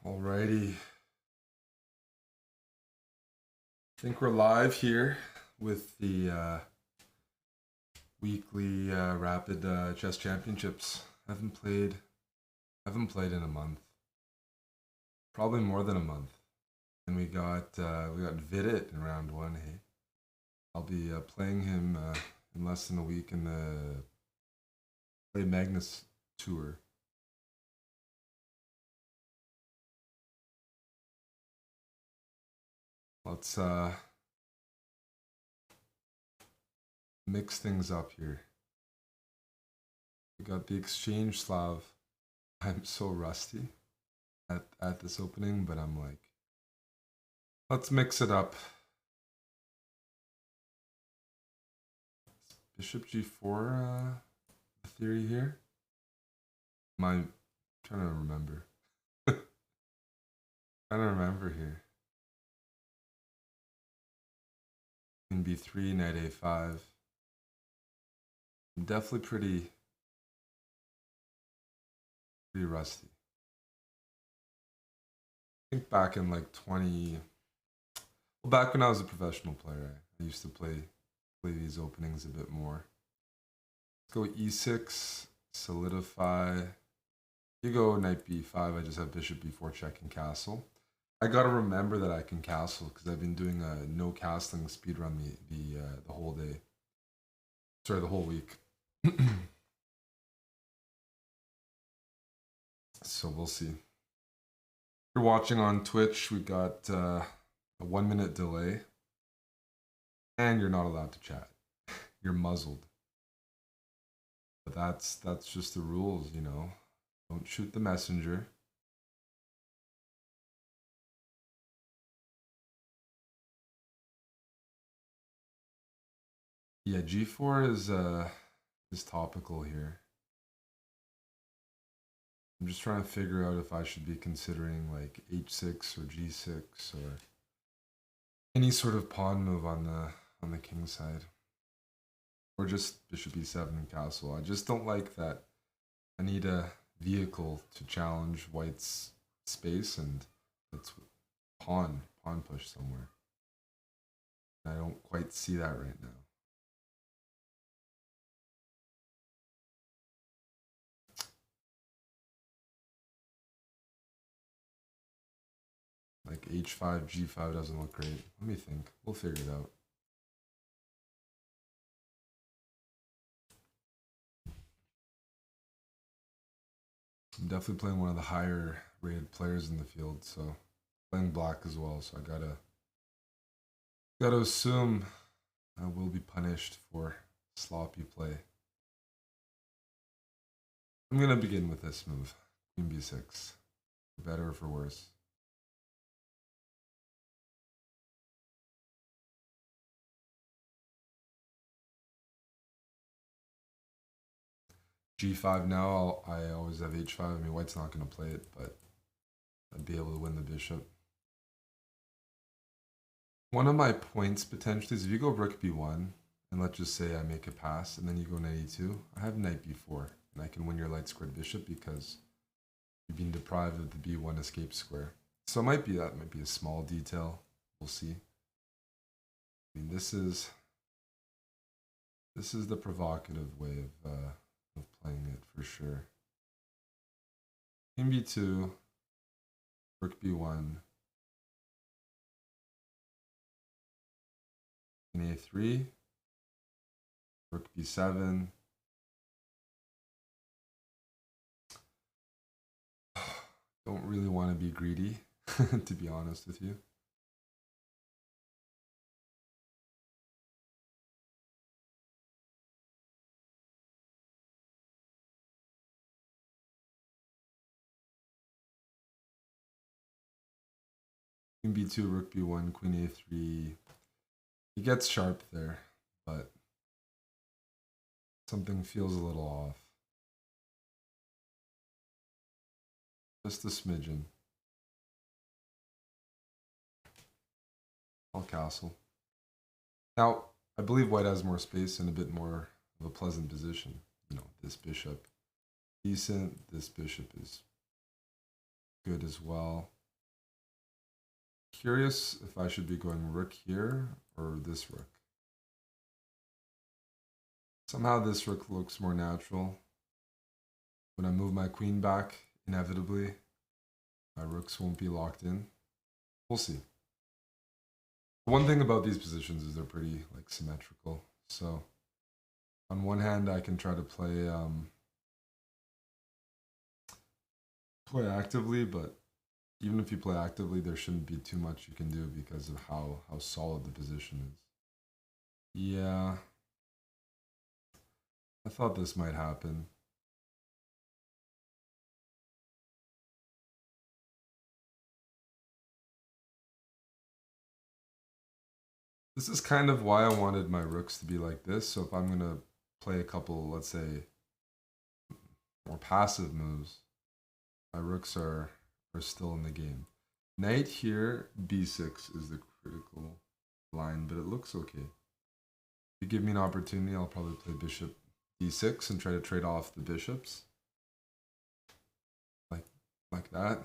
Alrighty. I think we're live here with the weekly rapid chess championships. Haven't played in a month. Probably more than a month. And we got Vidit in round one. Hey, I'll be playing him in less than a week in the Play Magnus tour. Let's mix things up here. We got the exchange Slav. I'm so rusty at this opening, but I'm like, let's mix it up. Bishop g4 theory here. I'm trying to remember. Trying to remember here. Queen b3, knight a5. I'm definitely pretty rusty. I think back in like back when I was a professional player, I used to play these openings a bit more. Let's go e6, solidify. You go knight b5, I just have bishop b4 checking castle. I gotta remember that I can castle because I've been doing a no castling speedrun the whole day. Sorry, the whole week. So we'll see. If you're watching on Twitch, we got a 1 minute delay. And you're not allowed to chat. You're muzzled. But that's just the rules, you know. Don't shoot the messenger. Yeah, g4 is topical here. I'm just trying to figure out if I should be considering like h6 or g6 or any sort of pawn move on the king side. Or just bishop e7 and castle. I just don't like that. I need a vehicle to challenge white's space, and it's pawn push somewhere. I don't quite see that right now. Like h5, g5 doesn't look great. Let me think. We'll figure it out. I'm definitely playing one of the higher rated players in the field, so playing black as well, so I gotta assume I will be punished for sloppy play. I'm gonna begin with this move. Queen b6. For better or for worse. g5 now, I always have h5. I mean, white's not going to play it, but I'd be able to win the bishop. One of my points potentially is if you go rook b1, and let's just say I make a pass, and then you go knight e2, I have knight b4, and I can win your light squared bishop because you've been deprived of the b1 escape square. So it might be that might be a small detail. We'll see. I mean, this is the provocative way of playing it for sure. King b2, rook b1, King a3, rook b7. Don't really want to be greedy, to be honest with you. Queen b2, rook b1, queen a3. He gets sharp there, but something feels a little off. Just a smidgen. I'll castle. Now, I believe white has more space and a bit more of a pleasant position. You know, this bishop decent, this bishop is good as well. Curious if I should be going rook here or this rook. Somehow this rook looks more natural. When I move my queen back, inevitably, my rooks won't be locked in. We'll see. One thing about these positions is they're pretty like symmetrical. So on one hand, I can try to play actively, but even if you play actively, there shouldn't be too much you can do because of how solid the position is. Yeah, I thought this might happen. This is kind of why I wanted my rooks to be like this. So if I'm going to play a couple, let's say, more passive moves, my rooks are still in the game. Knight here, b6 is the critical line, but it looks okay. If you give me an opportunity, I'll probably play bishop d6 and try to trade off the bishops. Like that.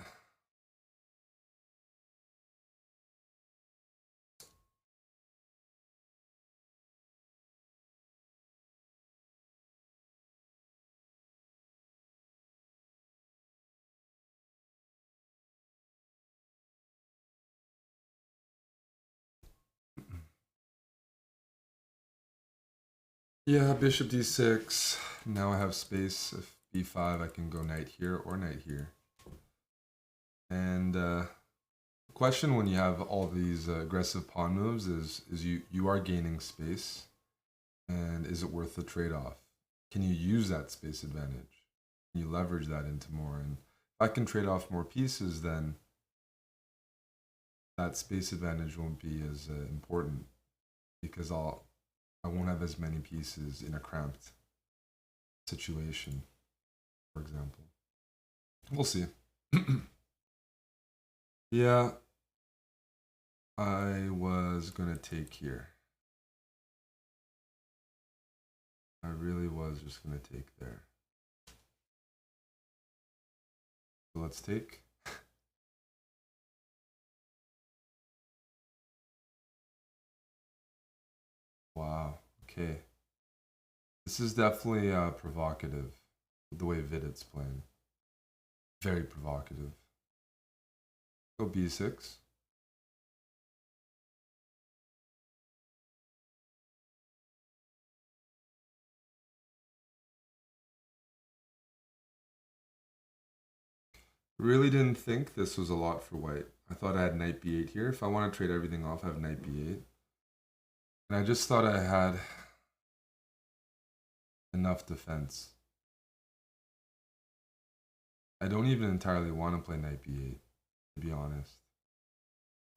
Yeah, bishop d6. Now I have space. If b5, I can go knight here or knight here. And the question when you have all these aggressive pawn moves is you are gaining space, and is it worth the trade-off? Can you use that space advantage? Can you leverage that into more? And if I can trade off more pieces, then that space advantage won't be as important because I won't have as many pieces in a cramped situation, for example. We'll see. Yeah, I was gonna take here. I really was just gonna take there. So let's take. Wow, okay. This is definitely provocative, the way Vidit's playing. Very provocative. Go b6. Really didn't think this was a lot for white. I thought I had knight b8 here. If I want to trade everything off, I have knight b8. And I just thought I had enough defense. I don't even entirely want to play knight b8, to be honest.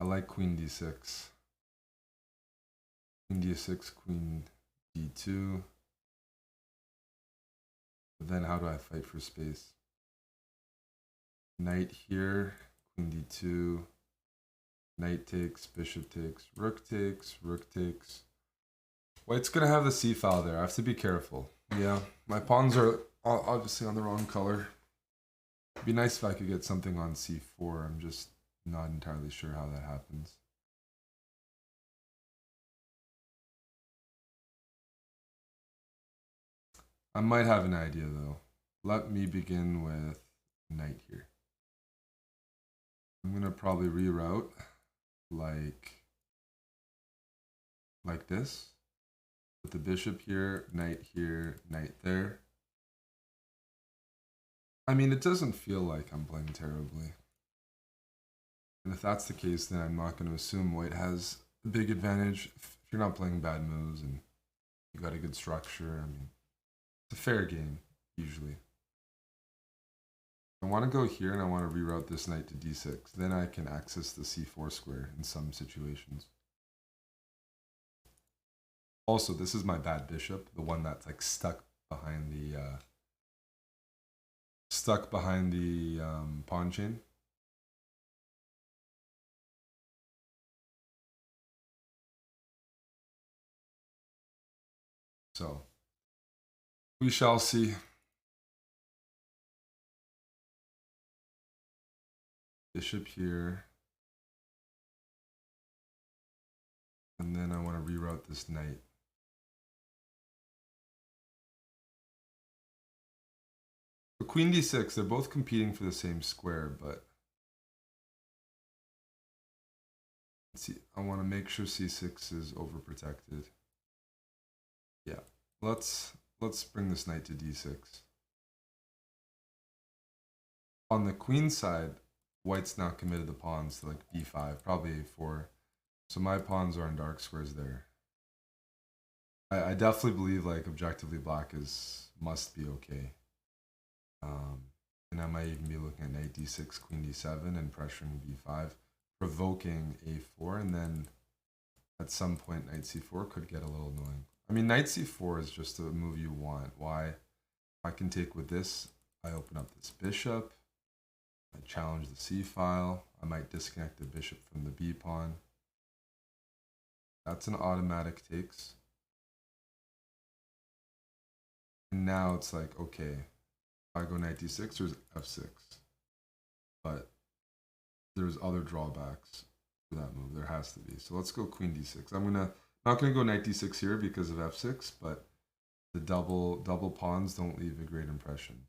I like queen d6. Queen d6, queen d2. But then how do I fight for space? Knight here, queen d2. Knight takes, bishop takes, rook takes, rook takes. White's gonna have the c file there. I have to be careful. Yeah, my pawns are obviously on the wrong color. It'd be nice if I could get something on c4. I'm just not entirely sure how that happens. I might have an idea though. Let me begin with knight here. I'm gonna probably reroute like this. With the bishop here, knight there. I mean, it doesn't feel like I'm playing terribly. And if that's the case, then I'm not going to assume white has a big advantage. If you're not playing bad moves and you got a good structure, I mean, it's a fair game, usually. I want to go here and I want to reroute this knight to d6. Then I can access the c4 square in some situations. Also, this is my bad bishop, the one that's like stuck behind the pawn chain. So we shall see. Bishop here. And then I want to reroute this knight. So queen d6, they're both competing for the same square, but let's see, I want to make sure c6 is overprotected. Yeah, let's bring this knight to d6. On the queen side, white's now committed the pawns to like b5, probably a4. So my pawns are in dark squares there. I definitely believe like objectively black must be okay. And I might even be looking at knight d6, queen d7, and pressuring b5, provoking a4, and then at some point knight c4 could get a little annoying. I mean, knight c4 is just a move you want. Why? I can take with this, I open up this bishop, I challenge the c file, I might disconnect the bishop from the b pawn. That's an automatic takes. And now it's like, okay, if I go knight d6, there's f6. But there's other drawbacks for that move. There has to be. So let's go queen d6. Not gonna go knight d6 here because of f6, but the double pawns don't leave a great impression.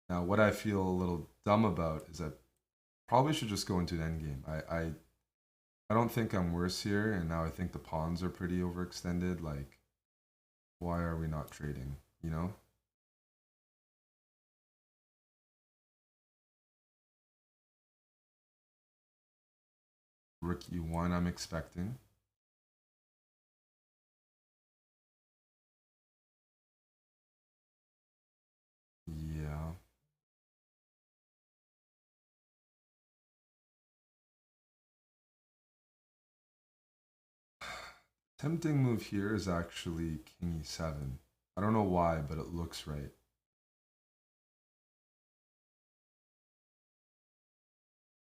Now, what I feel a little dumb about is that probably should just go into an endgame. I don't think I'm worse here, and now I think the pawns are pretty overextended. Like, why are we not trading? You know? Rook e1, I'm expecting. Yeah. Tempting move here is actually king e7. I don't know why, but it looks right.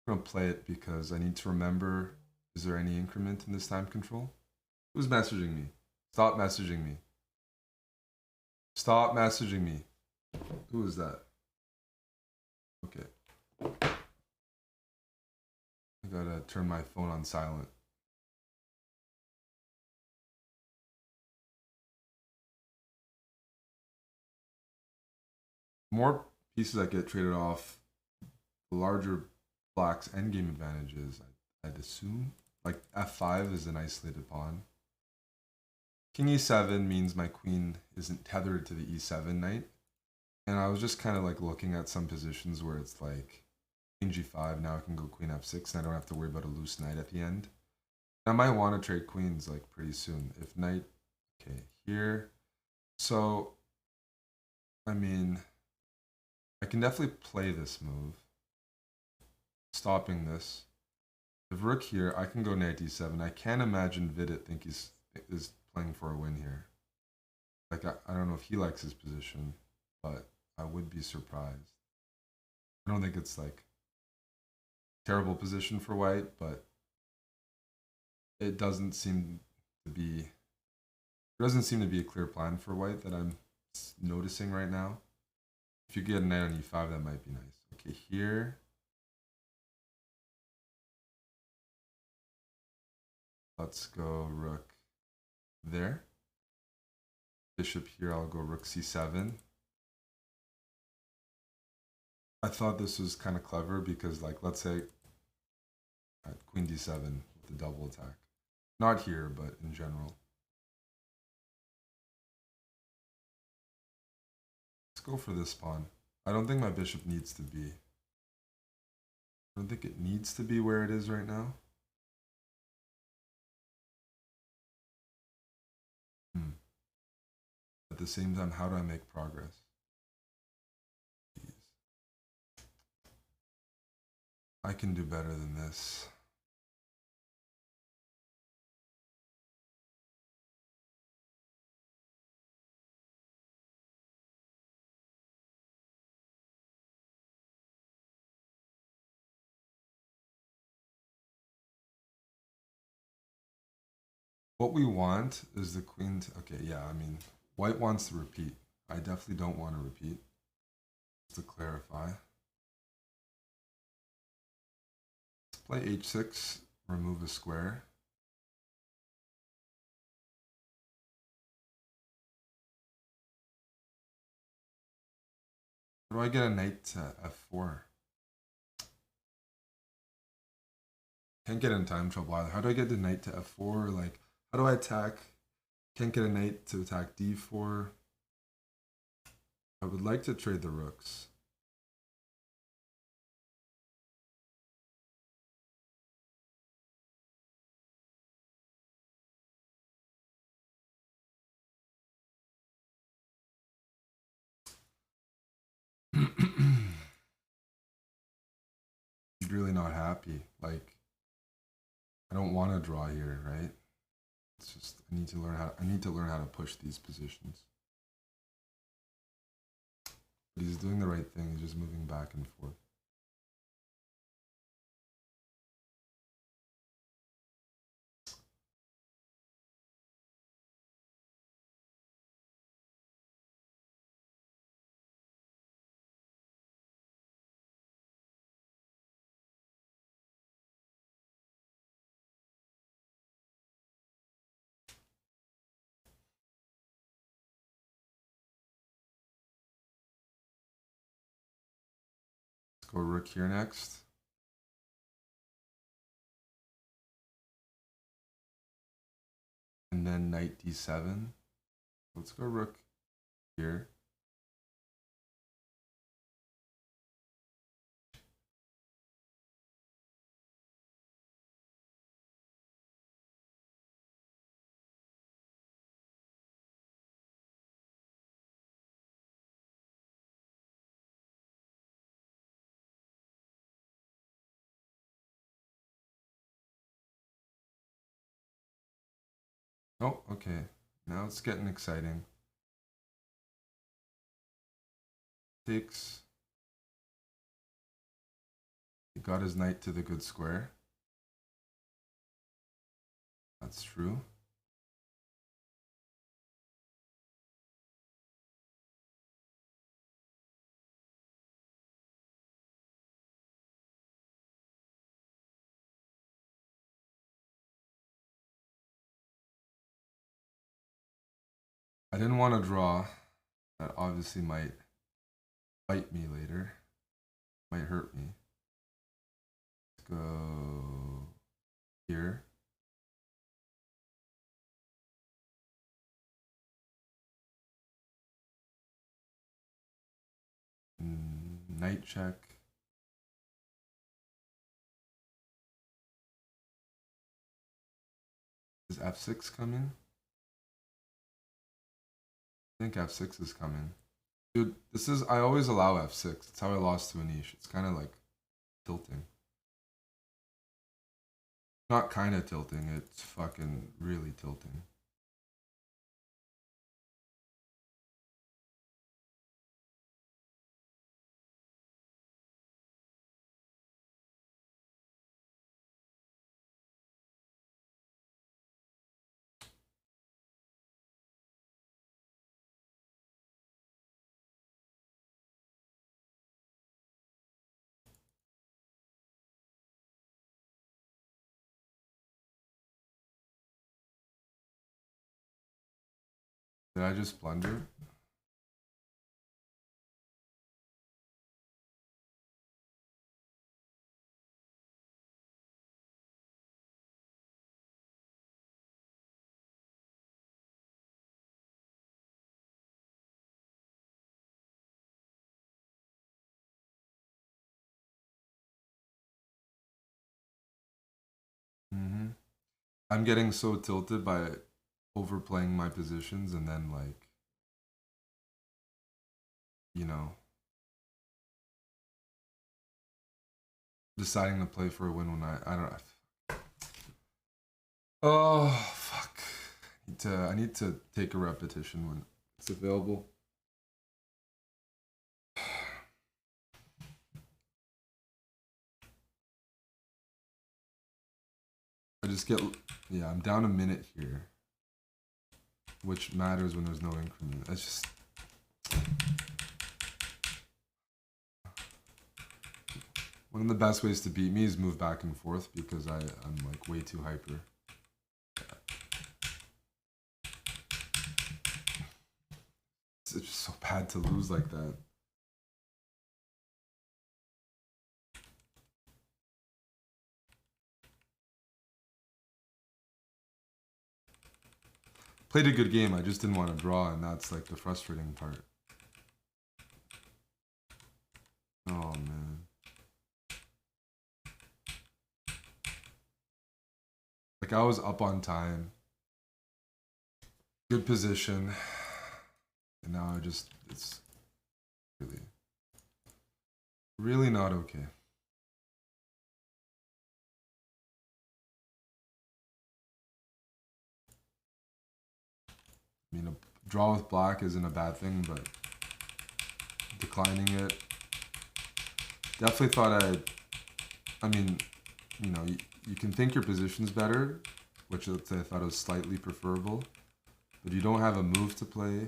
I'm going to play it because I need to remember, is there any increment in this time control? Who's messaging me? Stop messaging me. Stop messaging me. Who is that? Okay. I gotta turn my phone on silent. More pieces that get traded off, the larger black's endgame advantages, I'd assume. Like f5 is an isolated pawn. King e7 means my queen isn't tethered to the e7 knight. And I was just kind of like looking at some positions where it's like queen g5, now I can go queen f6, and I don't have to worry about a loose knight at the end. I might want to trade queens like pretty soon. If knight, okay, here. So, I mean, I can definitely play this move, stopping this. If rook here, I can go knight d7. I can't imagine Vidit is playing for a win here. Like, I don't know if he likes his position, but I would be surprised. I don't think it's like terrible position for white, but it doesn't seem to be a clear plan for white that I'm noticing right now. If you get a knight on e5, that might be nice. Okay, here. Let's go rook there. Bishop here, I'll go rook c7. I thought this was kind of clever because, like, let's say queen d7 with the double attack. Not here, but in general. Let's go for this pawn. I don't think my bishop needs to be. I don't think it needs to be where it is right now. At the same time, how do I make progress? Jeez. I can do better than this. What we want is the queen to, okay, yeah, I mean, white wants to repeat. I definitely don't want to repeat. Just to clarify. play h6, remove a square. How do I get a knight to f4? Can't get in time trouble either. How do I get the knight to f4? Like, how do I attack? Can't get a knight to attack d4. I would like to trade the rooks. He's really not happy. Like, I don't want to draw here, right? It's just I need to learn how to push these positions. But he's doing the right thing. He's just moving back and forth. Let's go rook here next. And then knight d7. Let's go rook here. Oh, okay. Now it's getting exciting. Takes. He got his knight to the good square. That's true. I didn't want to draw. That obviously might bite me later. Might hurt me. Let's go here. Knight check. Is f6 coming? I think f6 is coming. Dude, this is, I always allow f6. It's how I lost to Anish. It's kind of like tilting. Not kind of tilting, it's fucking really tilting. Did I just blunder? I'm getting so tilted by overplaying my positions and then like, you know, deciding to play for a win when I don't know. Oh fuck. I need to take a repetition when it's available. I just get, yeah, I'm down a minute here, which matters when there's no increment. That's just, One of the best ways to beat me is move back and forth because I'm like way too hyper. It's just so bad to lose like that. Played a good game, I just didn't want to draw, and that's like the frustrating part. Oh man. Like I was up on time. Good position. And now it's really not okay. I mean, a draw with black isn't a bad thing, but declining it. Definitely thought I mean, you know, you can think your position's better, which I thought was slightly preferable. But if you don't have a move to play,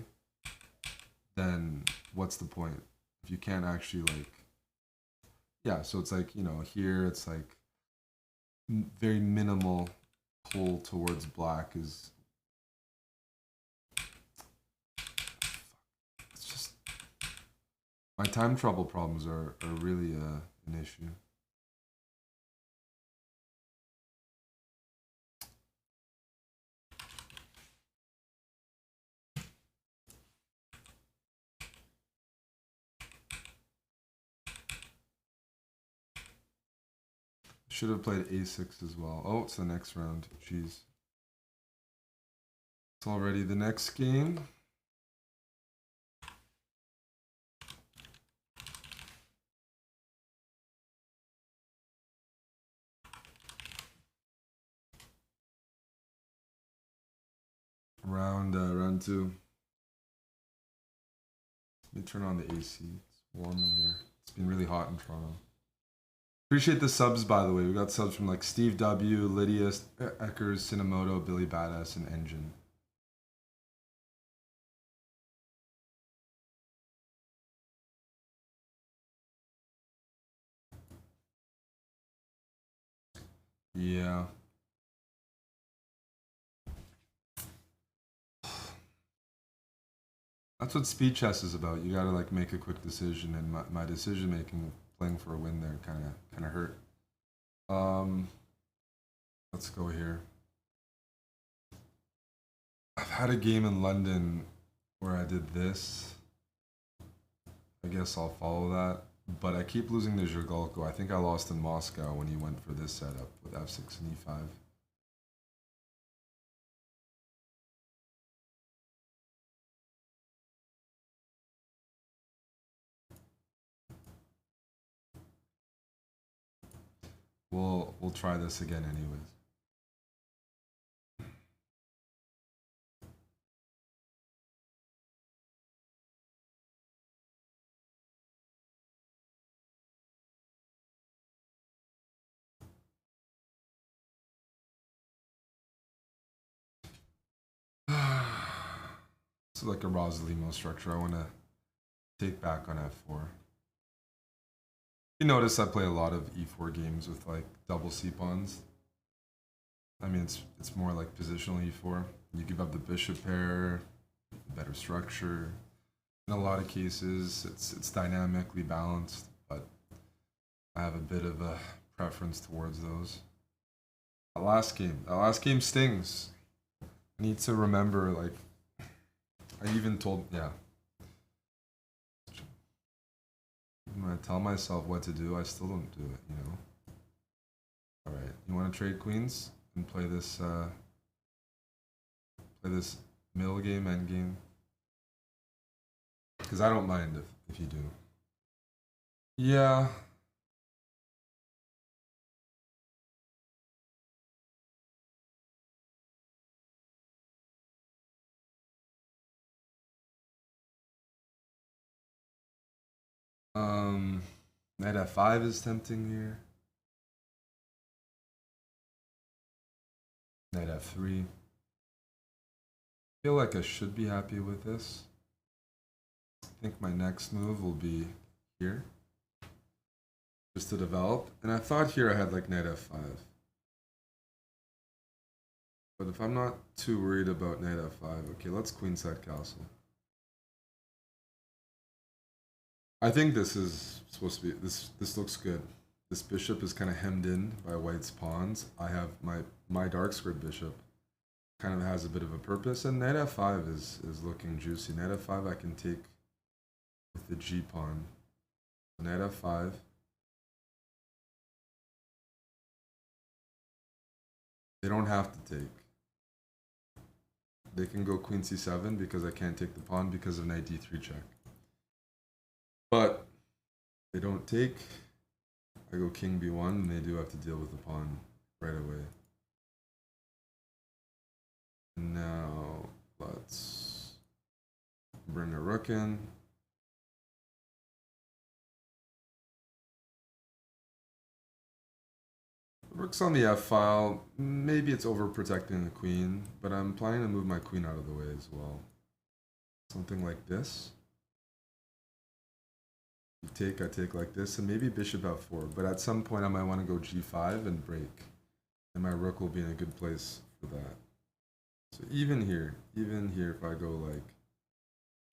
then what's the point? If you can't actually like, yeah, so it's like, you know, here it's like very minimal pull towards black is, it's just, my time trouble problems are really an issue. Should have played a6 as well. Oh, it's the next round. Jeez. It's already the next game. Round 2. Let me turn on the AC. It's warm in here. It's been really hot in Toronto. Appreciate the subs, by the way. We got subs from like Steve W, Lydia, Eckers, Cinemoto, Billy Badass, and Engine. Yeah. That's what speed chess is about. You gotta like make a quick decision, and my decision making playing for a win there kind of hurt. Let's go here. I've had a game in London where I did this. I guess I'll follow that. But I keep losing to Zhirgalko. I think I lost in Moscow when he went for this setup with f6 and e5. We'll try this again anyways. It's like a Rosalimo structure. I want to take back on f4. You notice I play a lot of e4 games with like double c pawns. I mean, it's more like positional e4. You give up the bishop pair, better structure. In a lot of cases, it's dynamically balanced, but I have a bit of a preference towards those. That last game stings. I need to remember, like, I even told, yeah. When I tell myself what to do, I still don't do it, you know? Alright, you want to trade queens and play this middle game, end game? Because I don't mind if you do. Yeah. Knight f5 is tempting here. Knight f3. I feel like I should be happy with this. I think my next move will be here. just to develop. And I thought here I had like knight f5. But if I'm not too worried about knight f5, okay, let's queenside castle. I think this is supposed to be, this looks good. This bishop is kind of hemmed in by white's pawns. I have my dark squared bishop kind of has a bit of a purpose, and knight f5 is looking juicy. Knight f5 I can take with the g pawn. Knight f5. They don't have to take. They can go queen c7 because I can't take the pawn because of knight d3 check. But they don't take. I go king b1, and they do have to deal with the pawn right away. Now let's bring a rook in. Rook's on the f file. Maybe it's overprotecting the queen, but I'm planning to move my queen out of the way as well. Something like this. You take, I take like this, and maybe bishop f4. But at some point I might want to go g5 and break. And my rook will be in a good place for that. So even here if I go like,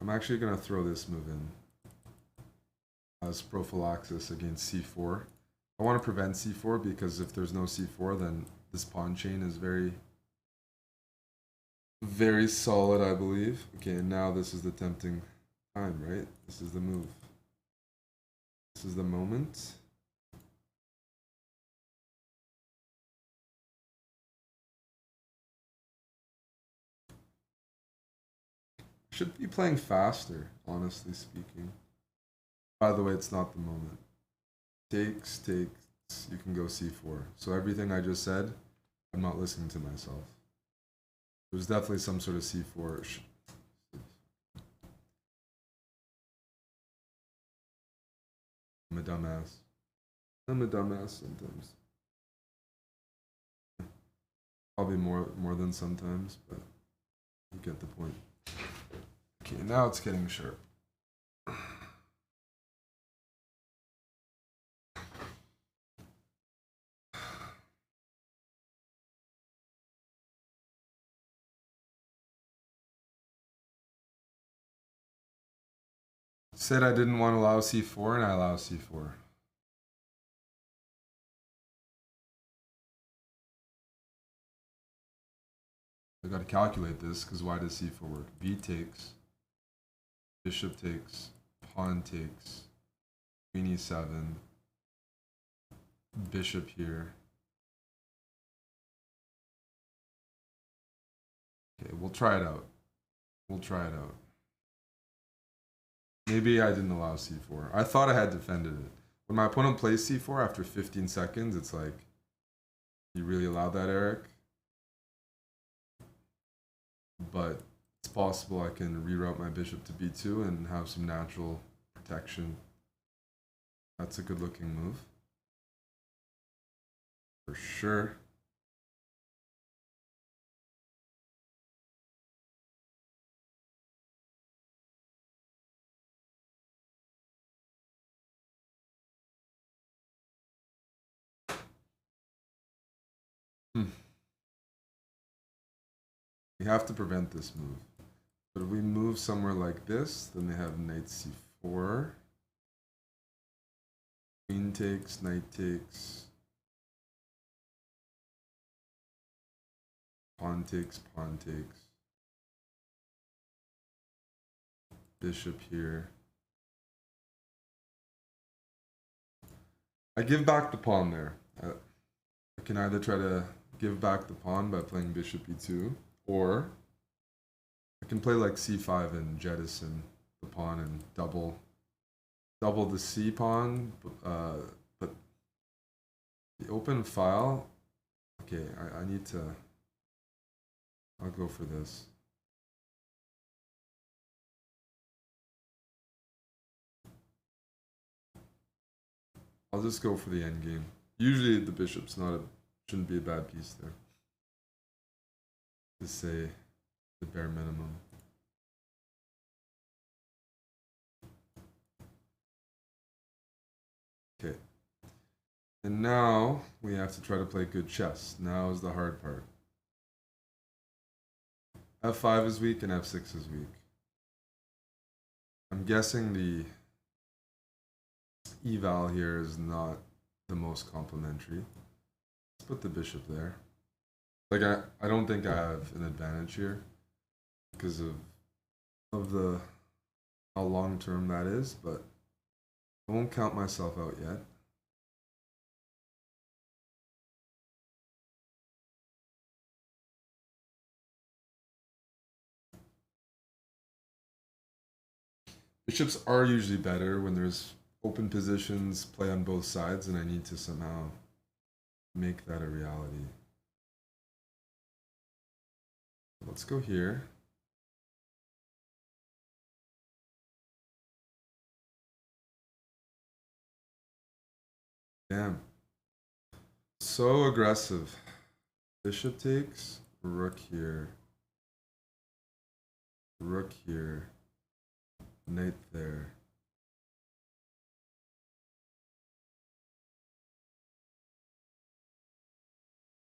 I'm actually going to throw this move in as prophylaxis against c4. I want to prevent c4 because if there's no c4, then this pawn chain is very, very solid, I believe. Okay, and now this is the tempting time, right? This is the move. This is the moment. Should be playing faster, honestly speaking. By the way, it's not the moment. Takes, you can go c4. So everything I just said, I'm not listening to myself. There's definitely some sort of c4. I'm a dumbass. I'm a dumbass sometimes. Probably more than sometimes, but you get the point. Okay, now it's getting sharp. Said I didn't want to allow c4, and I allow c4. I got to calculate this because why does c4 work? B takes, bishop takes, pawn takes, queen e7, bishop here. Okay, we'll try it out. We'll try it out. Maybe I didn't allow c4. I thought I had defended it. When my opponent plays c4 after 15 seconds, it's like, you really allowed that, Eric? But it's possible I can reroute my bishop to b2 and have some natural protection. That's a good looking move. For sure. We have to prevent this move. But if we move somewhere like this, then they have knight c4. Queen takes, knight takes. Pawn takes, pawn takes. Bishop here. I give back the pawn there. I can either try to give back the pawn by playing bishop e2, or I can play like c5 and jettison the pawn and double the c pawn, but the open file, okay, I need to, I'll go for this. I'll just go for the endgame. Usually the bishop's shouldn't be a bad piece there. To say the bare minimum. Okay. And now we have to try to play good chess. Now is the hard part. F5 is weak and F6 is weak. I'm guessing the eval here is not the most complimentary. Let's put the bishop there. Like I don't think I have an advantage here because of the how long term that is, but I won't count myself out yet. Bishops are usually better when there's open positions, play on both sides, and I need to somehow make that a reality. Let's go here. Damn. So aggressive. Bishop takes, rook here. Rook here. Knight there.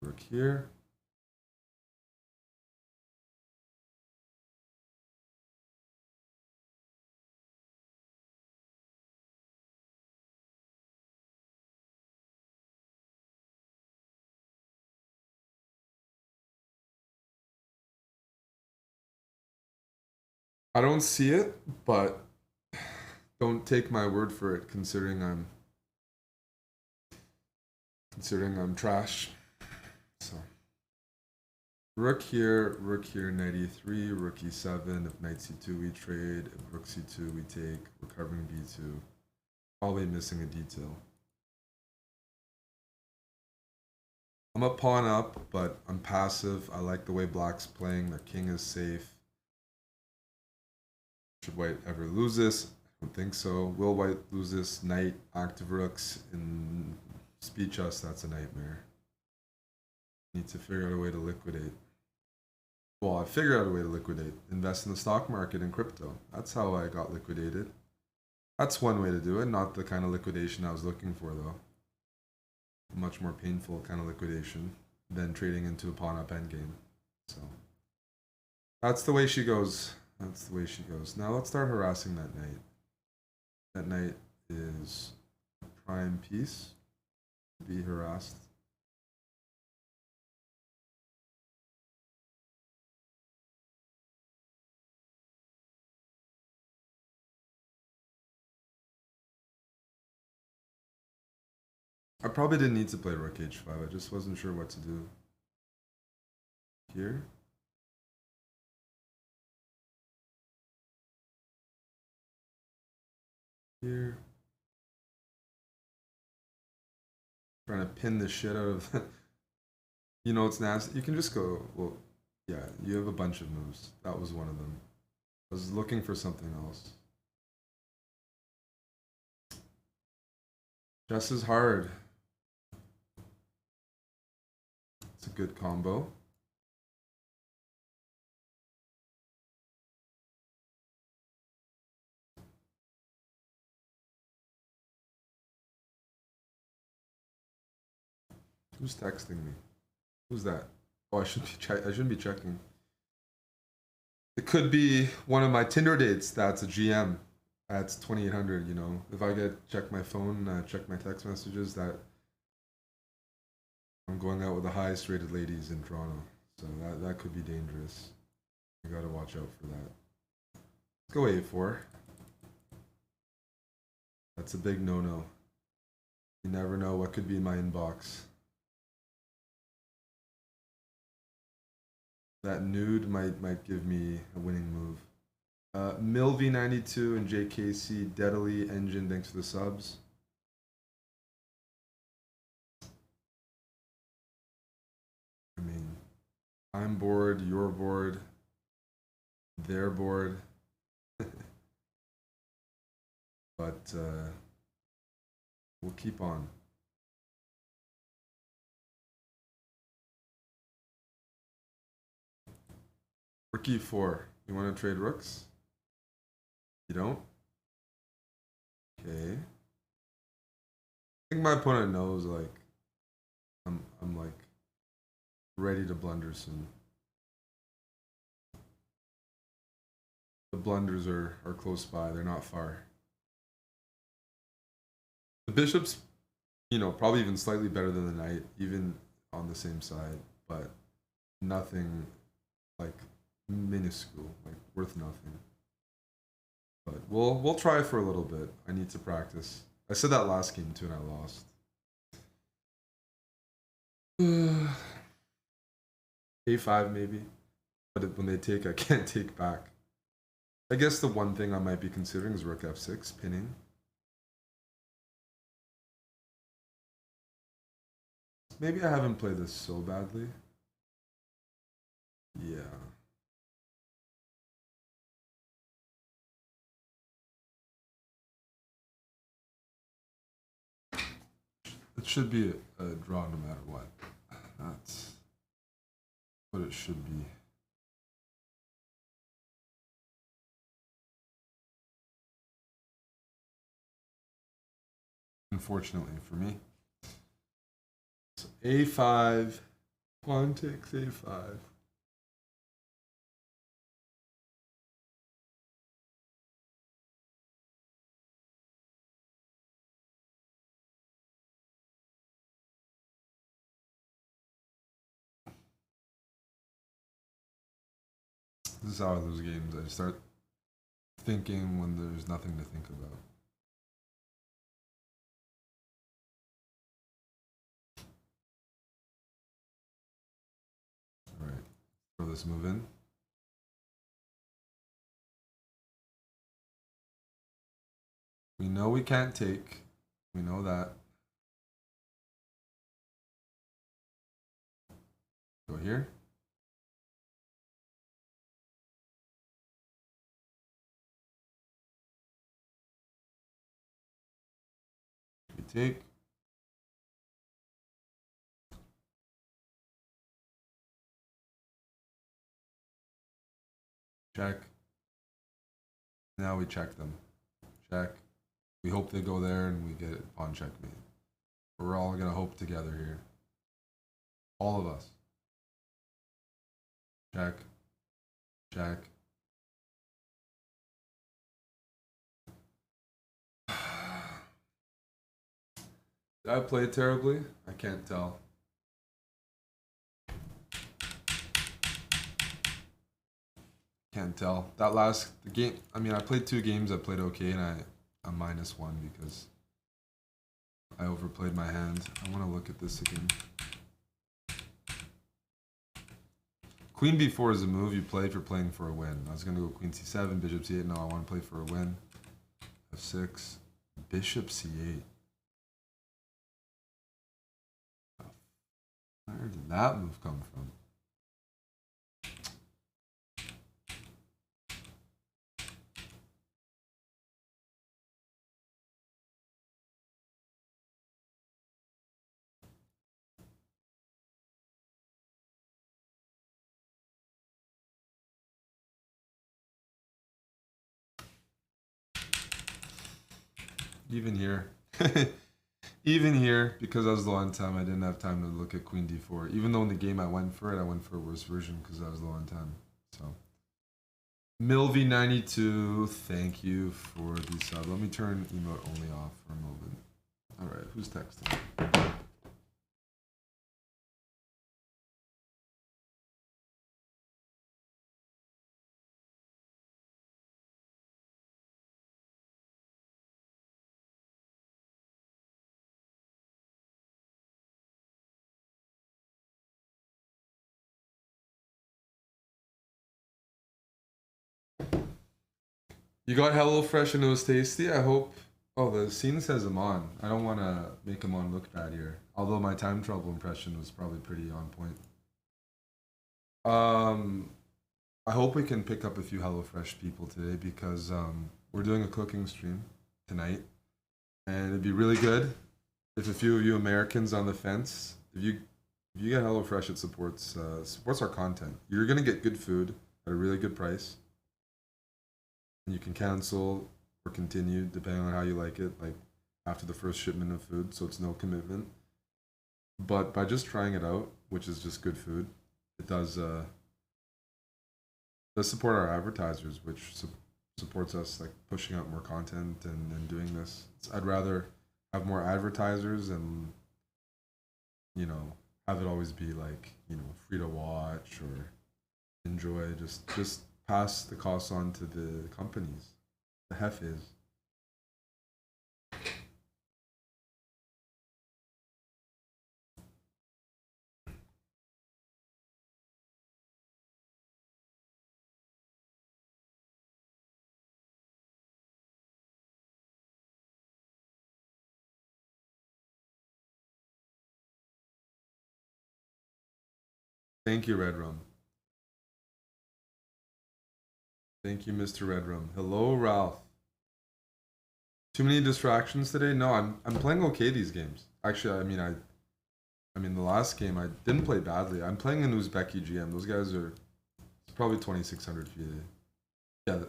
Rook here. I don't see it, but don't take my word for it considering I'm trash. So rook here, knight e3, rook e7. If knight c2 we trade, if rook c2 we take, recovering b2. Probably missing a detail. I'm a pawn up, but I'm passive. I like the way black's playing. Their king is safe. Should white ever lose this? I don't think so. Will white lose this? Knight, active rooks in speed chess, that's a nightmare. Need to figure out a way to liquidate. Well, I figured out a way to liquidate. Invest in the stock market and crypto. That's how I got liquidated. That's one way to do it. Not the kind of liquidation I was looking for, though. Much more painful kind of liquidation than trading into a pawn up endgame. So that's the way she goes. That's the way she goes. Now let's start harassing that knight. That knight is a prime piece to be harassed. I probably didn't need to play rook h5. I just wasn't sure what to do. Here. Here. Trying to pin the shit out of you know it's nasty. You can just go, well, yeah, you have a bunch of moves. That was one of them. I was looking for something else. Chess is hard. It's a good combo. Who's texting me? Who's that? Oh, I shouldn't be checking. It could be one of my Tinder dates. That's a GM. That's 2800. You know, if I check my phone, check my text messages, that I'm going out with the highest rated ladies in Toronto. So that could be dangerous. You gotta watch out for that. Let's go a4. That's a big no-no. You never know what could be in my inbox. That nude might give me a winning move. Milv92 and JKC, Deadly Engine, thanks for the subs. I mean, I'm bored, you're bored, they're bored. But we'll keep on. Rook e4. You want to trade rooks? You don't? Okay. I think my opponent knows like I'm like ready to blunder soon. The blunders are close by. They're not far. The bishop's, you know, probably even slightly better than the knight, even on the same side, but nothing like minuscule, like worth nothing. But we'll try for a little bit. I need to practice. I said that last game too, and I lost. A5 maybe, but when they take, I can't take back. I guess the one thing I might be considering is rook f6, pinning. Maybe I haven't played this so badly. Yeah. It should be a draw no matter what. That's what it should be. Unfortunately for me. So a5, pawn takes a5. This is how I lose games. I start thinking when there's nothing to think about. All right, throw this move in. We know we can't take. We know that. Go here. We take. Check. Now we check them. Check. We hope they go there and we get it pawn checkmate. We're all gonna hope together here. All of us. Check. Check. Did I play terribly? I can't tell. Can't tell. That last the game. I mean, I played 2 games. I played okay, and I'm -1 because I overplayed my hand. I want to look at this again. Queen b4 is a move you play if you're playing for a win. I was gonna go queen c7, bishop c8. No, I want to play for a win. f6, bishop c8. Where did that move come from? Even here. Even here, because I was low on time, I didn't have time to look at queen d4. Even though in the game I went for it, I went for a worse version because I was low on time. So, Milvy92, thank you for the sub. Let me turn emote only off for a moment. All right, who's texting? You got HelloFresh and it was tasty. I hope. Oh, the scene says I'm on. I don't want to make him on look bad here. Although my time trouble impression was probably pretty on point. I hope we can pick up a few HelloFresh people today because we're doing a cooking stream tonight, and it'd be really good if a few of you Americans on the fence, if you get HelloFresh, it supports our content. You're gonna get good food at a really good price. And you can cancel or continue depending on how you like it. Like after the first shipment of food, so it's no commitment. But by just trying it out, which is just good food, it does support our advertisers, which supports us like pushing out more content and doing this. I'd rather have more advertisers and have it always be like free to watch or enjoy. Just pass the costs on to the companies. The hef is. Thank you, Red Rum. Thank you, Mr. Red Rum. Hello, Ralph. Too many distractions today? No, I'm playing okay these games. Actually, I mean the last game I didn't play badly. I'm playing an Uzbeki GM. Those guys are it's probably 2600 VA. Yeah,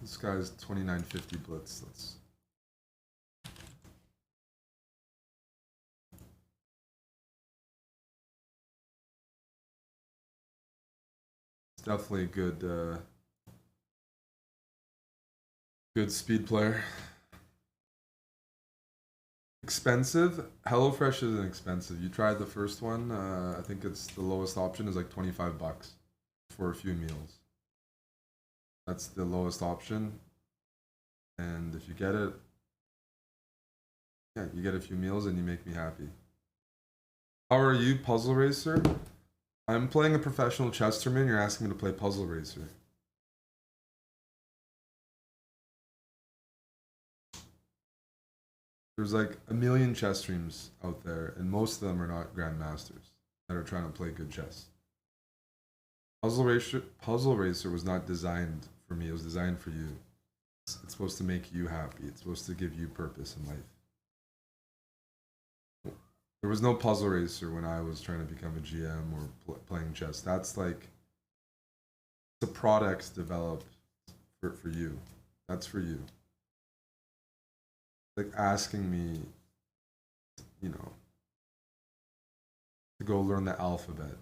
this guy's 2950 blitz. That's it's definitely a good speed player. Expensive? HelloFresh isn't expensive. You tried the first one. I think it's the lowest option is like $25 for a few meals. That's the lowest option. And if you get it, yeah, you get a few meals and you make me happy. How are you, Puzzle Racer? I'm playing a professional chess tournament. You're asking me to play Puzzle Racer. There's like a million chess streams out there, and most of them are not grandmasters that are trying to play good chess. Puzzle Racer was not designed for me. It was designed for you. It's supposed to make you happy. It's supposed to give you purpose in life. There was no Puzzle Racer when I was trying to become a GM or playing chess. That's like the products developed for you. That's for you. Like asking me, you know, to go learn the alphabet.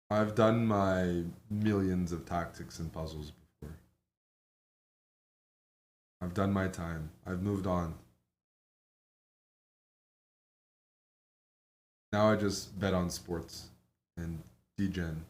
I've done my millions of tactics and puzzles before. I've done my time. I've moved on. Now I just bet on sports and degen.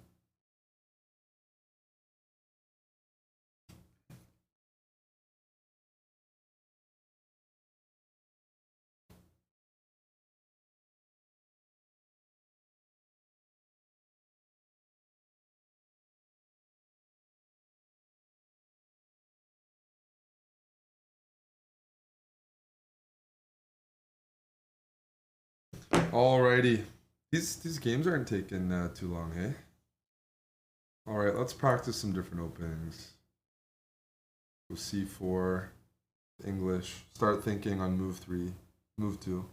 Alrighty. These games aren't taking too long, hey? Alright, let's practice some different openings. Go C4, English. Start thinking on move 3, move 2.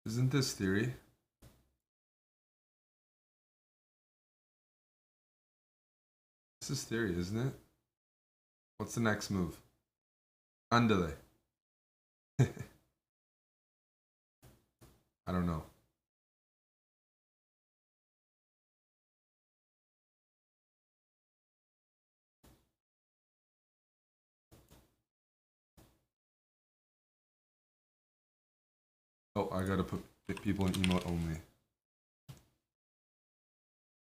Isn't this theory? This is theory, isn't it? What's the next move? Andale. I don't know. Oh, I gotta put people in emote only.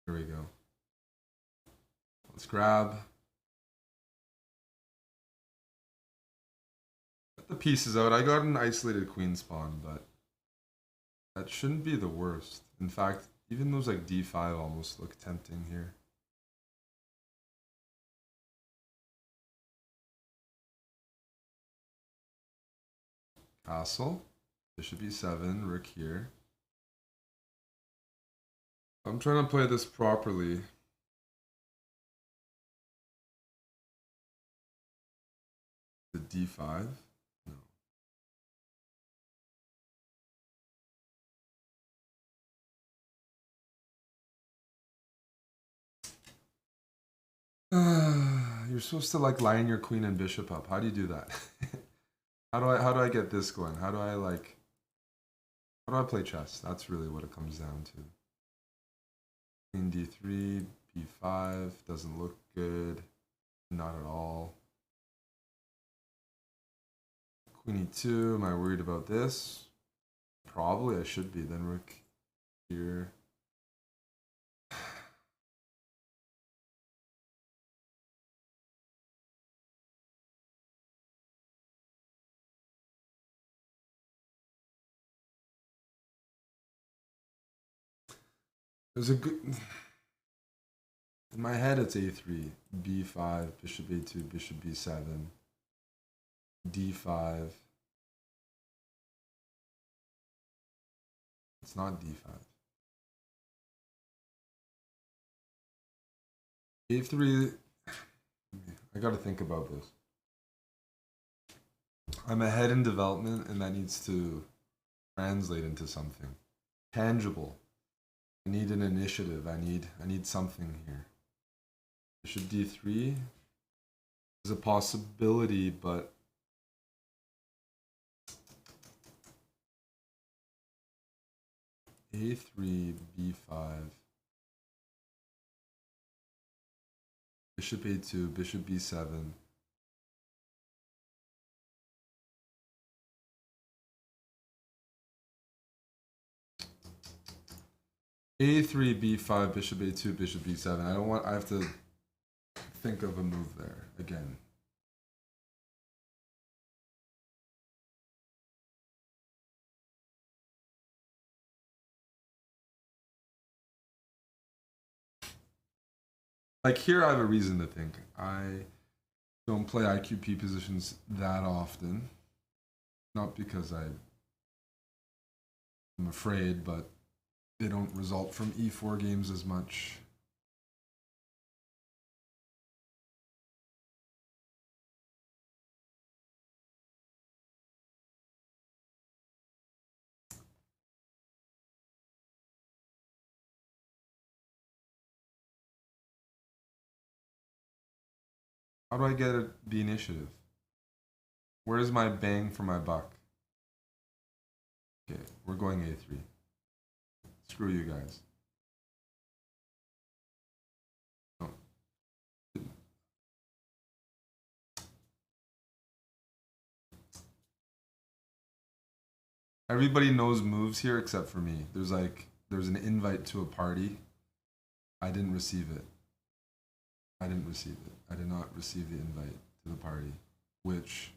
There we go. Let's grab. Get the pieces out. I got an isolated queen spawn, but that shouldn't be the worst. In fact, even those like d5 almost look tempting here. Castle. Bishop e7, rook here. I'm trying to play this properly. d5? No. You're supposed to like line your queen and bishop up. How do you do that? How do I get this going? How do I play chess? That's really what it comes down to. Queen d3, b5 doesn't look good. Not at all. Queen e2, am I worried about this? Probably I should be. Then rook here. There's a good... In my head, it's a3, b5, bishop a2, bishop b7, d5. It's not d5. a3, I gotta think about this. I'm ahead in development, and that needs to translate into something tangible. I need an initiative. I need something here. Bishop d3 is a possibility, but a3, b5, bishop a2, bishop b7. a3, b5, bishop a2, bishop b7. I have to think of a move there again. Like here, I have a reason to think. I don't play IQP positions that often. Not because I'm afraid, but they don't result from e4 games as much. How do I get the initiative? Where's my bang for my buck? Okay, we're going a3. Screw you guys. Oh. Everybody knows moves here except for me. There's an invite to a party. I didn't receive it. I didn't receive it. I did not receive the invite to the party, which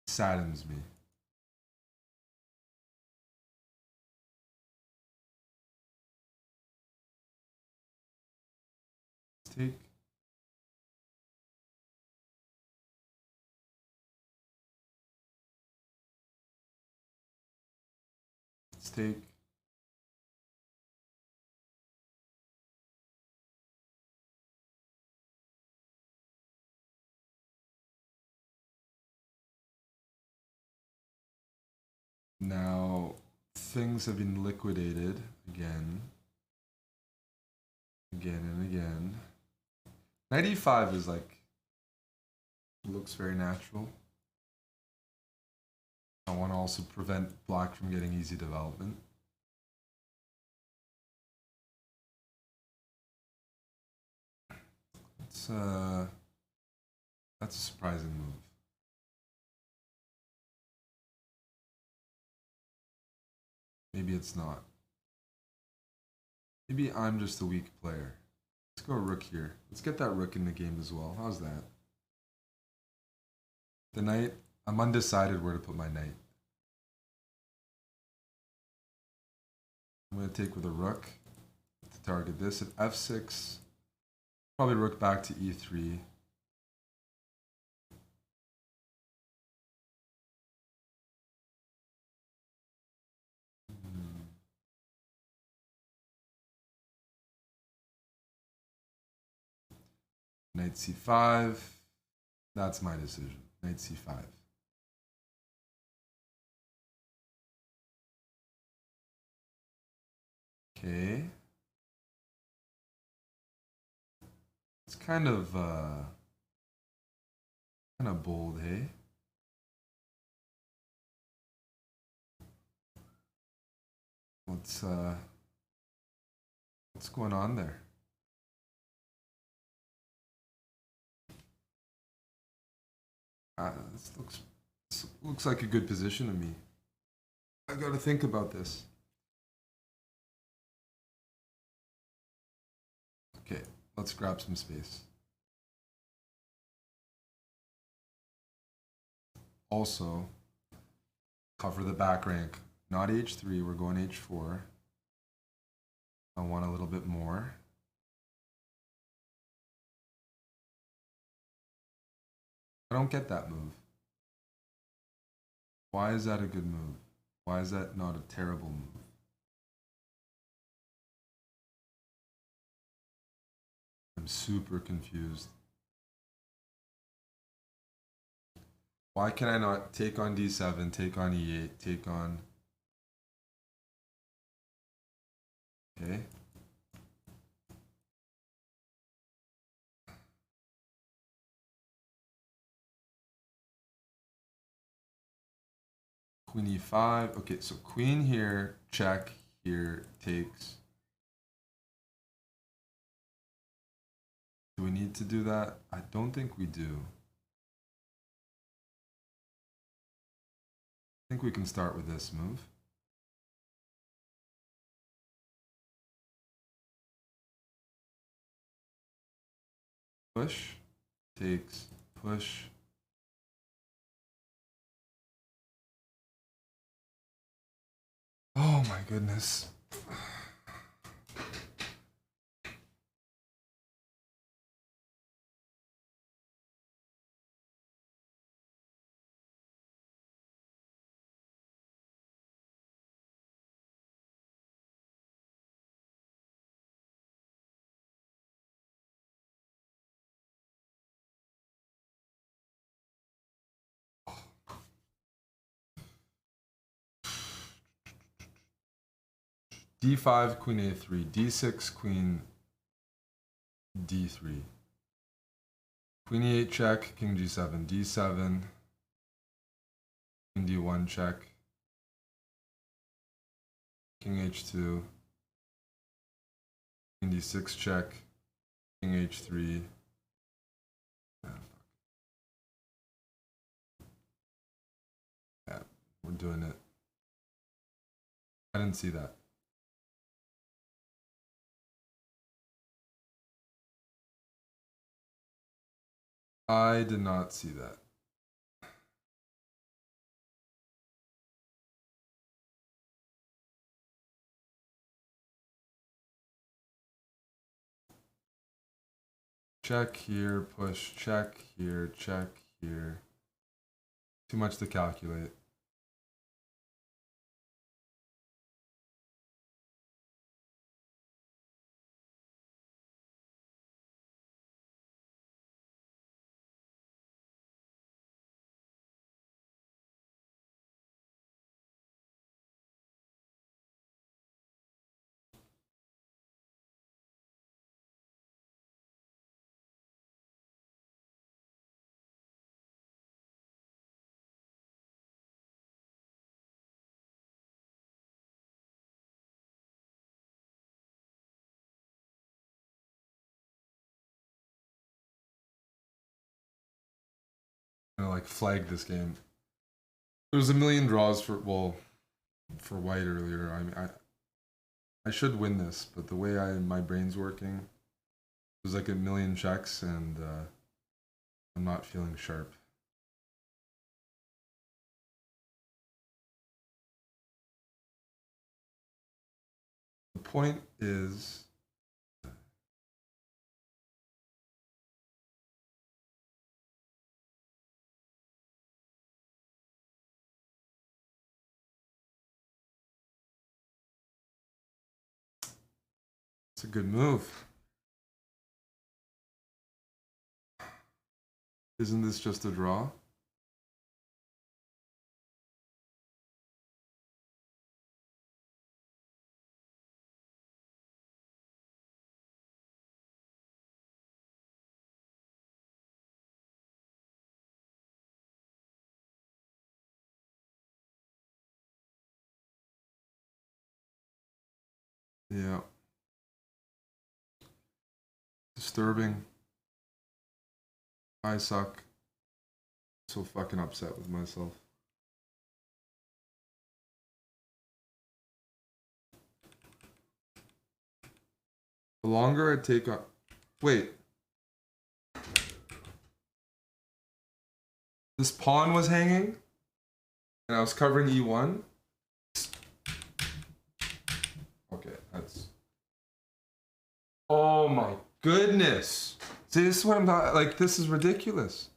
saddens me. Let's take. Let's take. Now, things have been liquidated again. Again and again. Knight e5 is like, looks very natural. I want to also prevent black from getting easy development. That's a surprising move. Maybe it's not. Maybe I'm just a weak player. Let's go rook here. Let's get that rook in the game as well. How's that? The knight, I'm undecided where to put my knight. I'm going to take with a rook to target this. At f6, probably rook back to e3. Knight c5. That's my decision. Knight c5. Okay. It's kind of bold, hey? What's going on there? This looks like a good position to me. I got to think about this. Okay, let's grab some space. Also, cover the back rank. Not h3, we're going h4. I want a little bit more. I don't get that move. Why is that a good move? Why is that not a terrible move? I'm super confused. Why can I not take on d7, take on e8, take on... Okay. Queen e5. Okay, so queen here, check, here, takes. Do we need to do that? I don't think we do. I think we can start with this move. Push, takes, push. Oh my goodness. d5, queen a3, d6, queen d3. Queen e8 check, king g7, d7, king d1 check, king h2, king d6 check, king h3. Yeah, we're doing it. I didn't see that. I did not see that. Check here, push, check here, check here. Too much to calculate. I'm gonna like flag this game. There was a million draws for white earlier. I mean, I should win this, but the way my brain's working, it was like a million checks, and I'm not feeling sharp. The point is, it's a good move. Isn't this just a draw? Yeah. Disturbing. I suck. So fucking upset with myself. The longer I take on... Wait. This pawn was hanging? And I was covering e1? Okay, that's... Oh my goodness! See, this is what I'm not... Like, this is ridiculous.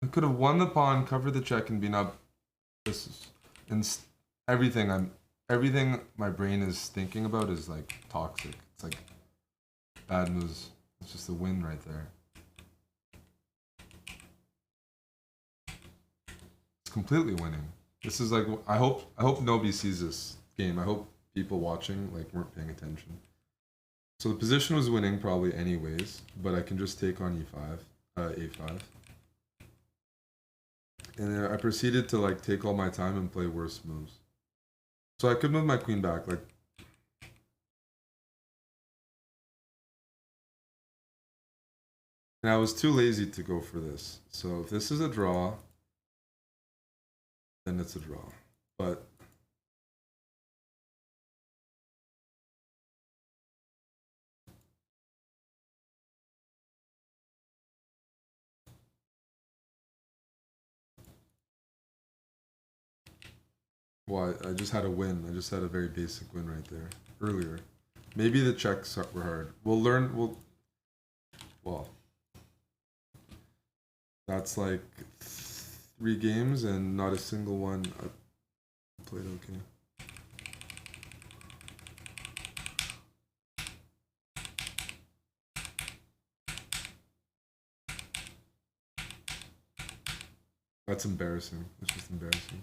I could have won the pawn, covered the check, and been up. This is... And everything my brain is thinking about is, like, toxic. It's like... Bad moves. It's just a win right there. It's completely winning. This is like... I hope nobody sees this game. I hope people watching, like, weren't paying attention. So the position was winning probably anyways, but I can just take on a5. And then I proceeded to like take all my time and play worse moves. So I could move my queen back, like. And I was too lazy to go for this. So if this is a draw, then it's a draw. But well, I just had a win. I just had a very basic win right there earlier. Maybe the checks were hard. We'll learn. Well, that's like 3 games and not a single one I played okay. That's embarrassing. That's just embarrassing.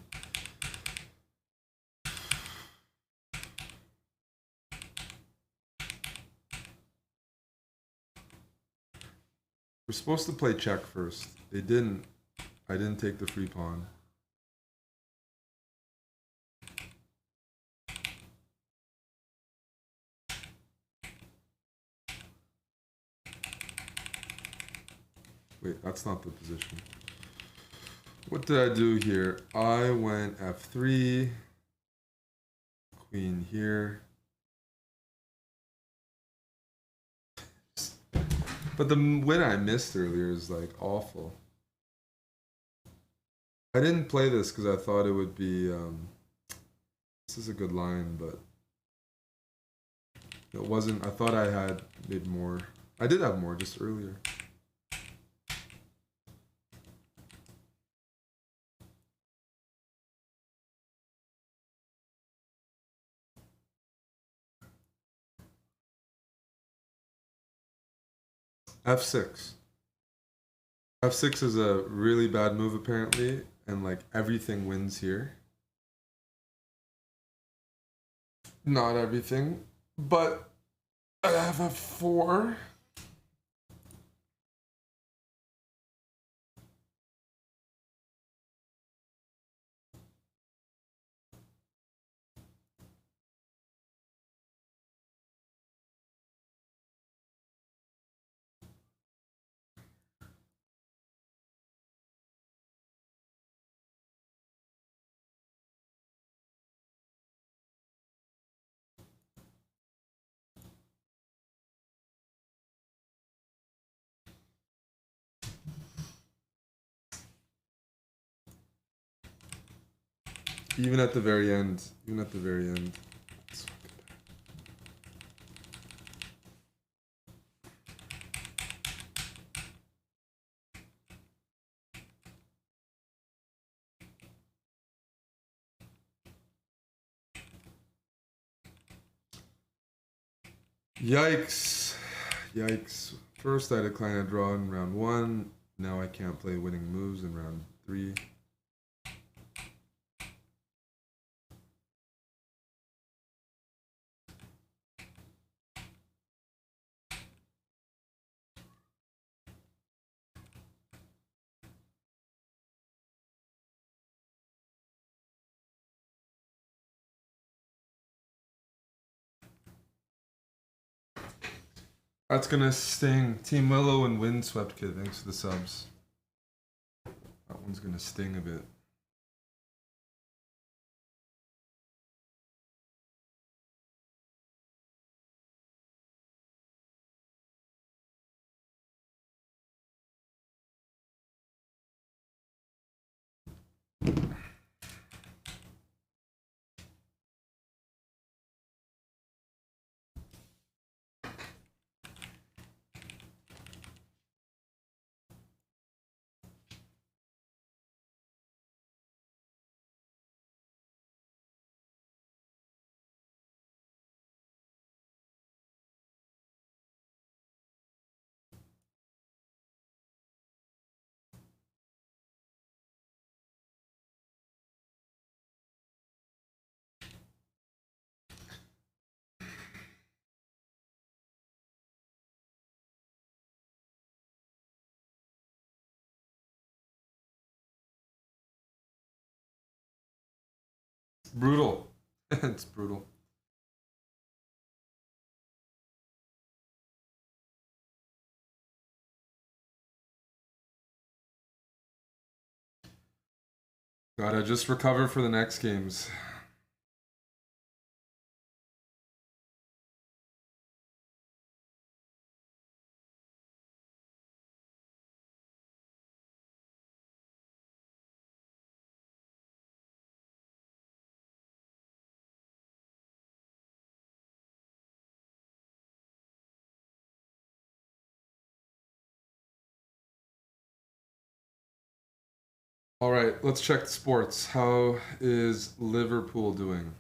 We're supposed to play check first. They didn't. I didn't take the free pawn. Wait, that's not the position. What did I do here? I went f3. Queen here. But the win I missed earlier is like awful. I didn't play this because I thought it would be... this is a good line, but... It wasn't... I thought I had made more. I did have more just earlier. f6. f6 is a really bad move apparently, and like everything wins here. Not everything, but I have f4. Even at the very end. Yikes. First I declined a draw in round 1. Now I can't play winning moves in round 3. That's gonna sting. Team Willow and Windswept Kid, thanks for the subs. That one's gonna sting a bit. Brutal. It's brutal. Gotta just recover for the next games. All right, let's check the sports. How is Liverpool doing?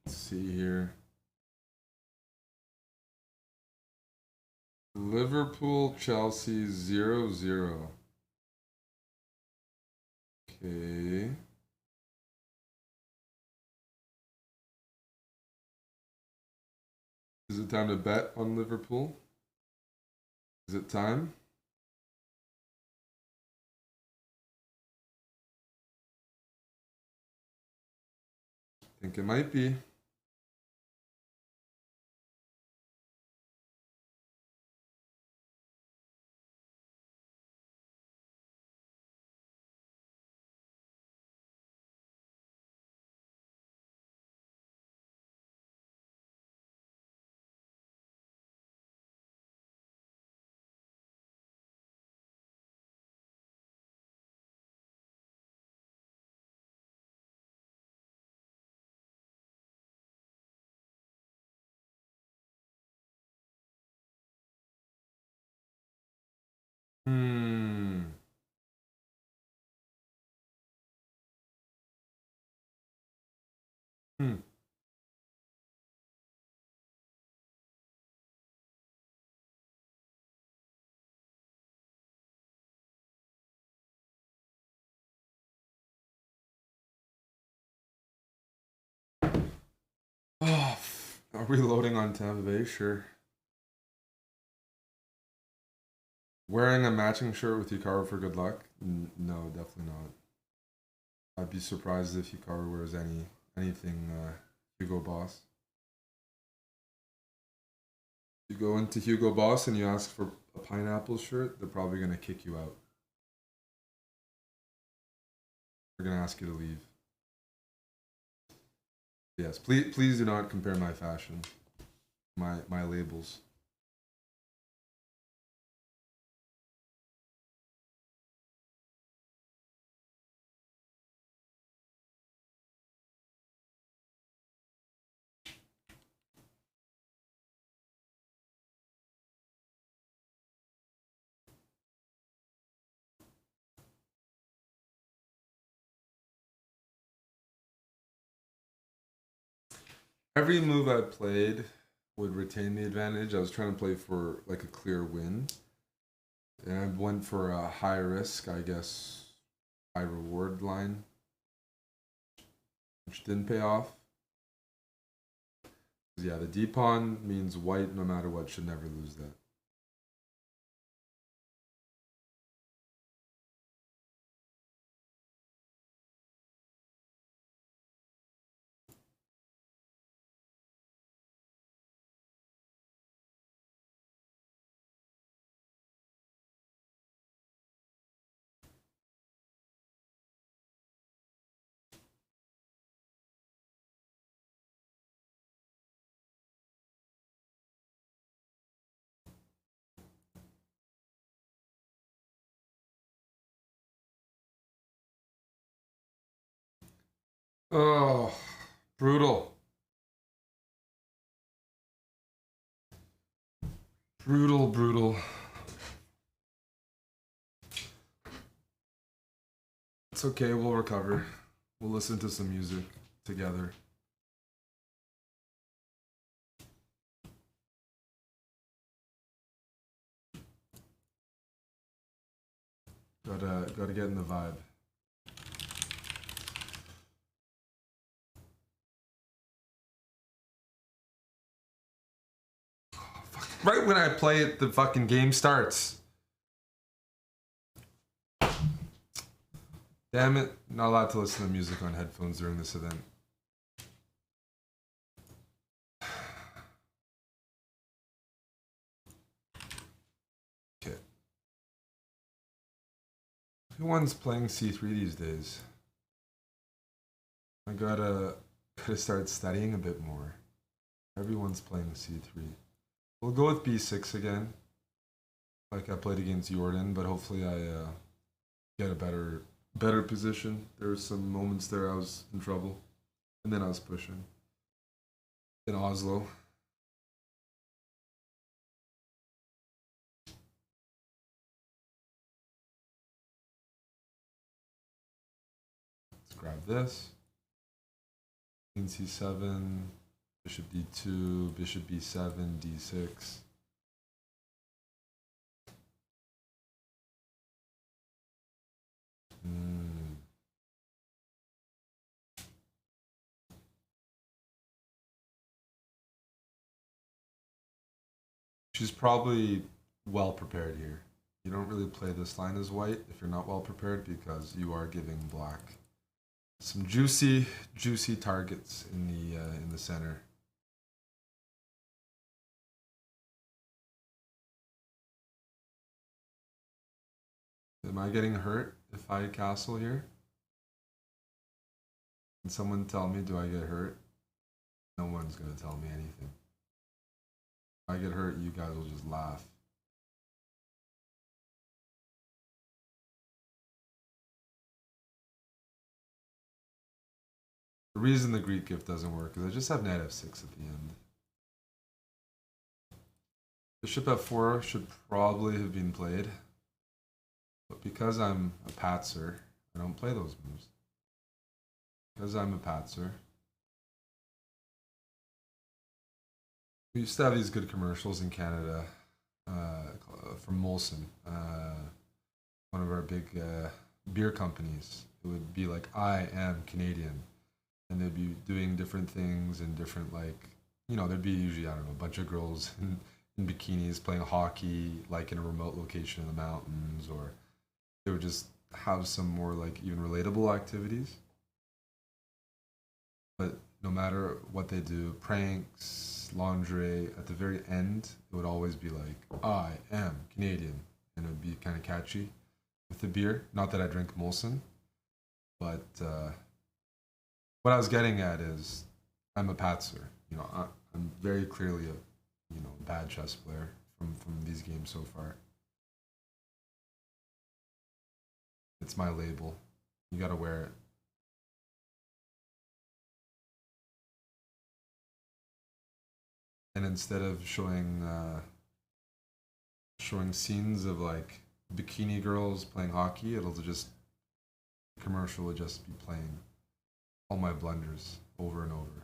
Let's see here. Liverpool, Chelsea, 0-0. Okay. Is it time to bet on Liverpool? Is it time? I think it might be. Hmm. Hmm. Oh, are we loading on Tampa Bay? Sure. Wearing a matching shirt with Hikaru for good luck? No, definitely not. I'd be surprised if Hikaru wears anything Hugo Boss. You go into Hugo Boss and you ask for a pineapple shirt, they're probably gonna kick you out. They're gonna ask you to leave. Yes, please do not compare my fashion, my labels. Every move I played would retain the advantage. I was trying to play for like a clear win. And I went for a high risk, I guess, high reward line, which didn't pay off. Yeah, the D pawn means white, no matter what, should never lose that. Oh, brutal. Brutal, brutal. It's okay, we'll recover. We'll listen to some music together. Gotta get in the vibe. Right when I play it, the fucking game starts. Damn it, not allowed to listen to music on headphones during this event. Okay. Everyone's playing C3 these days. I gotta start studying a bit more. Everyone's playing C3. We'll go with B6 again. Like I played against Jordan, but hopefully I get a better position. There were some moments there I was in trouble. And then I was pushing. In Oslo. Let's grab this. Queen C7, bishop D2, bishop B7, D6. She's probably well prepared here. You don't really play this line as white if you're not well prepared because you are giving black some juicy targets in the center. Am I getting hurt if I castle here? Can someone tell me, do I get hurt? No one's gonna tell me anything. If I get hurt, you guys will just laugh. The reason the Greek gift doesn't work is I just have knight f6 at the end. Bishop f4 should probably have been played. But because I'm a patzer, I don't play those moves. Because I'm a patzer. We used to have these good commercials in Canada from Molson, one of our big beer companies. It would be like, I am Canadian. And they'd be doing different things and different, like, you know, there'd be usually, I don't know, a bunch of girls in bikinis playing hockey, like in a remote location in the mountains, or they would just have some more, like, even relatable activities. But no matter what they do, pranks, lingerie, at the very end, it would always be like, I am Canadian. And it would be kind of catchy with the beer. Not that I drink Molson, but what I was getting at is I'm a patzer. You know, I'm very clearly a bad chess player from these games so far. It's my label. You gotta wear it. And instead of showing scenes of like bikini girls playing hockey, it'll just the commercial will just be playing all my blunders over and over.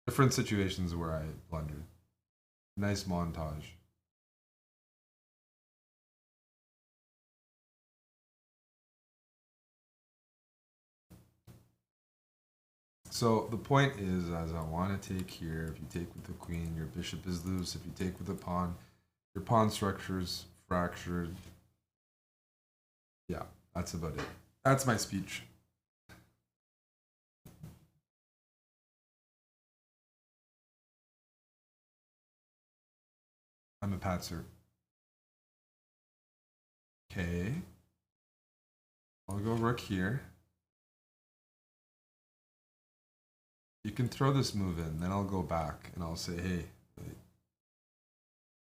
Different situations where I blundered. Nice montage. So the point is, as I want to take here, if you take with the queen, your bishop is loose. If you take with the pawn, your pawn structure's fractured. Yeah, that's about it. That's my speech. I'm a patzer. Okay. I'll go rook here. You can throw this move in, then I'll go back and I'll say, hey,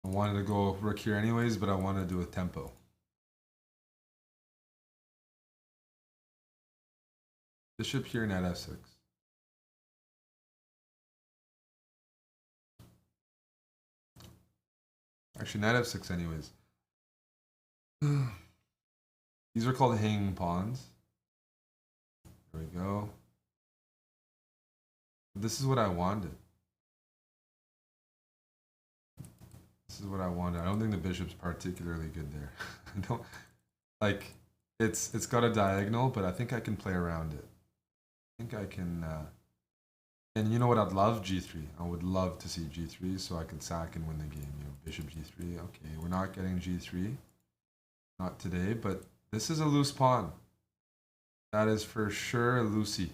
I wanted to go rook here anyways, but I want to do a tempo. Bishop here, knight f6. Actually, knight f6 anyways. These are called hanging pawns. There we go. This is what I wanted. This is what I wanted. I don't think the bishop's particularly good there. I don't like it's got a diagonal, but I think I can play around it. I think I can and you know what I'd love? G3. I would love to see G3 so I could sack and win the game. You know, bishop G3. Okay, we're not getting G3. Not today, but this is a loose pawn. That is for sure a loosey.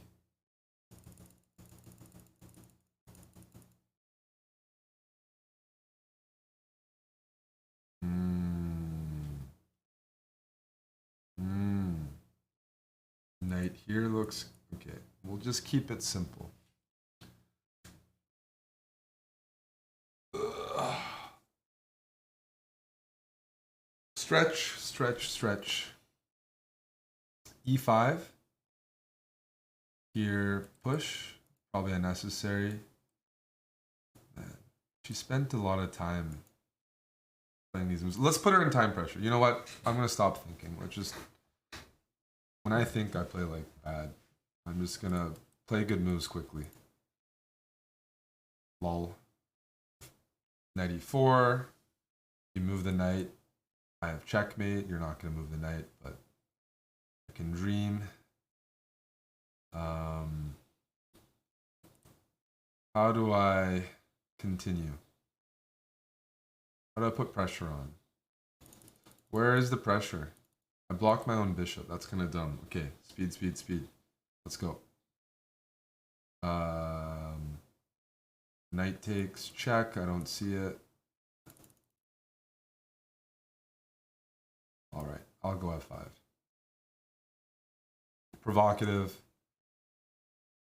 Knight here looks okay. We'll just keep it simple. Stretch, stretch, stretch. E5. Here, push. Probably unnecessary. She spent a lot of time playing these moves. Let's put her in time pressure. You know what? I'm going to stop thinking. Let's just... When I think, I play like bad. I'm just going to play good moves quickly. Lol. Knight e4. You move the knight. I have checkmate. You're not going to move the knight, but I can dream. How do I continue? How do I put pressure on? Where is the pressure? I blocked my own bishop. That's kind of dumb. Okay, speed, speed, speed. Let's go. Knight takes, check. I don't see it. All right, I'll go f5. Provocative,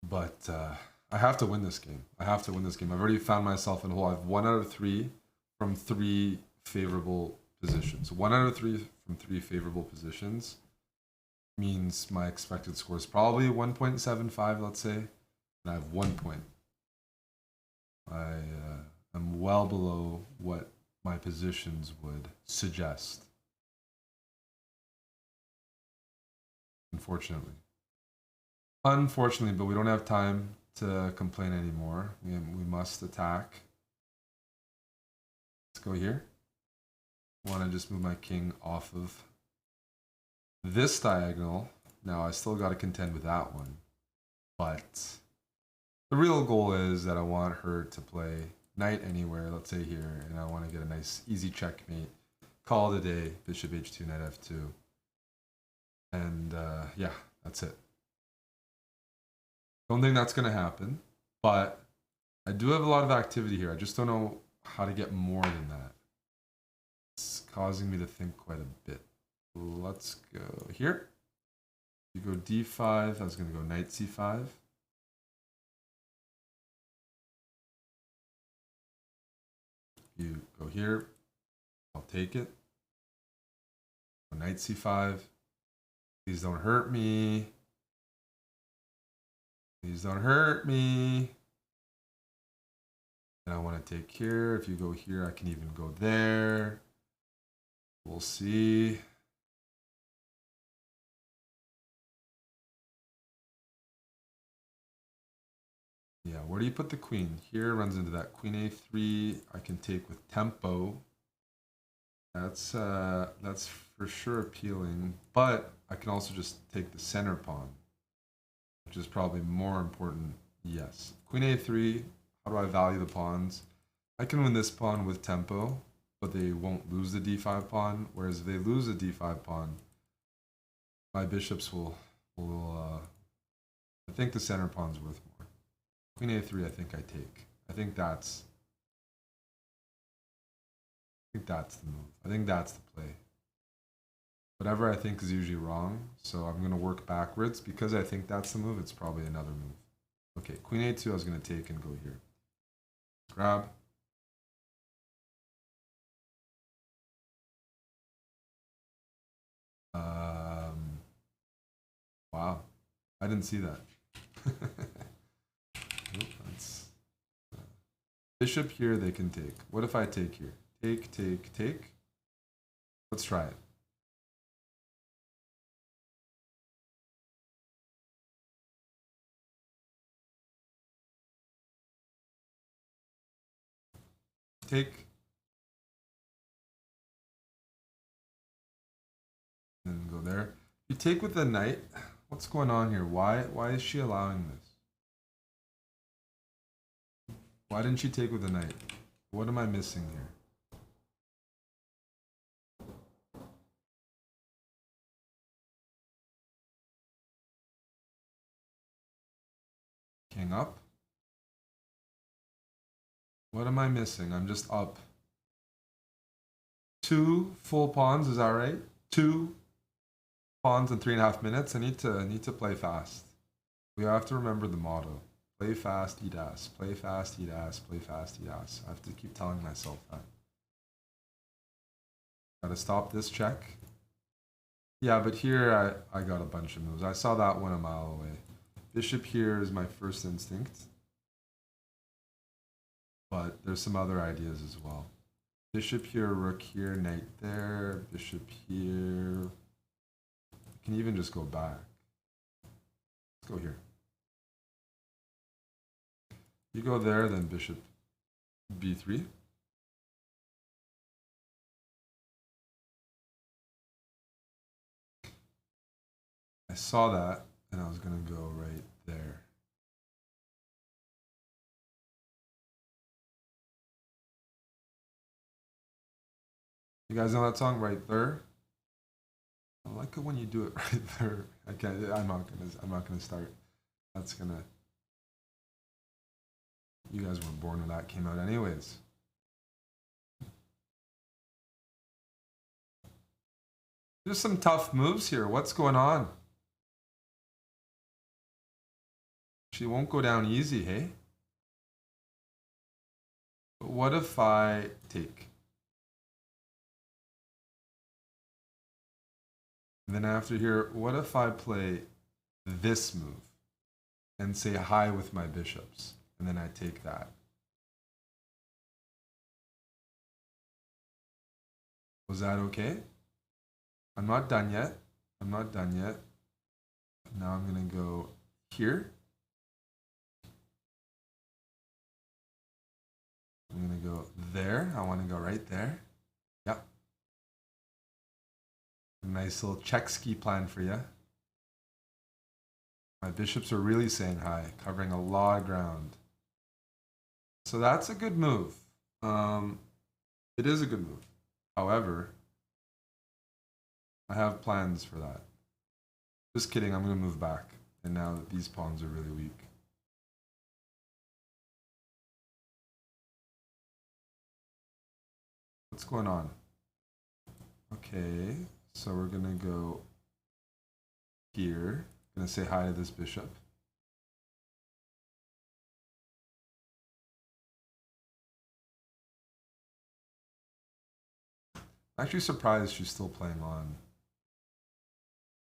but I have to win this game. I have to win this game. I've already found myself in a hole. I have 1 out of 3 from 3 favorable positions. 1 out of 3 from 3 favorable positions means my expected score is probably 1.75, let's say, and I have 1 point. I am well below what my positions would suggest. Unfortunately. Unfortunately, but we don't have time to complain anymore. We must attack. Let's go here. I want to just move my king off of this diagonal. Now, I still got to contend with that one. But the real goal is that I want her to play knight anywhere, let's say here, and I want to get a nice easy checkmate. Call it a day, bishop h2, knight f2. And yeah, that's it. Don't think that's going to happen, but I do have a lot of activity here. I just don't know how to get more than that. It's causing me to think quite a bit. Let's go here. You go d5. I was going to go knight c5. You go here. I'll take it. Knight c5. Please don't hurt me. Please don't hurt me. And I want to take here. If you go here, I can even go there. We'll see. Yeah, where do you put the queen? Here runs into that. Queen a3, I can take with tempo. That's for sure appealing, but I can also just take the center pawn, which is probably more important. Yes. Queen a3, how do I value the pawns? I can win this pawn with tempo, but they won't lose the d5 pawn, whereas if they lose the d5 pawn, my bishops will I think the center pawn's worth more. Queen a3, I think I take. I think that's the move. I think that's the play. Whatever I think is usually wrong, so I'm going to work backwards. Because I think that's the move, it's probably another move. Okay, Queen a2 I was going to take and go here. Grab. Wow, I didn't see that. Bishop here, they can take. What if I take here? Take, take, take. Let's try it. Take. And go there. You take with the knight. What's going on here? Why is she allowing this? Why didn't she take with the knight? What am I missing here? King up. What am I missing? I'm just up. 2 full pawns, is that right? 2 pawns in 3.5 minutes. I need to play fast. We have to remember the motto. Play fast, eat ass. Play fast, eat ass. Play fast, eat ass. I have to keep telling myself that. Gotta stop this check. Yeah, but here I got a bunch of moves. I saw that one a mile away. Bishop here is my first instinct. But there's some other ideas as well. Bishop here, rook here, knight there, bishop here. I can even just go back. Let's go here. You go there, then bishop b3. I saw that, and I was going to go right there. You guys know that song, Right There? I like it when you do it right there. I'm not gonna start. That's gonna. You guys weren't born when that came out, anyways. There's some tough moves here. What's going on? She won't go down easy, hey? But what if I take? And then after here, what if I play this move and say hi with my bishops, and then I take that? Was that okay? I'm not done yet. I'm not done yet. Now I'm gonna go here. I'm gonna go there. I wanna go right there. Yep. A nice little check ski plan for you. My bishops are really saying hi, covering a lot of ground. So that's a good move. It is a good move. However, I have plans for that. Just kidding, I'm going to move back. And now that these pawns are really weak. What's going on? Okay, so we're going to go here. Going to say hi to this bishop. I'm actually surprised she's still playing on.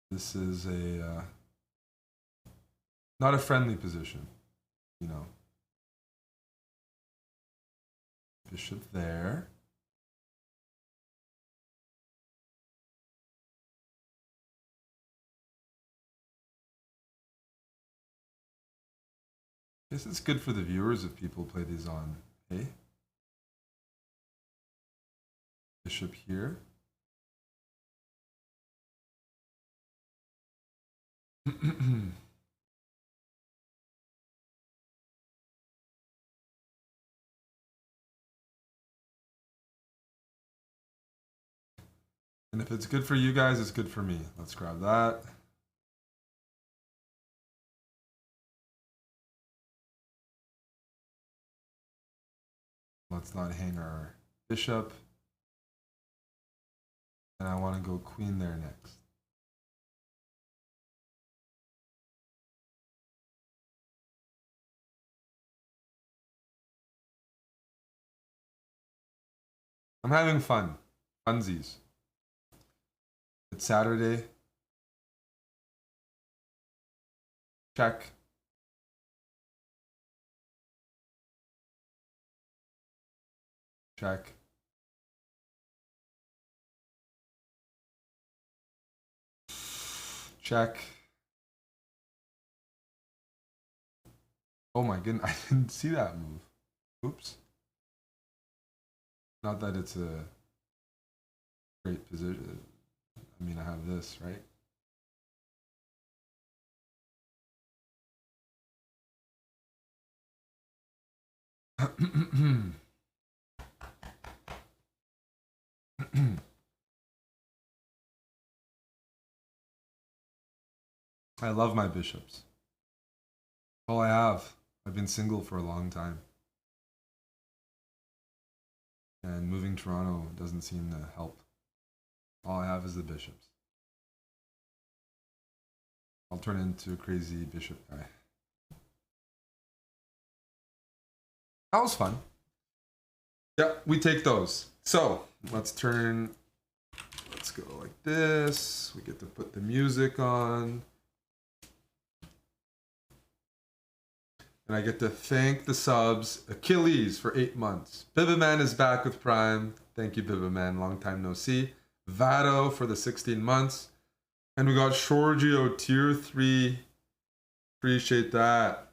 This is a not a friendly position, you know. Bishop there. guess it's good for the viewers if people play these on, hey? Bishop here. And if it's good for you guys, it's good for me. Let's grab that. Let's not hang our bishop. And I want to go queen there next. I'm having fun. Funsies. It's Saturday. Check. Check. Check. Oh my goodness, I didn't see that move. Oops. Not that it's a great position. I mean, I have this, right? I love my bishops. All I have. I've been single for a long time. And moving Toronto doesn't seem to help. All I have is the bishops. I'll turn into a crazy bishop guy. That was fun. Yeah, we take those. So let's turn. Let's go like this. We get to put the music on. And I get to thank the subs. Achilles for 8 months. Bibaman is back with Prime. Thank you, Bibaman. Long time no see. Vado for the 16 months. And we got Shorgio tier 3. Appreciate that.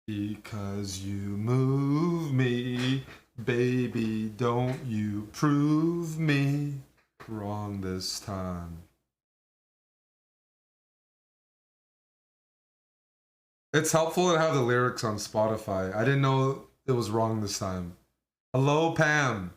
Because you move me, baby, don't you prove me wrong this time. It's helpful to have the lyrics on Spotify. I didn't know it was wrong this time. Hello, Pam.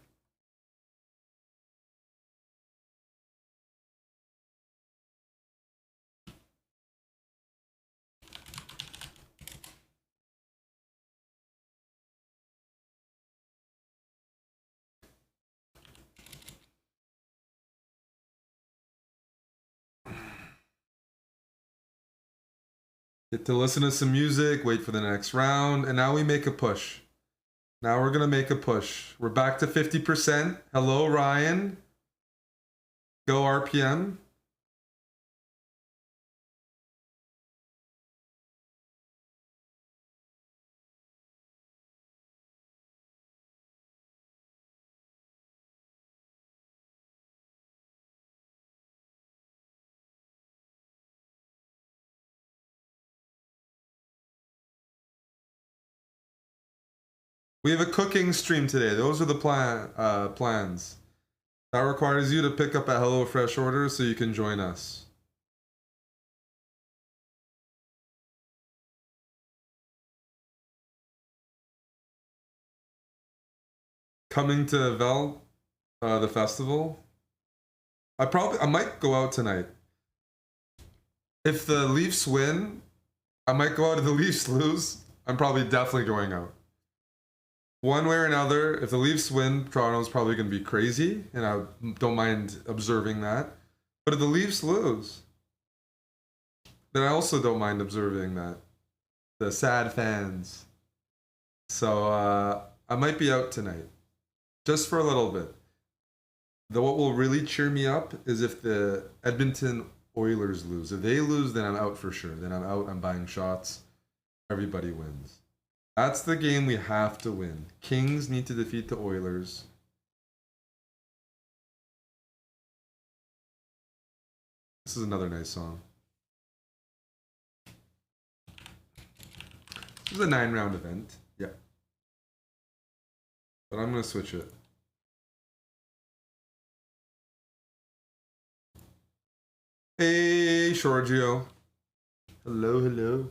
Get to listen to some music, wait for the next round, and now we make a push. Now we're gonna make a push. We're back to 50%. Hello, Ryan. Go RPM. We have a cooking stream today. Those are the plans. That requires you to pick up a HelloFresh order so you can join us. Coming to Vel The festival. I might go out tonight. If the Leafs win, I might go out. If the Leafs lose, I'm probably definitely going out. One way or another, if the Leafs win, Toronto's probably going to be crazy, and I don't mind observing that. But if the Leafs lose, then I also don't mind observing that. The sad fans. So I might be out tonight, just for a little bit. Though what will really cheer me up is if the Edmonton Oilers lose. If they lose, then I'm out for sure. Then I'm out. I'm buying shots. Everybody wins. That's the game we have to win. Kings need to defeat the Oilers. This is another nice song. This is a 9-round event. Yeah. But I'm going to switch it. Hey, Giorgio. Hello, hello.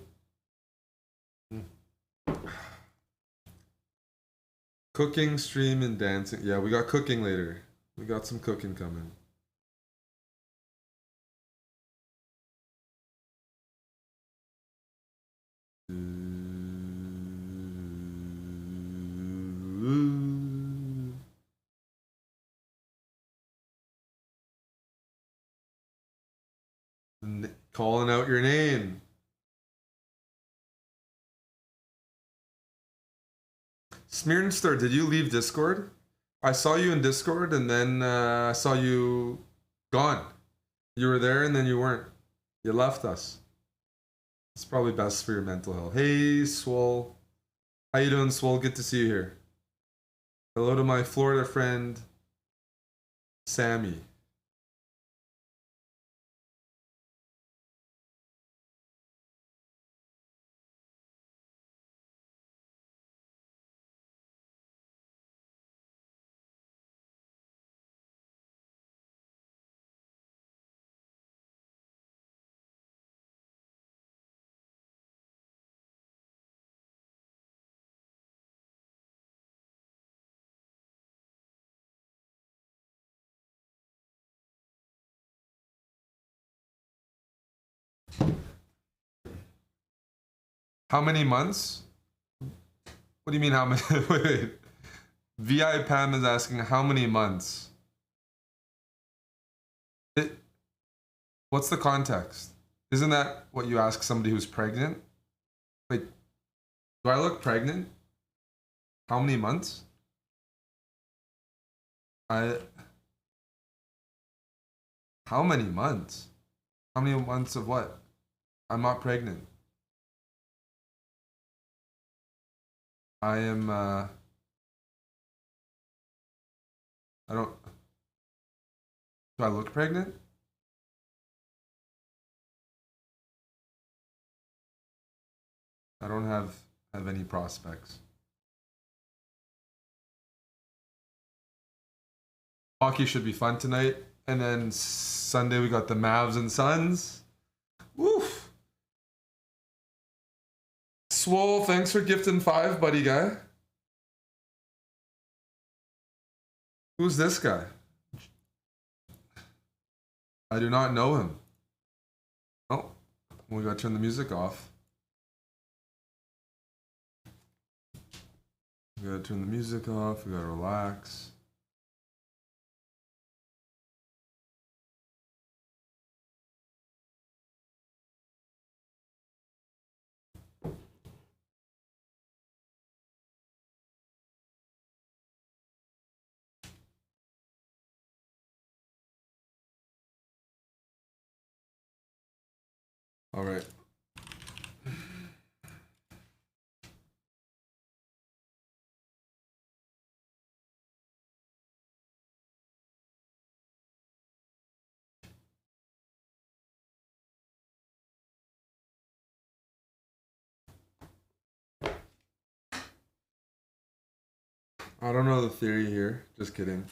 Cooking, stream, and dancing. Yeah, we got cooking later. We got some cooking coming. Calling out your name. Smearnster, did you leave Discord? I saw you in Discord and then I saw you gone. You were there and then you weren't. You left us. It's probably best for your mental health. Hey, Swole. How you doing, Swole? Good to see you here. Hello to my Florida friend, Sammy. How many months? What do you mean how many? Wait. VI Pam is asking how many months? What's the context? Isn't that what you ask somebody who's pregnant? Wait, do I look pregnant? How many months? How many months? How many months of what? I'm not pregnant. I am, I don't, do I look pregnant? I don't have any prospects. Hockey should be fun tonight. And then Sunday we got the Mavs and Suns. Woof. Swole, thanks for gifting 5, buddy guy. Who's this guy? I do not know him. Oh, we gotta turn the music off. We gotta turn the music off. We gotta relax. All right. I don't know the theory here. Just kidding.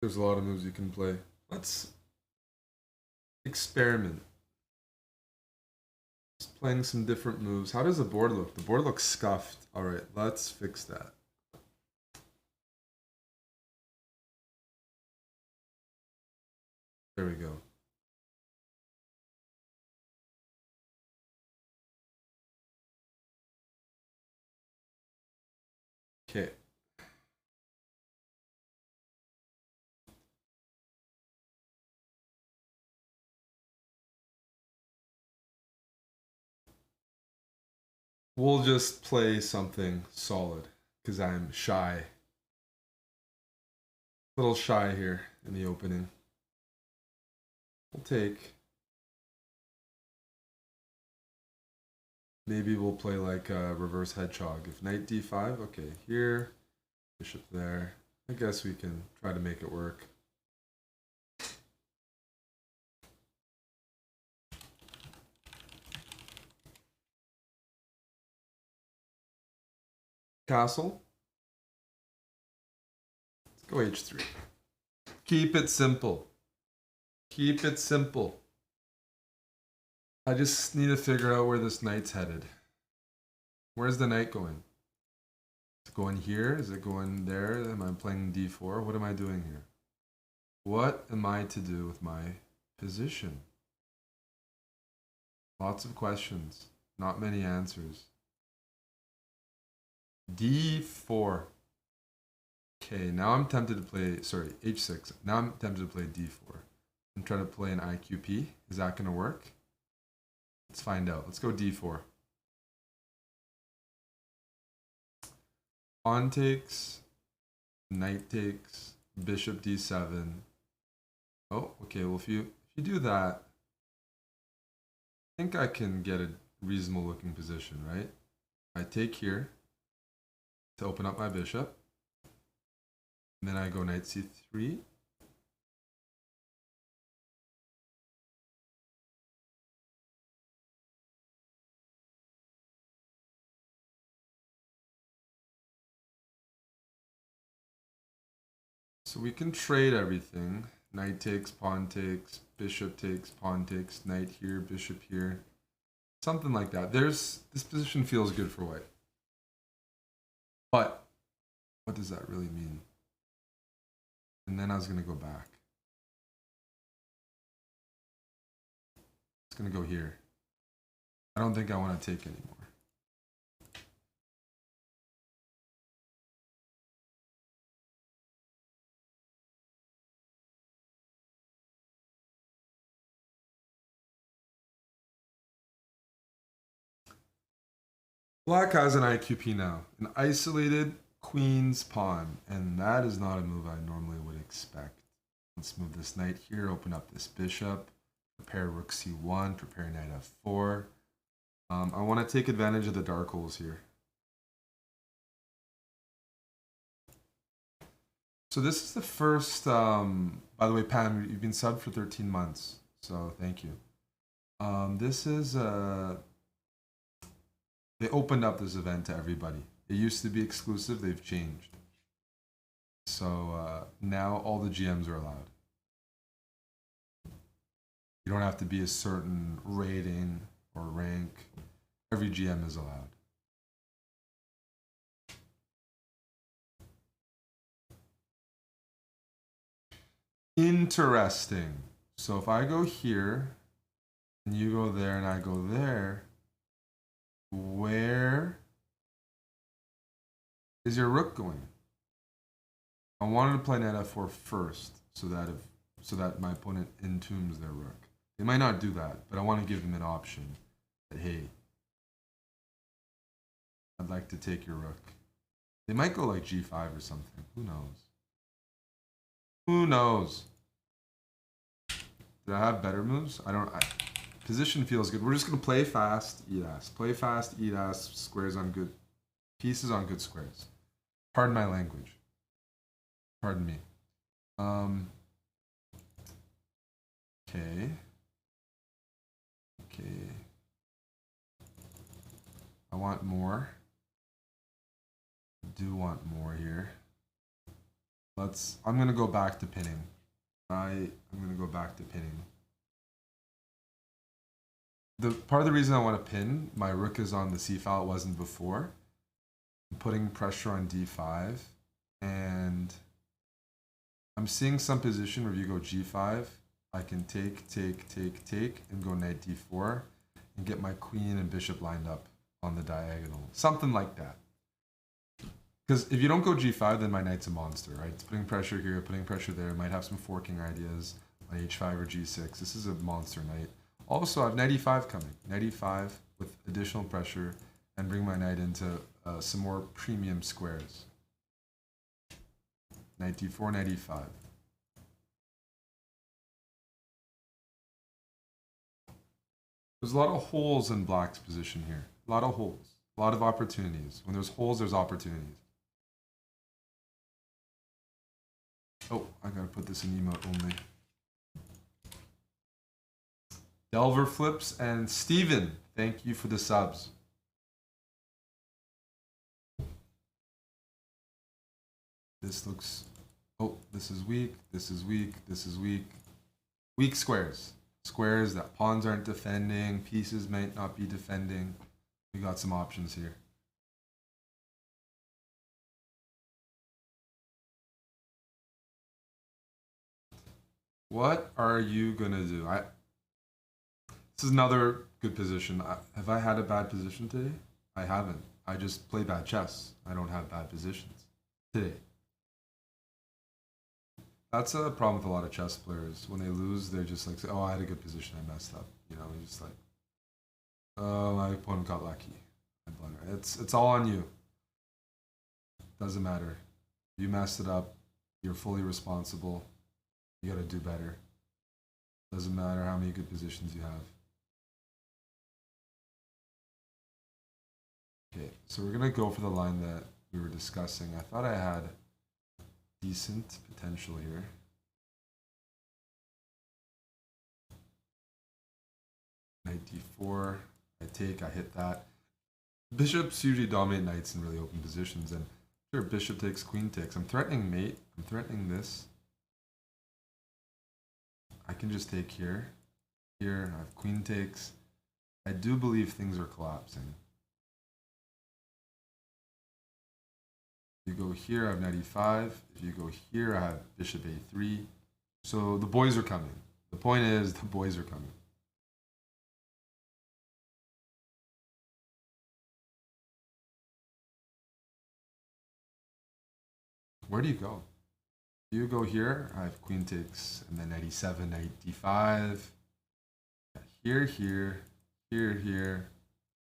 There's a lot of moves you can play. Let's experiment. Just playing some different moves. How does the board look? The board looks scuffed. All right, let's fix that. There we go. Okay. We'll just play something solid because I'm shy. A little shy here in the opening. We'll take. Maybe we'll play like a reverse hedgehog. If knight d5, okay, here, bishop there. I guess we can try to make it work. Castle. Let's go h3. Keep it simple. Keep it simple. I just need to figure out where this knight's headed. Where's the knight going? Is it going here? Is it going there? Am I playing d4? What am I doing here? What am I to do with my position? Lots of questions, not many answers. d4. Okay, now I'm tempted to play, sorry, h6. Now I'm tempted to play d4. I'm trying to play an IQP. Is that going to work? Let's find out. Let's go d4. Pawn takes, knight takes, bishop d7. Oh, okay, well if you do that, I think I can get a reasonable looking position, right? I take here to open up my bishop. And then I go knight c3. So we can trade everything. Knight takes, pawn takes, bishop takes, pawn takes, knight here, bishop here. Something like that. This position feels good for white. But what does that really mean? And then I was going to go back. It's going to go here. I don't think I want to take anymore. Black has an IQP now. An isolated queen's pawn. And that is not a move I normally would expect. Let's move this knight here, open up this bishop, prepare rook c1, prepare knight f4. I want to take advantage of the dark holes here. So this is the first, by the way, Pam, you've been subbed for 13 months, so thank you. This is, they opened up this event to everybody. It used to be exclusive, they've changed. So now all the GMs are allowed. You don't have to be a certain rating or rank. Every GM is allowed. Interesting. So if I go here, and you go there, and I go there, where is your rook going? I wanted to play knight f4 first, so that my opponent entombs their rook. They might not do that, but I want to give them an option that, hey, I'd like to take your rook. They might go like g5 or something. Who knows? Who knows? Did I have better moves? Position feels good. We're just going to play fast, eat ass. Play fast, eat ass, squares on good, pieces on good squares. Pardon my language. Pardon me. Okay. Okay. I want more. I do want more here. I'm going to go back to pinning. I'm going to go back to pinning. Part of the reason I want to pin, my rook is on the c file, it wasn't before. I'm putting pressure on d5, and I'm seeing some position where if you go g5, I can take, and go knight d4 and get my queen and bishop lined up on the diagonal. Something like that. Because if you don't go g5, then my knight's a monster, right? It's putting pressure here, putting pressure there. Might have some forking ideas on h5 or g6. This is a monster knight. Also, I have knight e5 coming. Knight e5 with additional pressure and bring my knight into some more premium squares. Knight d4, knight e5. There's a lot of holes in black's position here. A lot of holes. A lot of opportunities. When there's holes, there's opportunities. Oh, I gotta put this in emote only. Delver Flips and Steven, thank you for the subs. This looks... Oh, this is weak, this is weak, this is weak. Weak squares. Squares that pawns aren't defending, pieces might not be defending. We got some options here. What are you gonna do? This is another good position. Have I had a bad position today? I haven't. I just play bad chess. I don't have bad positions today. That's a problem with a lot of chess players. When they lose, they're just like, oh, I had a good position, I messed up. You know, you're just like, oh, my opponent got lucky. It's all on you. Doesn't matter. You messed it up. You're fully responsible. You gotta do better. Doesn't matter how many good positions you have. Okay, so we're gonna go for the line that we were discussing. I thought I had decent potential here. Knight d4. I take, I hit that. Bishops usually dominate knights in really open positions, and sure, bishop takes, queen takes. I'm threatening mate. I'm threatening this. I can just take here. Here, I have queen takes. I do believe things are collapsing. If you go here, I have knight e5. If you go here, I have bishop a3. So the boys are coming. The point is, the boys are coming. Where do you go? You go here, I have queen takes, and then knight e7, knight d5. Here, here, here, here.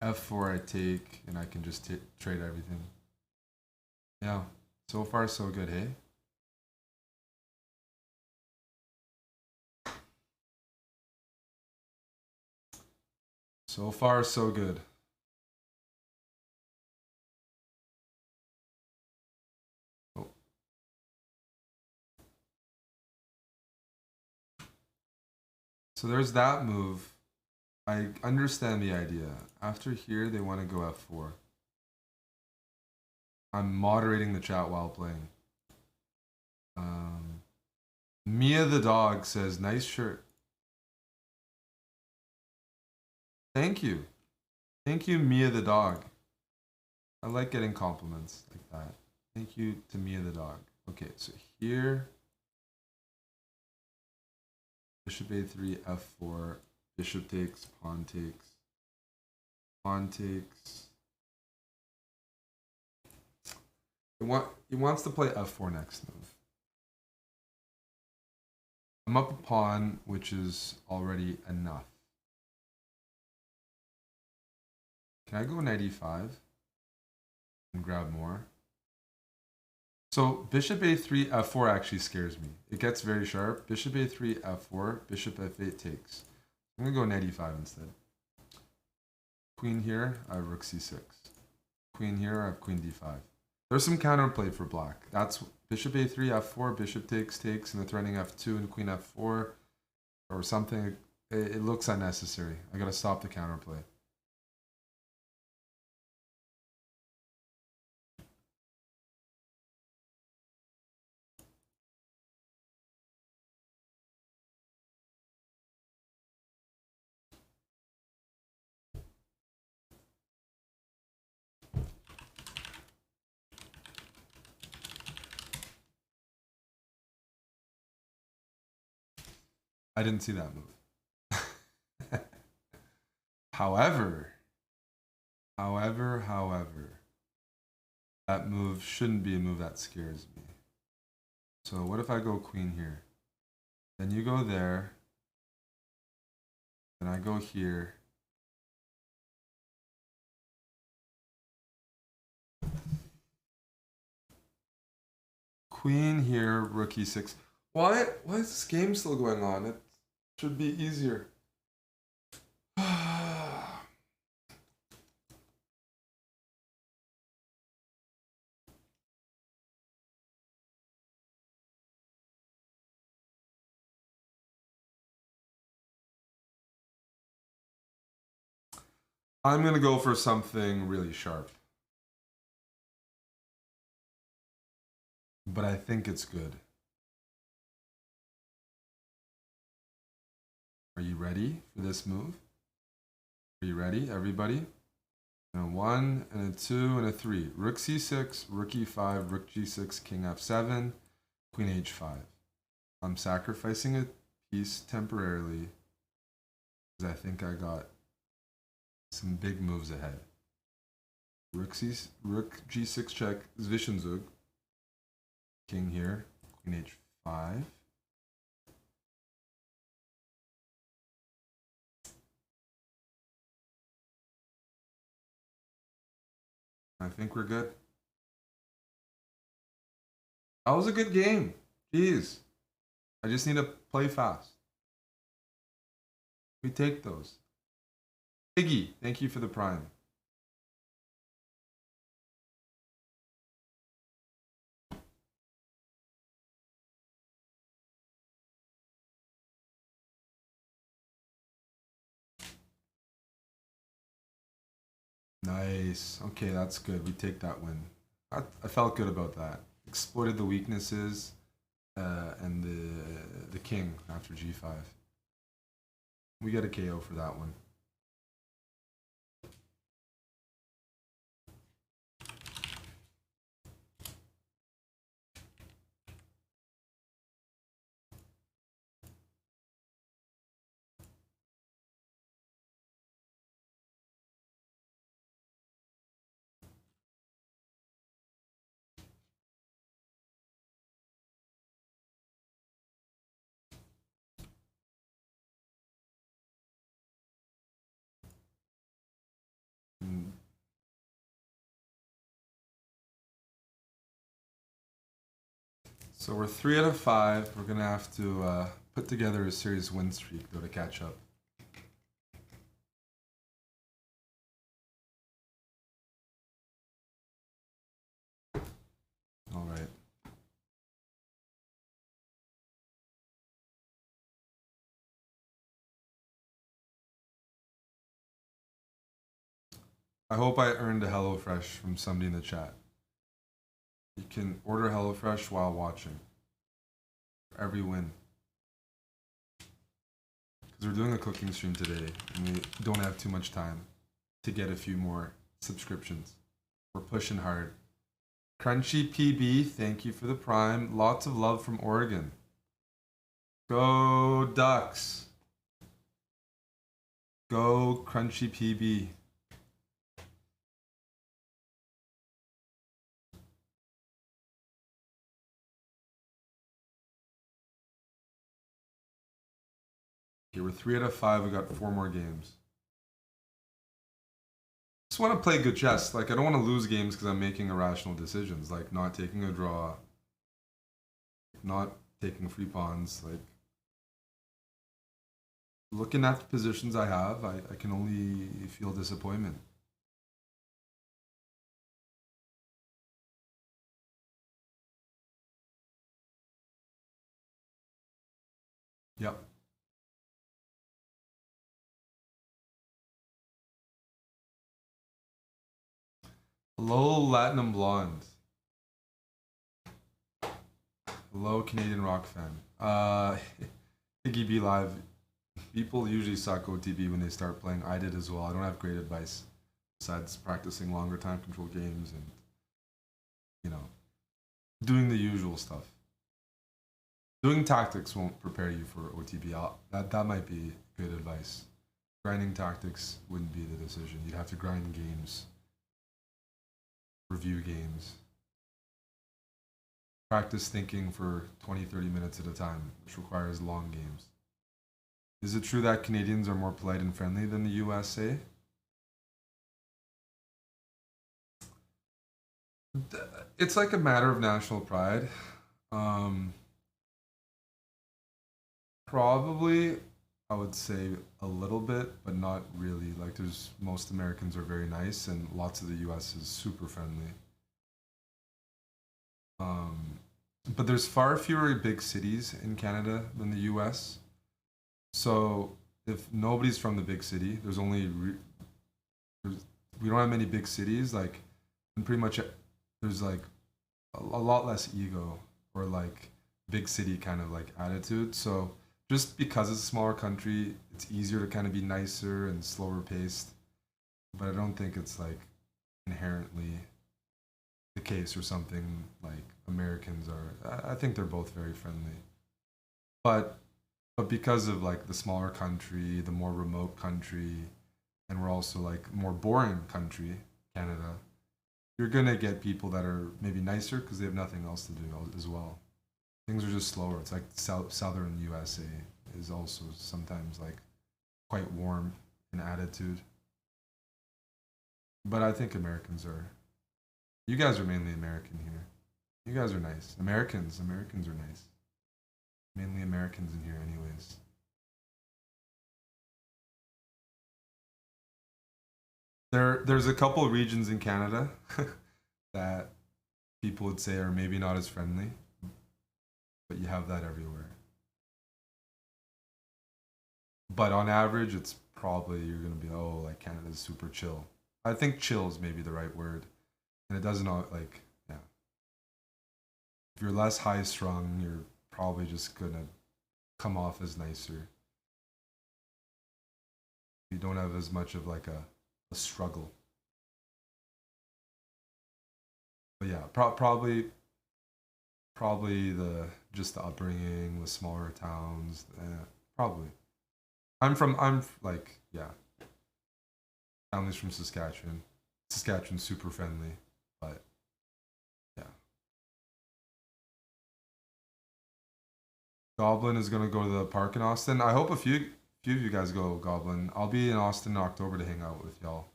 f4 I take, and I can just trade everything. Yeah, so far so good, hey? So far so good. Oh. So there's that move. I understand the idea. After here, they want to go f4. I'm moderating the chat while playing. Mia the dog says, nice shirt. Thank you. Thank you, Mia the dog. I like getting compliments like that. Thank you to Mia the dog. Okay, so here, bishop a3, f4, bishop takes, pawn takes, pawn takes. He wants to play f4 next move. I'm up a pawn, which is already enough. Can I go knight e5 and grab more? So bishop a3, f4 actually scares me. It gets very sharp. Bishop a3, f4, bishop f8 takes. I'm gonna go knight e5 instead. Queen here, I have rook c6. Queen here, I have queen d5. There's some counterplay for black. That's bishop a3, f4, bishop takes, and the threatening f2 and queen f4 or something. It looks unnecessary. I gotta stop the counterplay. I didn't see that move. However, that move shouldn't be a move that scares me. So what if I go queen here? Then you go there. Then I go here. Queen here, rook e6. Why is this game still going on? It should be easier. I'm going to go for something really sharp. But I think it's good. Are you ready for this move? Are you ready, everybody? And a 1, and a 2, and a 3. Rook c6, rook e5, rook g6, king f7, queen h5. I'm sacrificing a piece temporarily because I think I got some big moves ahead. Rook g6 check, Zwischenzug. King here, queen h5. I think we're good. That was a good game. Jeez. I just need to play fast. We take those. Iggy, thank you for the prime. Nice. Okay, that's good. We take that win. I felt good about that. Exploited the weaknesses and the king after g5. We get a KO for that one. So we're 3 out of 5. We're gonna have to put together a serious win streak though to catch up. All right. I hope I earned a HelloFresh from somebody in the chat. You can order HelloFresh while watching. For every win. Because we're doing a cooking stream today, and we don't have too much time to get a few more subscriptions. We're pushing hard. Crunchy PB, thank you for the prime. Lots of love from Oregon. Go Ducks. Go Crunchy PB. Okay, we're 3 out of 5. We got 4 more games. Just want to play good chess. Like, I don't want to lose games because I'm making irrational decisions. Like, not taking a draw. Not taking free pawns. Like, looking at the positions I have, I can only feel disappointment. Yep. Hello, Latinum Blonde. Hello, Canadian rock fan. Iggy B Live. People usually suck OTB when they start playing. I did as well. I don't have great advice besides practicing longer time control games and, you know, doing the usual stuff. Doing tactics won't prepare you for OTB. That might be good advice. Grinding tactics wouldn't be the decision. You'd have to grind games, review games, practice thinking for 20, 30 minutes at a time, which requires long games. Is it true that Canadians are more polite and friendly than the USA? It's like a matter of national pride. Um, Probably, I would say a little bit, but not really. Like, there's most Americans are very nice, and lots of the U.S. is super friendly. Um, but there's far fewer big cities in Canada than the U.S. So if nobody's from the big city, there's, we don't have many big cities. Like, and pretty much there's like a lot less ego or like big city kind of like attitude. So just because it's a smaller country, it's easier to kind of be nicer and slower paced. But I don't think it's like inherently the case or something like Americans are. I think they're both very friendly. But because of like the smaller country, the more remote country, and we're also like more boring country, Canada, you're gonna get people that are maybe nicer because they have nothing else to do as well. Things are just slower. It's like southern USA is also sometimes like quite warm in attitude. But I think Americans are. You guys are mainly American here. You guys are nice. Americans are nice. Mainly Americans in here, anyways. There's a couple of regions in Canada that people would say are maybe not as friendly, but you have that everywhere. But on average, it's probably you're gonna be like Canada's super chill. I think chill is maybe the right word, and it doesn't like yeah. If you're less high strung, you're probably just gonna come off as nicer. You don't have as much of like a struggle. But yeah, probably the just the upbringing, the smaller towns. Probably. I'm like yeah, families from Saskatchewan. Saskatchewan's super friendly, but yeah. Goblin is gonna go to the park in Austin. I hope a few of you guys go Goblin. I'll be in Austin in October to hang out with y'all.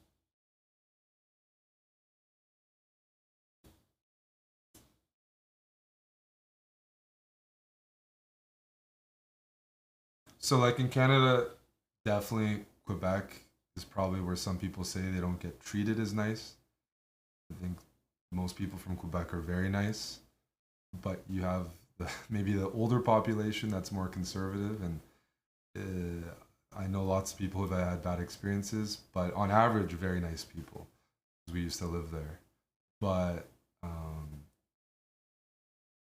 So like in Canada, definitely Quebec is probably where some people say they don't get treated as nice. I think most people from Quebec are very nice, but you have maybe the older population that's more conservative, and I know lots of people who've had bad experiences, but on average, very nice people because we used to live there. But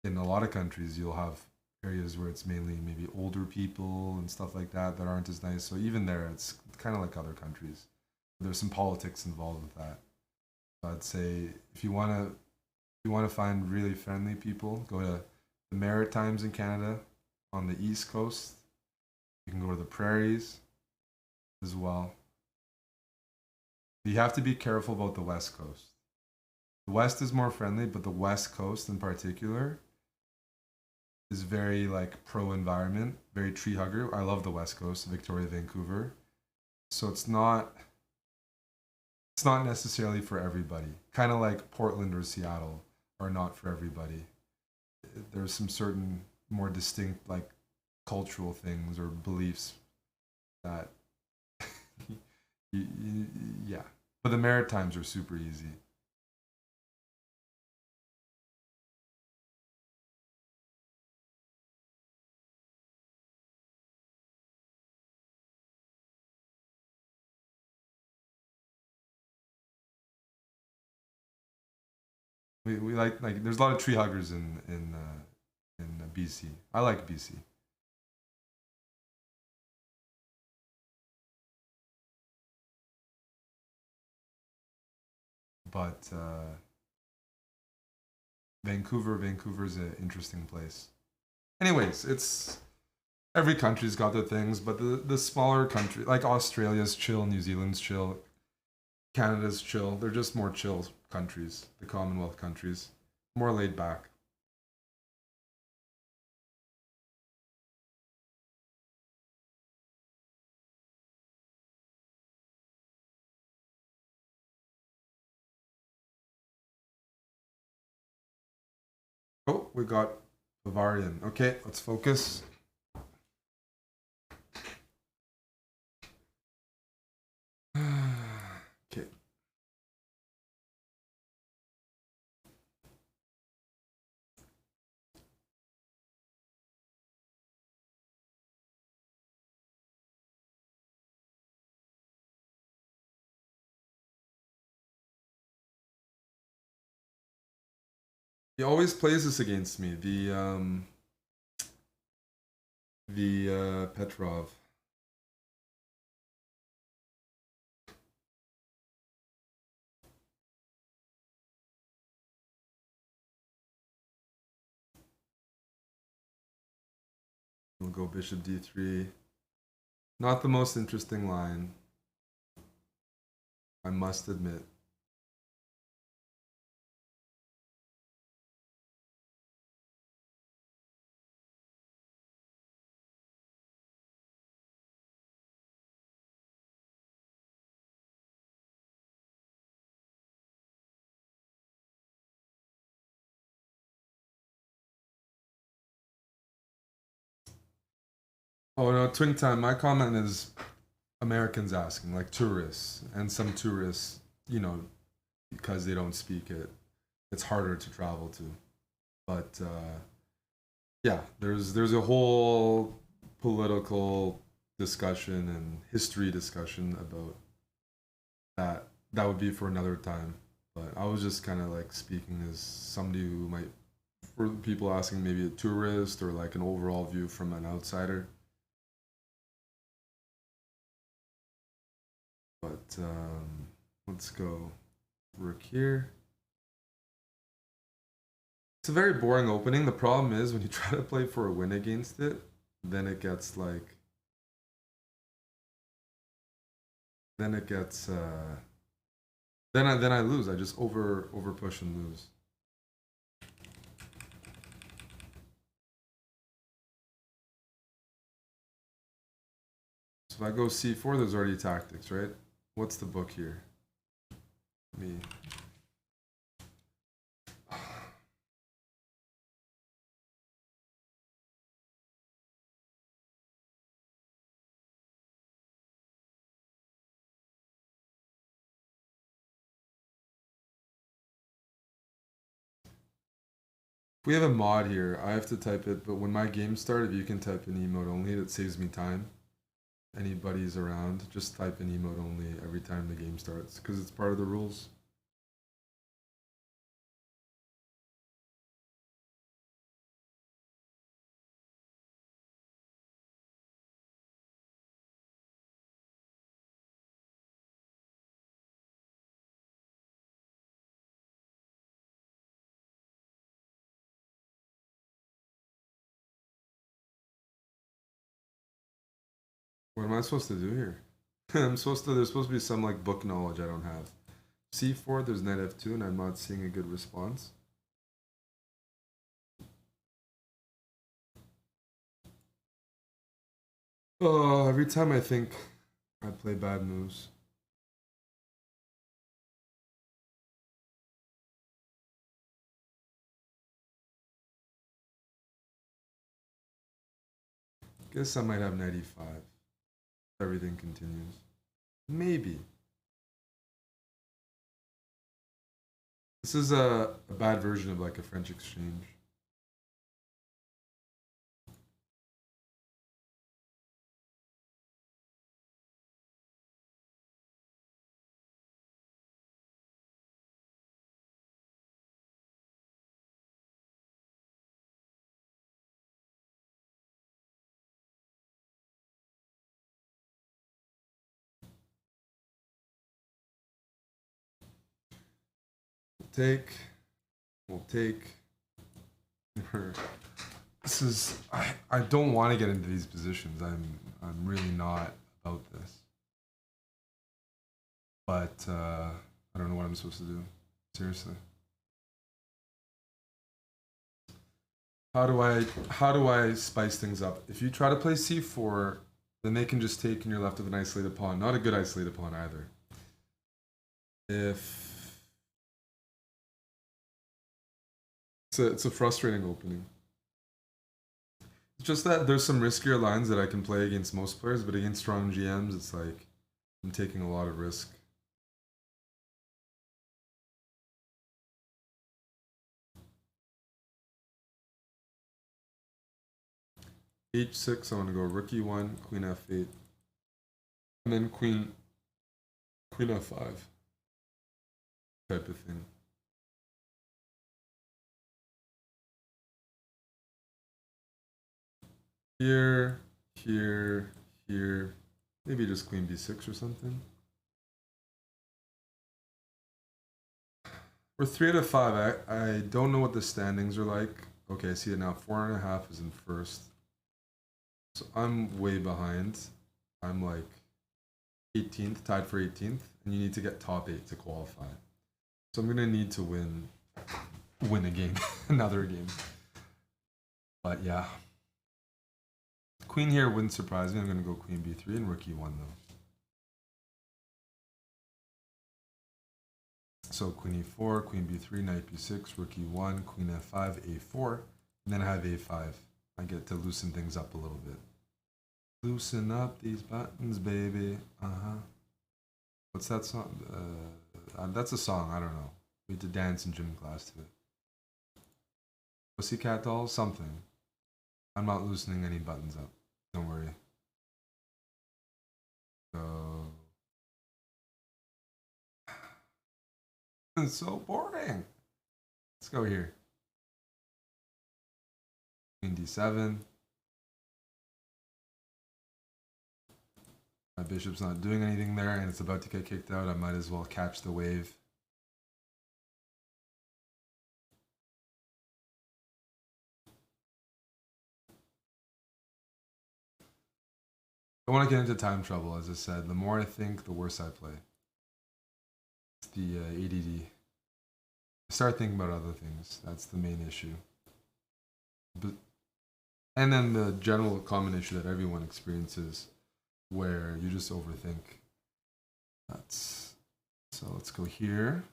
in a lot of countries, you'll have areas where it's mainly maybe older people and stuff like that that aren't as nice. So even there, it's kind of like other countries. There's some politics involved with that. So I'd say if you want to find really friendly people, go to the Maritimes in Canada on the east coast. You can go to the prairies as well. You have to be careful about the west coast. The west is more friendly, but the west coast in particular is very like pro environment, very tree hugger. I love the west coast, Victoria, Vancouver. So it's not necessarily for everybody. Kind of like Portland or Seattle are not for everybody. There's some certain more distinct like cultural things or beliefs that yeah. But the Maritimes are super easy. We like there's a lot of tree huggers in BC. I like BC, but Vancouver's an interesting place. Anyways, it's every country's got their things, but the smaller country like Australia's chill, New Zealand's chill, Canada's chill. They're just more chill countries. The Commonwealth countries, more laid back. Oh, we got Bavarian. Okay, let's focus. Okay. He always plays this against me. The Petrov. We'll go bishop d3. Not the most interesting line, I must admit. Oh no, Twink Time. My comment is Americans asking, like tourists, and some tourists, because they don't speak it, it's harder to travel to. But yeah, there's a whole political discussion and history discussion about that. That would be for another time. But I was just kind of like speaking as somebody who might, for people asking, maybe a tourist or like an overall view from an outsider. But let's go rook here. It's a very boring opening. The problem is when you try to play for a win against it, then it gets like, then it gets, then I lose. I just over push and lose. So if I go c4, there's already tactics, right? What's the book here? Me. If we have a mod here, I have to type it, but when my game starts, if you can type in emote only, that saves me time. Anybody's around, just type in emote only every time the game starts, because it's part of the rules. What am I supposed to do here? There's supposed to be some like book knowledge I don't have. c4, there's knight f2, and I'm not seeing a good response. Oh, every time I think I play bad moves. Guess I might have 95. Everything continues. Maybe. This is a bad version of like a French exchange. We'll take. This is I don't want to get into these positions. I'm really not about this. But I don't know what I'm supposed to do. Seriously. How do I spice things up? If you try to play c4, then they can just take and you're left with an isolated pawn. Not a good isolated pawn either. If it's a frustrating opening. It's just that there's some riskier lines that I can play against most players, but against strong GMs, it's like I'm taking a lot of risk. H6, I want to go rook e1, queen f8, and then queen f5 type of thing. Here, here, here, maybe just queen b6 or something. We're 3 out of 5. I don't know what the standings are like. Okay, I see it now. 4.5 is in first. So I'm way behind. I'm like 18th, tied for 18th, and you need to get top 8 to qualify. So I'm gonna need to win a game, another game. But yeah. Queen here wouldn't surprise me. I'm gonna go queen b3 and rook e1 though. So queen e4, queen b3, knight b6, rook e1, queen f5, a4, and then I have a5. I get to loosen things up a little bit. Loosen up these buttons, baby. What's that song? That's a song. I don't know. We had to dance in gym class to it. Pussycat Dolls, something. I'm not loosening any buttons up. Don't worry. So it's so boring. Let's go here. Queen d7. My bishop's not doing anything there, and it's about to get kicked out. I might as well catch the wave. I want to get into time trouble, as I said. The more I think, the worse I play. It's the ADD. I start thinking about other things. That's the main issue. And then the general common issue that everyone experiences, where you just overthink. So let's go here.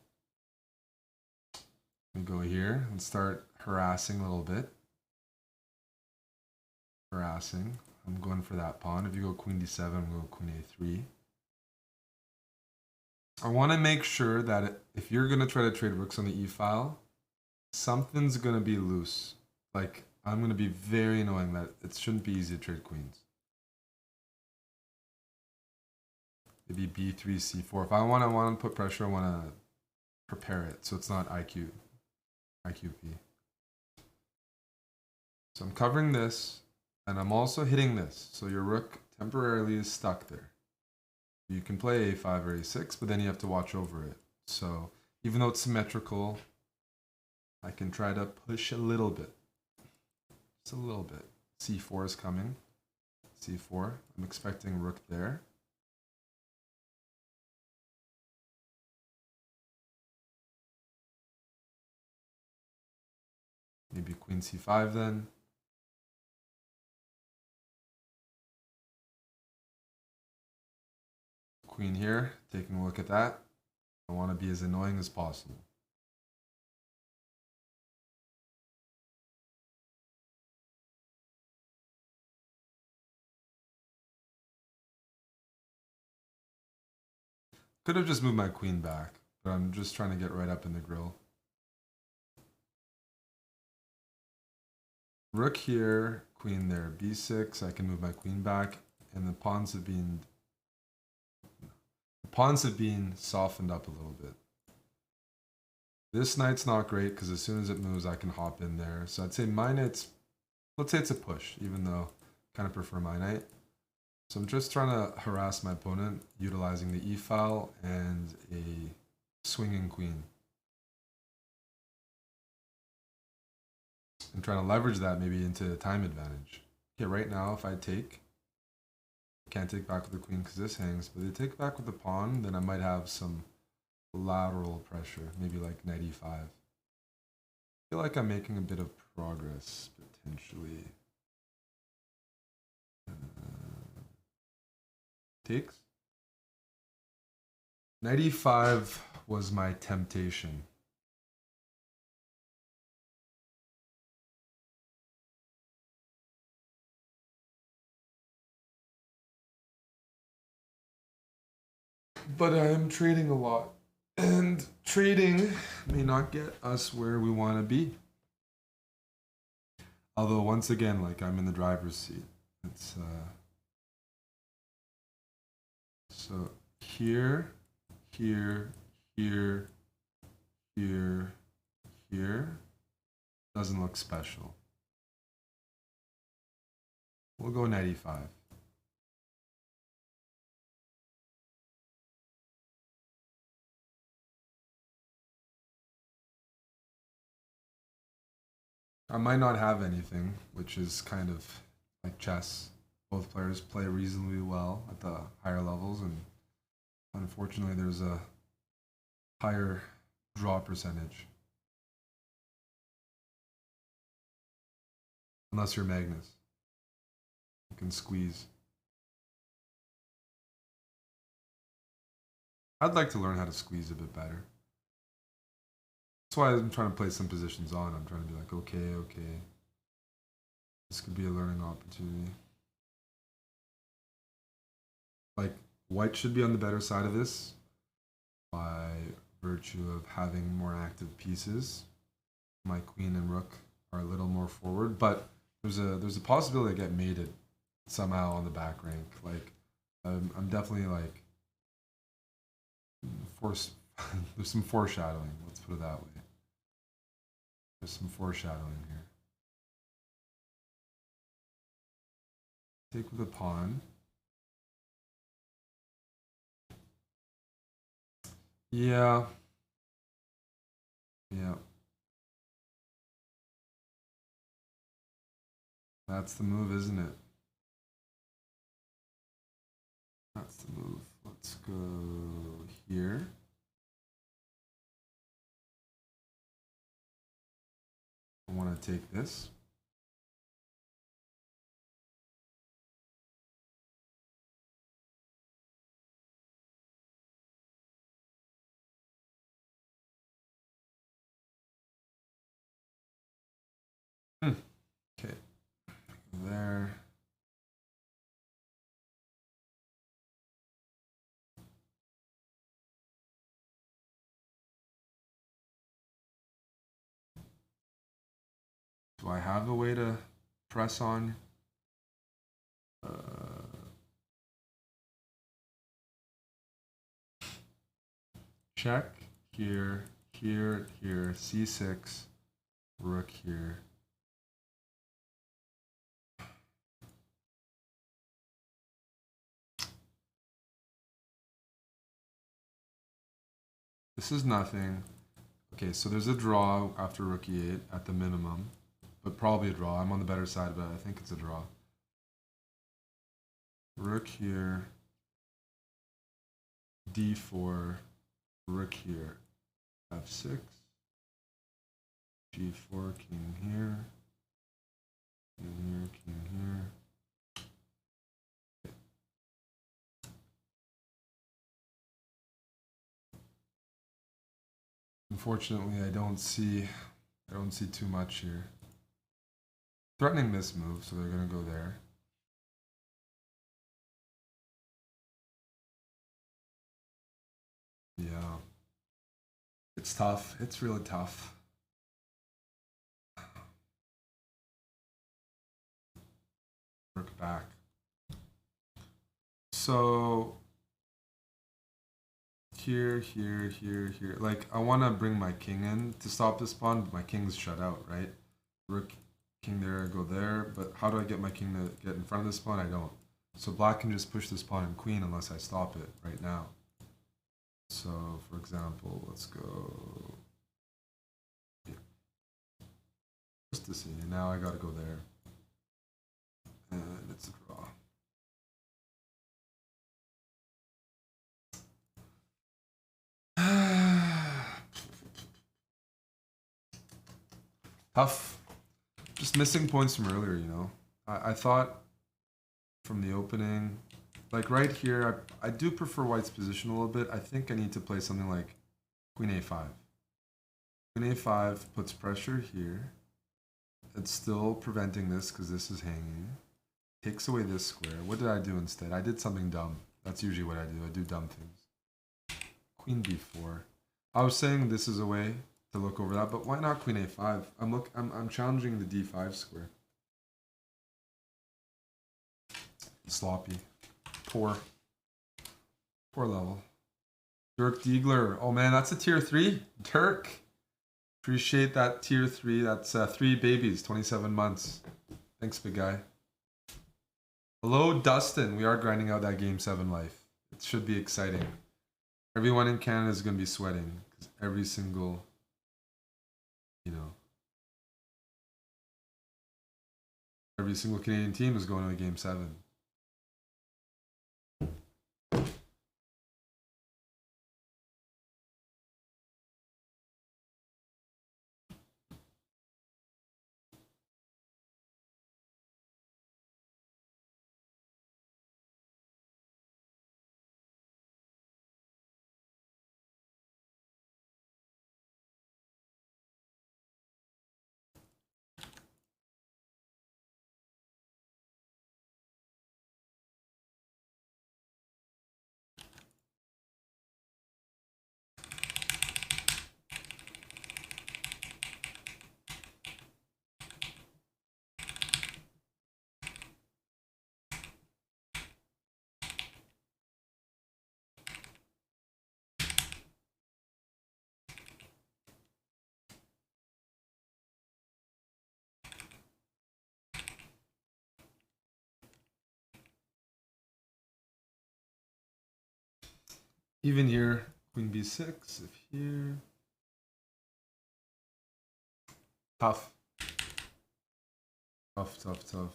We go here and start harassing a little bit. Harassing. I'm going for that pawn. If you go queen d7, I'm going to go queen a3. I want to make sure that if you're going to try to trade rooks on the e-file, something's going to be loose. Like, I'm going to be very annoying that it shouldn't be easy to trade queens. Maybe b3, c4. If I want to put pressure, I want to prepare it so it's not IQP. So I'm covering this, and I'm also hitting this. So your rook temporarily is stuck there. You can play a5 or a6, but then you have to watch over it. So even though it's symmetrical, I can try to push a little bit. Just a little bit. c4 is coming. c4. I'm expecting rook there. Maybe queen c5 then. Queen here, taking a look at that. I want to be as annoying as possible. Could have just moved my queen back, but I'm just trying to get right up in the grill. Rook here, queen there, b6. I can move my queen back, and the pawns have been softened up a little bit. This knight's not great because as soon as it moves, I can hop in there. So I'd say my knight's, let's say it's a push, even though I kind of prefer my knight. So I'm just trying to harass my opponent, utilizing the e-file and a swinging queen. and trying to leverage that maybe into a time advantage. Okay, right now if I take, can't take back with the queen because this hangs, but they take back with the pawn, then I might have some lateral pressure, maybe like knight e5. I feel like I'm making a bit of progress, potentially. Takes. Knight e5 was my temptation. But I am trading a lot. And trading may not get us where we want to be. Although, once again, like, I'm in the driver's seat. It's, so here, here, here, here, here. Doesn't look special. We'll go knight e5. I might not have anything, which is kind of like chess. Both players play reasonably well at the higher levels, and unfortunately there's a higher draw percentage. Unless you're Magnus. You can squeeze. I'd like to learn how to squeeze a bit better. That's why I'm trying to play some positions on. I'm trying to be like, okay. This could be a learning opportunity. Like, white should be on the better side of this by virtue of having more active pieces. My queen and rook are a little more forward, but there's a possibility I get mated somehow on the back rank. Like, I'm definitely like there's some foreshadowing. Let's put it that way. There's some foreshadowing here. Take with a pawn. Yeah. That's the move, isn't it? That's the move. Let's go here. I want to take this. Okay. There. Do I have a way to press on? Check here, here, c6, rook here. This is nothing. Okay, so there's a draw after rook e8 at the minimum, but probably a draw. I'm on the better side, but I think it's a draw. Rook here, d4, rook here, f6, g4, king here, king here. Unfortunately, I don't see too much here. Threatening this move, so they're gonna go there. Yeah. It's tough. It's really tough. Rook back. So here. Like, I want to bring my king in to stop this pawn, but my king's shut out, right? Rook, king there, go there. But how do I get my king to get in front of this pawn? I don't. So black can just push this pawn and queen unless I stop it right now. So, for example, let's go here. Just to see. Now I gotta go there. And it's a draw. Tough. Just missing points from earlier, you know. I thought from the opening, like right here, I do prefer white's position a little bit. I think I need to play something like queen a5. Queen a5 puts pressure here. It's still preventing this because this is hanging. Takes away this square. What did I do instead? I did something dumb. That's usually what I do. I do dumb things. Queen b4. I was saying this is a way to look over that, but why not queen a5? I'm challenging the d5 square. Sloppy. Poor level. Dirk Diegler. Oh man, that's a tier 3. Dirk. Appreciate that tier 3. That's 3 babies, 27 months. Thanks, big guy. Hello, Dustin. We are grinding out that Game 7 life. It should be exciting. Everyone in Canada is going to be sweating. Because every single, every single Canadian team is going to a Game 7. Even here, queen b6, if here. Tough. Tough.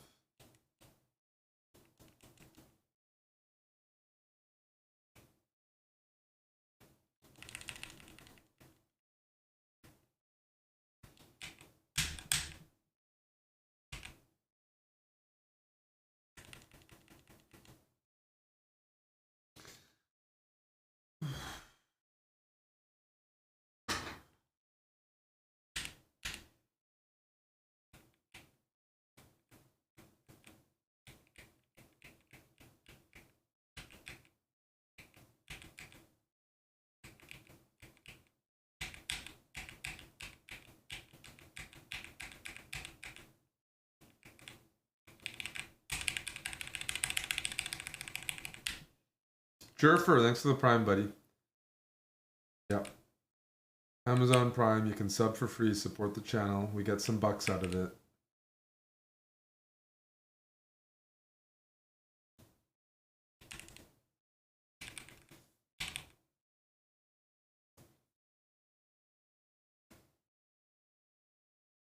Jerfer, thanks for the Prime, buddy. Yep. Amazon Prime, you can sub for free, support the channel. We get some bucks out of it.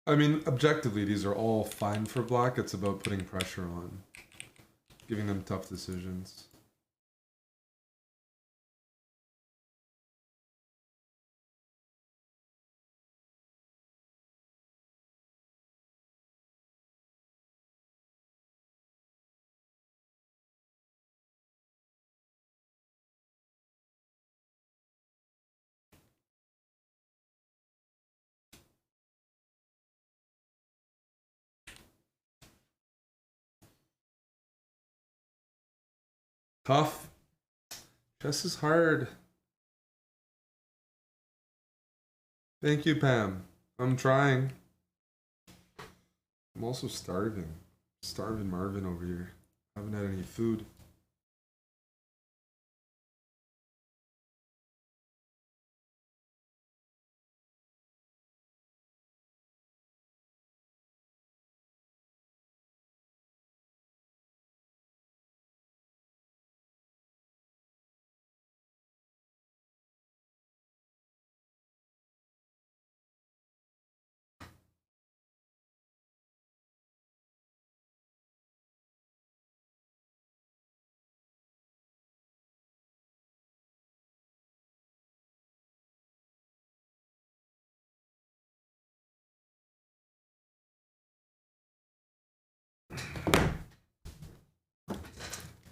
I mean, objectively, these are all fine for black. It's about putting pressure on, giving them tough decisions. Tough. Chess is hard. Thank you, Pam. I'm trying. I'm also starving. Starving Marvin over here. Haven't had any food.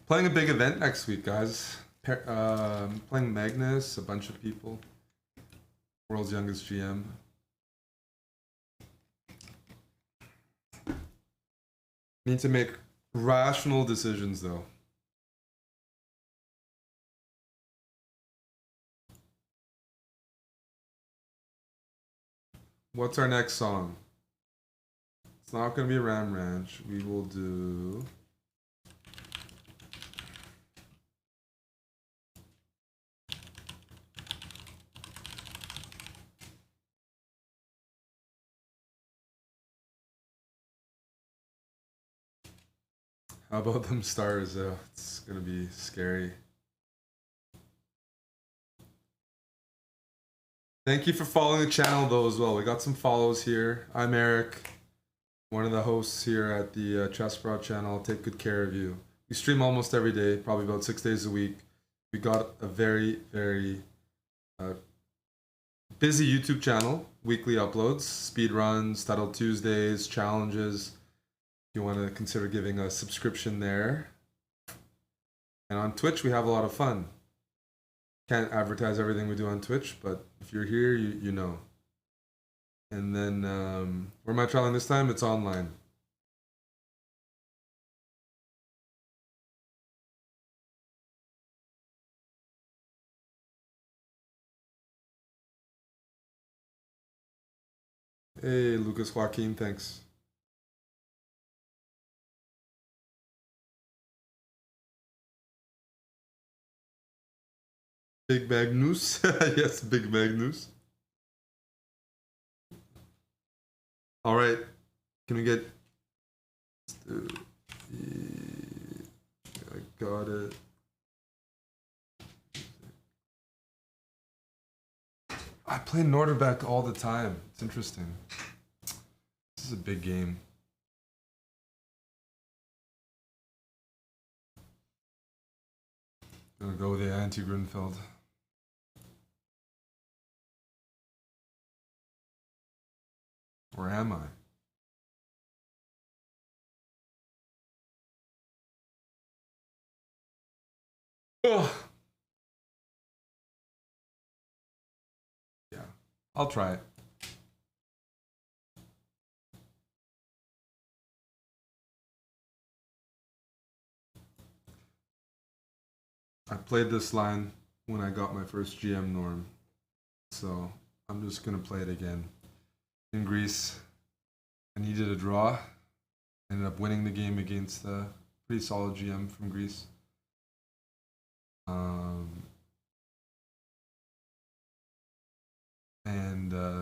Playing a big event next week, guys. Playing Magnus, a bunch of people. World's youngest GM. Need to make rational decisions, though. What's our next song? It's not going to be Ram Ranch. We will do... How about them stars, though? It's going to be scary. Thank you for following the channel, though, as well. We got some follows here. I'm Eric, one of the hosts here at the chessbrah channel. I'll take good care of you. We stream almost every day, probably about 6 days a week. We got a very, very busy YouTube channel, weekly uploads, speed runs, title Tuesdays, challenges. If you want to consider giving a subscription there. And on Twitch, we have a lot of fun. Can't advertise everything we do on Twitch, but if you're here, you know. And then, where am I traveling this time? It's online. Hey, Lucas Joaquin, thanks. Big Magnus. Yes, Big Magnus. All right. Can we get... I got it. I play Norderbeck all the time. It's interesting. This is a big game. I'm gonna go with the anti-Grunfeld. Where am I? Ugh. Yeah, I'll try it. I played this line when I got my first GM norm, so I'm just gonna play it again. In Greece, I needed a draw. Ended up winning the game against a pretty solid GM from Greece.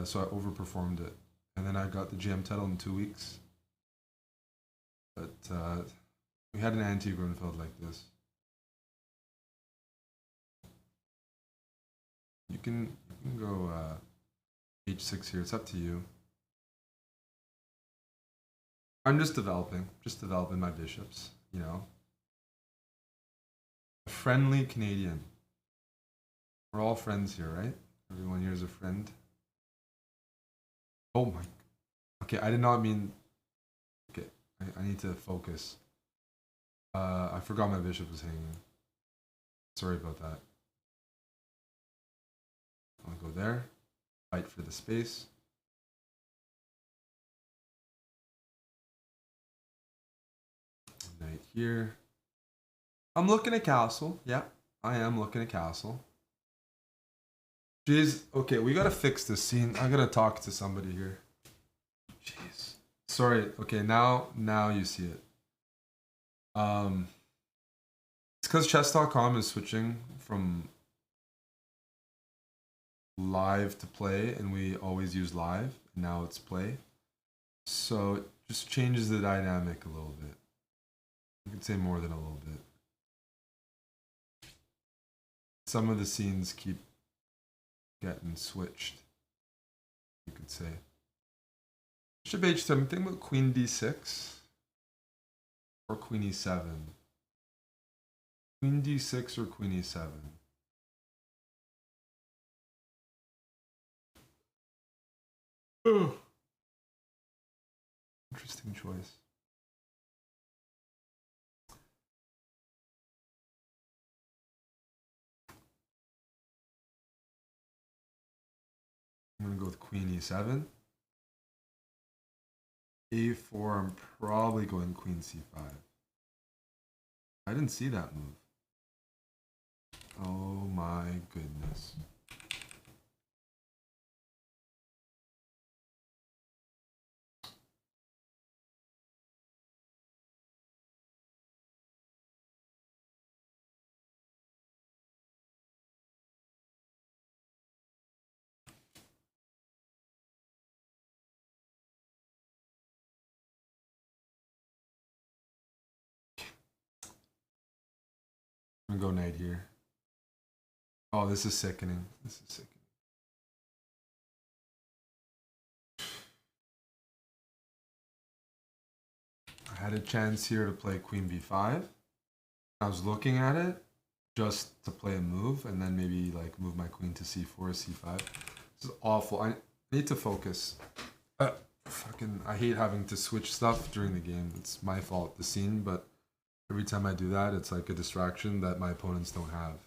So I overperformed it. And then I got the GM title in 2 weeks. But we had an anti-Grunfeld like this. You can go h6 here. It's up to you. I'm just developing my bishops, you know. A friendly Canadian. We're all friends here, right? Everyone here is a friend. Oh my. Okay, I did not mean. Okay, I need to focus. I forgot my bishop was hanging. Sorry about that. I'll go there. Fight for the space. Knight here. I'm looking at castle. Yeah, I am looking at castle. Jeez, okay, we gotta fix this scene. I gotta talk to somebody here. Jeez. Sorry, okay, now you see it. It's because chess.com is switching from live to play, and we always use live, and now it's play. So it just changes the dynamic a little bit. You could say more than a little bit. Some of the scenes keep getting switched, you could say. Bishop h7, think about queen d6 or queen e7. Queen d6 or queen e7. Oh. Interesting choice. with queen e7. a4, I'm probably going queen c5. I didn't see that move. Oh my goodness. I'm gonna go knight here. Oh, this is sickening. This is sickening. I had a chance here to play queen b5. I was looking at it just to play a move and then maybe like move my queen to c4, c5. This is awful. I need to focus. I hate having to switch stuff during the game. It's my fault, the scene, but every time I do that, it's like a distraction that my opponents don't have.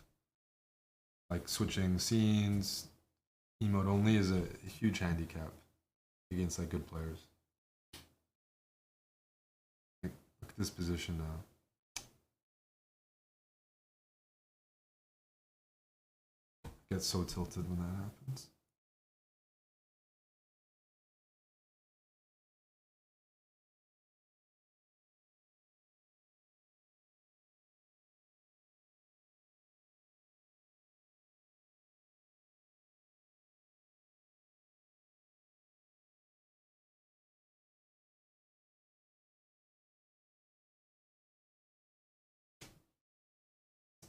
Like switching scenes, emote only is a huge handicap against like good players. Like, look at this position now. Gets so tilted when that happens.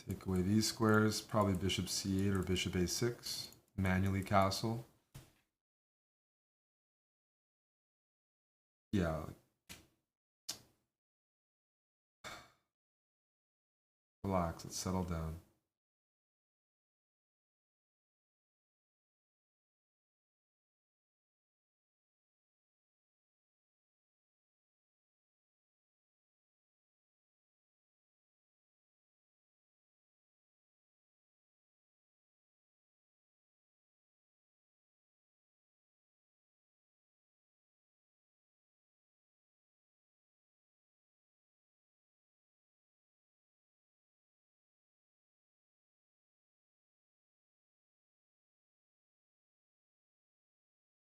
Take away these squares, probably bishop c8 or bishop a6, manually castle. Yeah. Relax, let's settle down.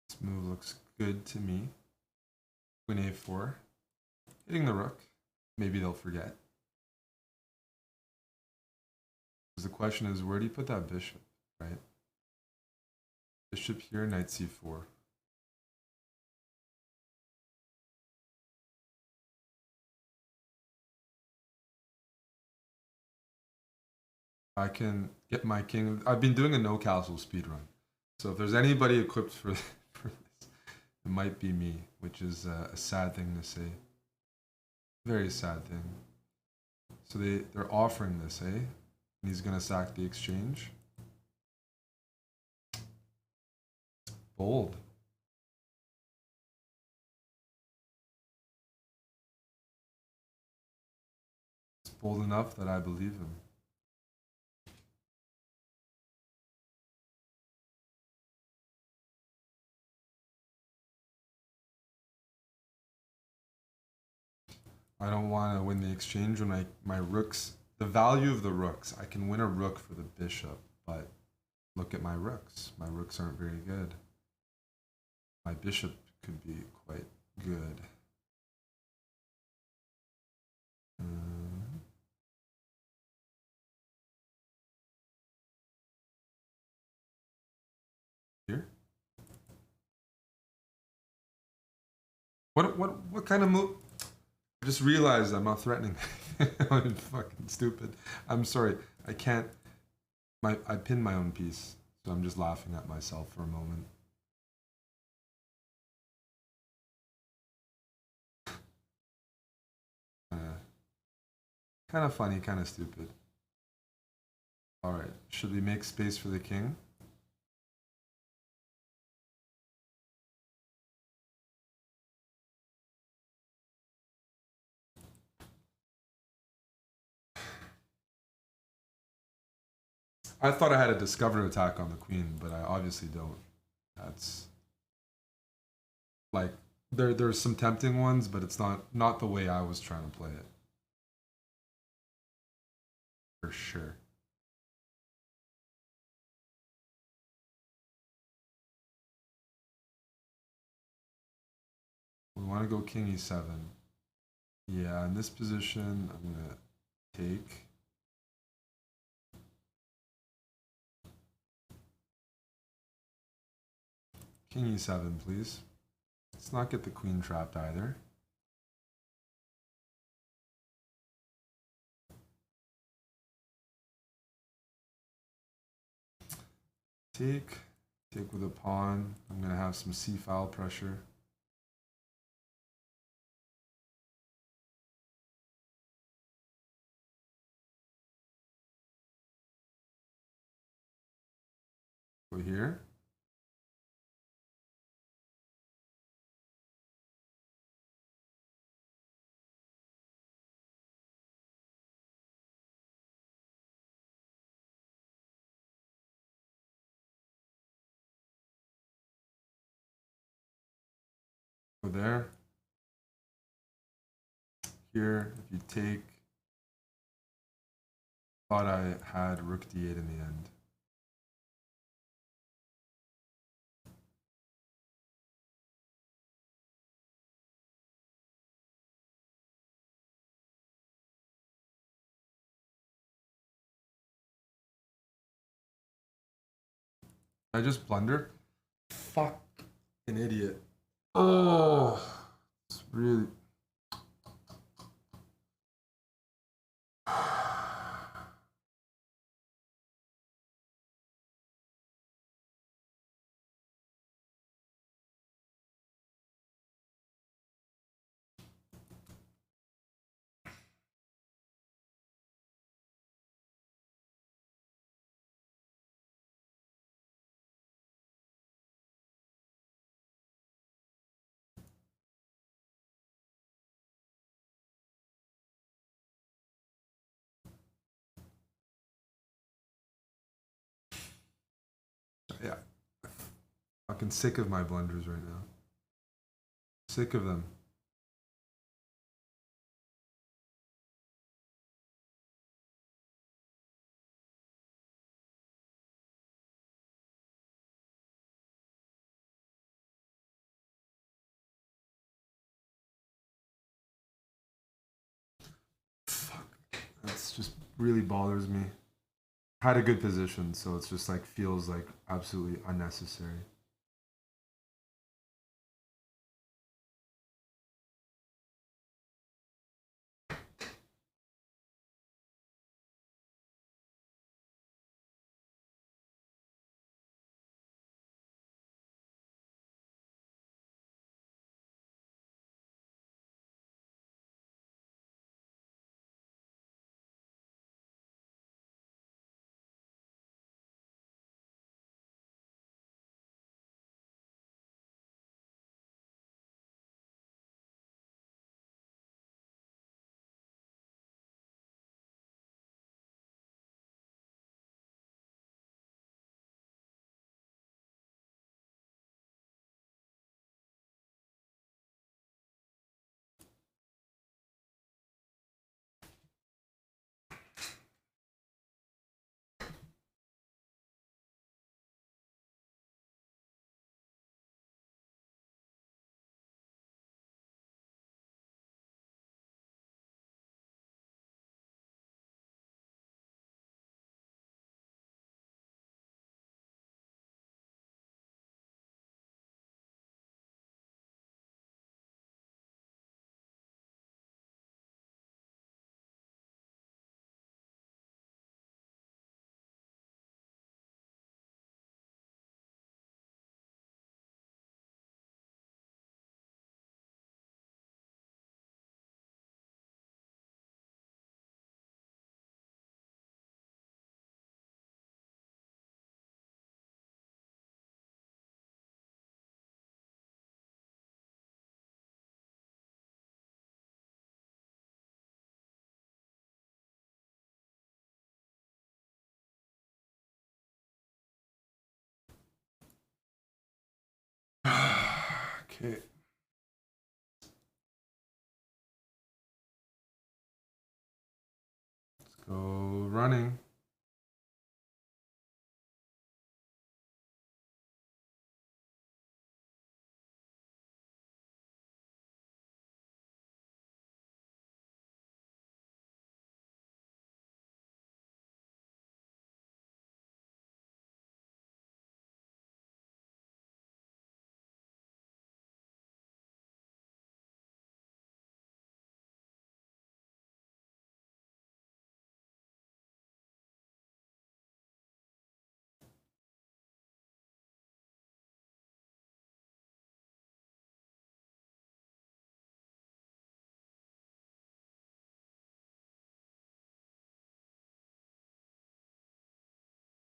This move looks good to me. Queen a4. Hitting the rook. Maybe they'll forget. The question is, where do you put that bishop, right? Bishop here, knight c4. I can get my king. I've been doing a no castle speedrun. So if there's anybody equipped for this, it might be me, which is a sad thing to say. Very sad thing. So they're offering this, eh? And he's gonna sack the exchange. It's bold. It's bold enough that I believe him. I don't want to win the exchange when my rooks, the value of the rooks, I can win a rook for the bishop, but look at my rooks. My rooks aren't very good. My bishop could be quite good. Here? What kind of move? I just realized I'm not threatening. I'm fucking stupid. I'm sorry. I can't. I pinned my own piece, so I'm just laughing at myself for a moment. Kind of funny, kind of stupid. All right. Should we make space for the king? I thought I had a discovered attack on the queen, but I obviously don't. That's Like there's some tempting ones, but it's not the way I was trying to play it. For sure. We want to go king e7. Yeah, in this position, I'm gonna take. King e7, please. Let's not get the queen trapped either. Take with a pawn. I'm gonna have some c-file pressure. Go here. Go there. Here, if you take, thought I had rook d8 in the end. I just blunder. Fuck, an idiot. Oh, it's really. Yeah. Fucking sick of my blunders right now. Sick of them. Fuck. That's just really bothers me. Had a good position, so it's just like feels like absolutely unnecessary. Okay. move running.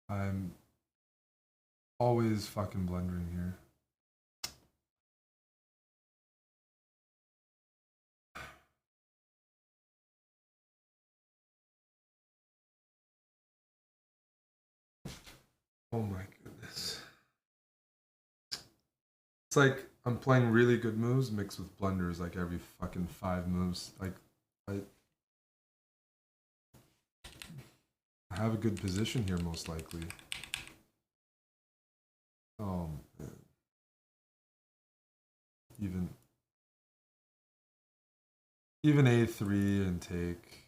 I'm always fucking blundering here. Oh my goodness. It's like I'm playing really good moves mixed with blunders like every fucking 5 moves. Like I have a good position here most likely. Oh man. Even A3 and take.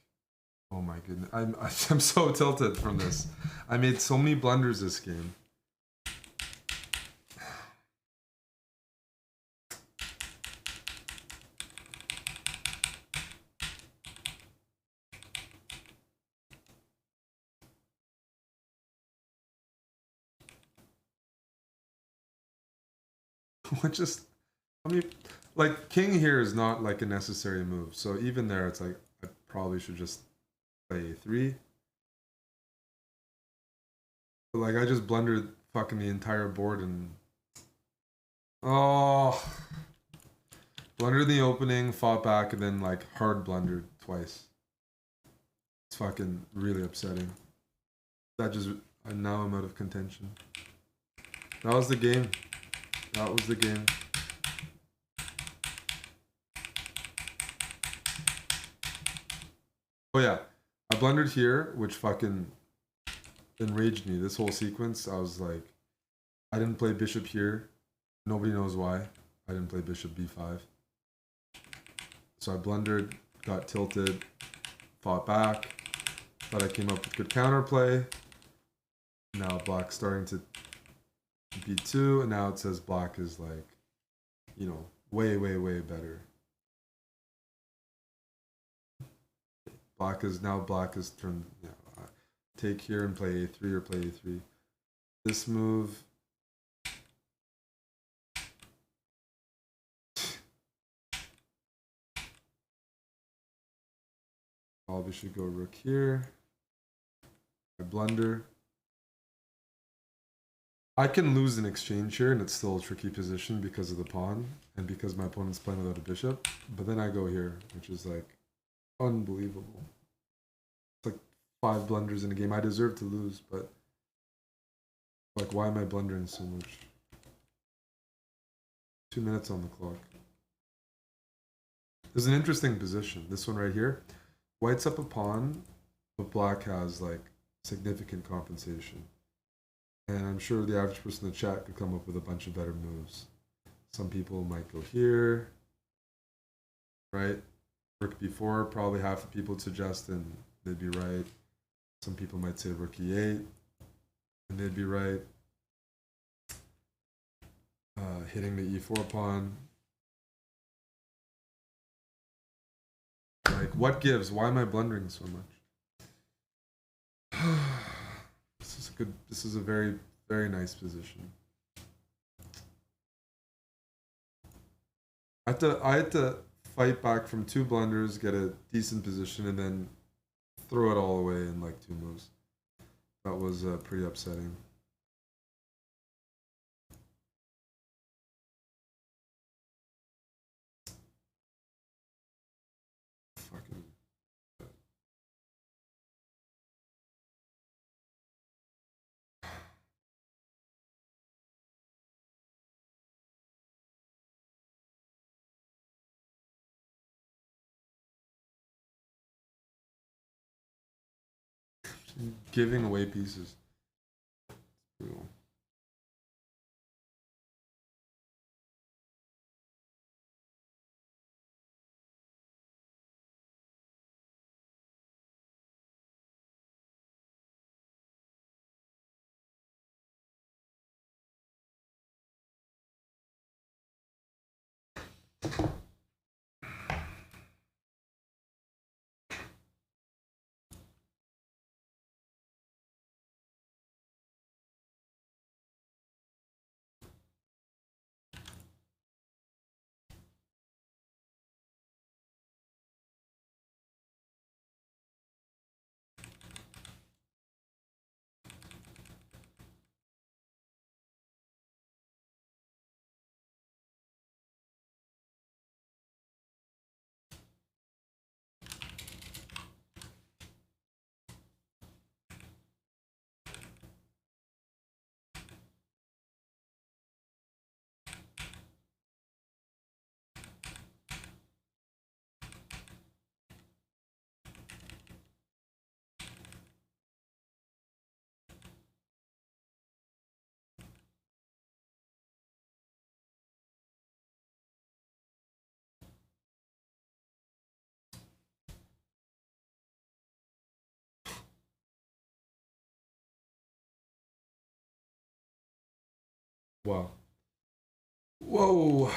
Oh my goodness. I'm so tilted from this. I made so many blunders this game. Just, I mean, like king here is not like a necessary move. So even there, it's like I probably should just play A3. But like I just blundered fucking the entire board and oh, blundered the opening, fought back, and then like hard blundered twice. It's fucking really upsetting. That just now I'm out of contention. That was the game. That was the game. Oh yeah, I blundered here, which fucking enraged me. This whole sequence, I was like, I didn't play bishop here. Nobody knows why. I didn't play bishop b5. So I blundered, got tilted, fought back. Thought I came up with good counterplay. Now black's starting to b2, and now it says black is like, you know, way, way, way better. Black is turned, yeah, take here and play a3 or play a3. This move, probably should go rook here. I blunder. I can lose an exchange here and it's still a tricky position because of the pawn and because my opponent's playing without a bishop. But then I go here, which is like unbelievable. It's like 5 blunders in a game. I deserve to lose, but like why am I blundering so much? 2 minutes on the clock. There's an interesting position. This one right here. White's up a pawn, but black has like significant compensation. And I'm sure the average person in the chat could come up with a bunch of better moves. Some people might go here, right? Rook b4, probably half the people would suggest and they'd be right. Some people might say rook e8 and they'd be right. Hitting the e4 pawn. Like, what gives? Why am I blundering so much? This is a very, very nice position. I had to fight back from 2 blunders, get a decent position, and then throw it all away in like 2 moves. That was pretty upsetting. Fucking. giving away pieces. Cool. Wow. Whoa.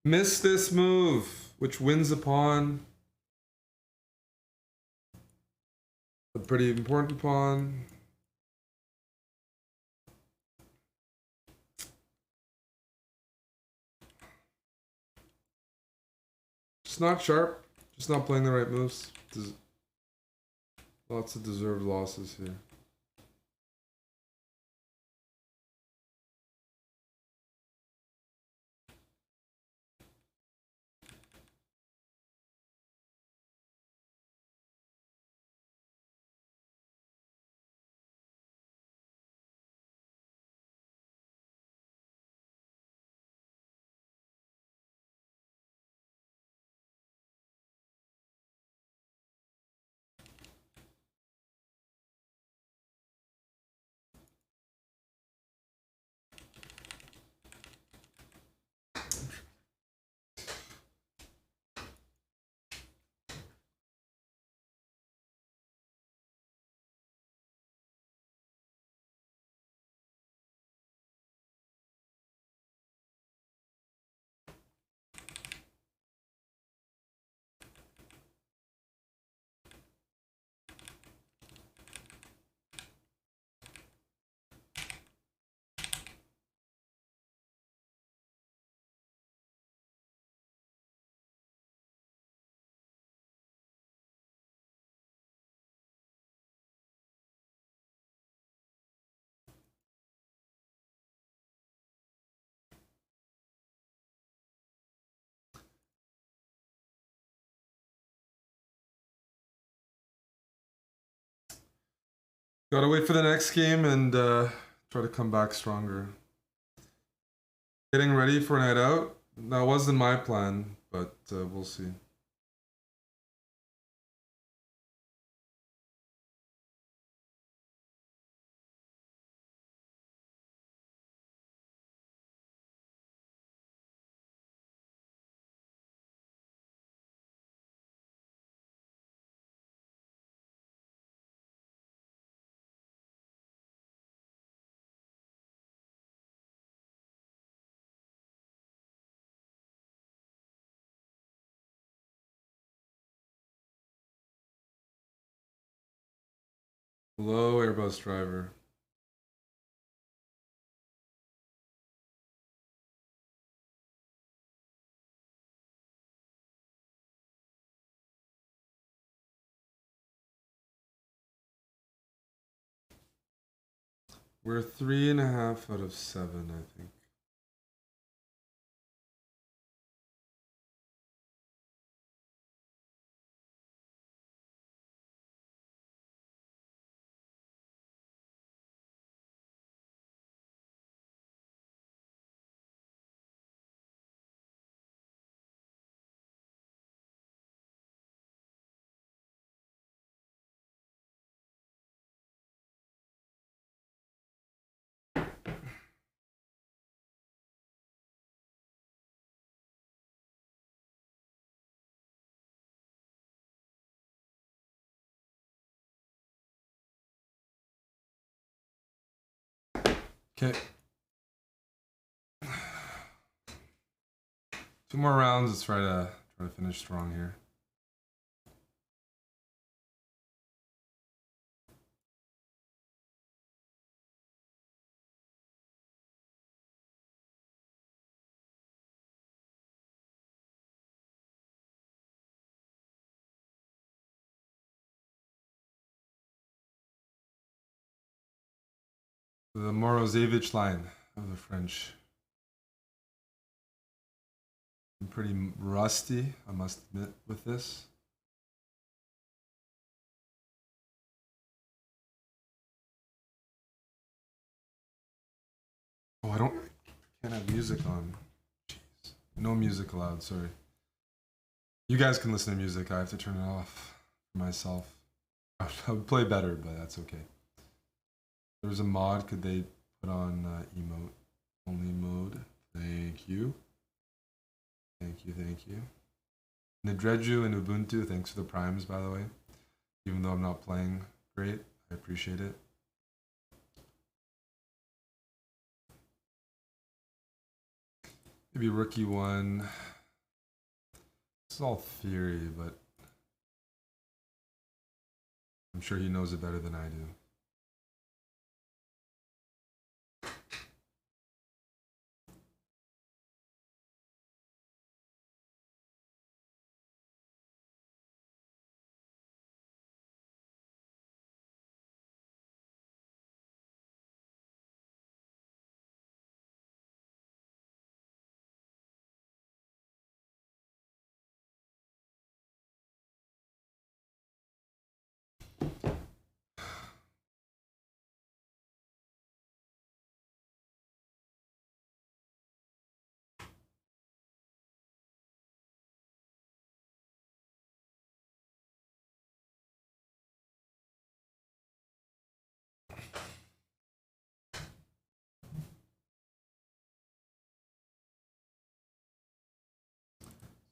Miss this move, which wins a pawn. A pretty important pawn. Just not sharp. Just not playing the right moves. Lots of deserved losses here. Gotta wait for the next game and try to come back stronger. Getting ready for a night out. That wasn't my plan, but we'll see. Hello, Airbus driver. We're 3.5 out of 7, I think. Okay. 2 more rounds. Let's try to finish strong here. The Morozevich line of the French. I'm pretty rusty, I must admit, with this. Oh, can't have music on. Jeez. No music allowed, sorry. You guys can listen to music, I have to turn it off for myself. I would play better, but that's okay. If there's a mod, could they put on emote only mode? Thank you. Thank you, thank you. Nidreju and Ubuntu, thanks for the primes, by the way. Even though I'm not playing great, I appreciate it. Maybe rookie 1. This is all theory, but I'm sure he knows it better than I do.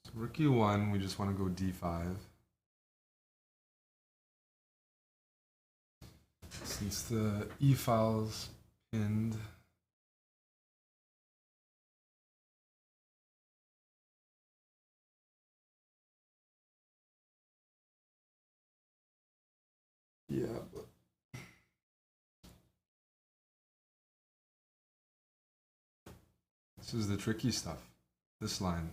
So rookie 1, we just want to go d5. Since the e-file's pinned. Yeah, but this is the tricky stuff. This line.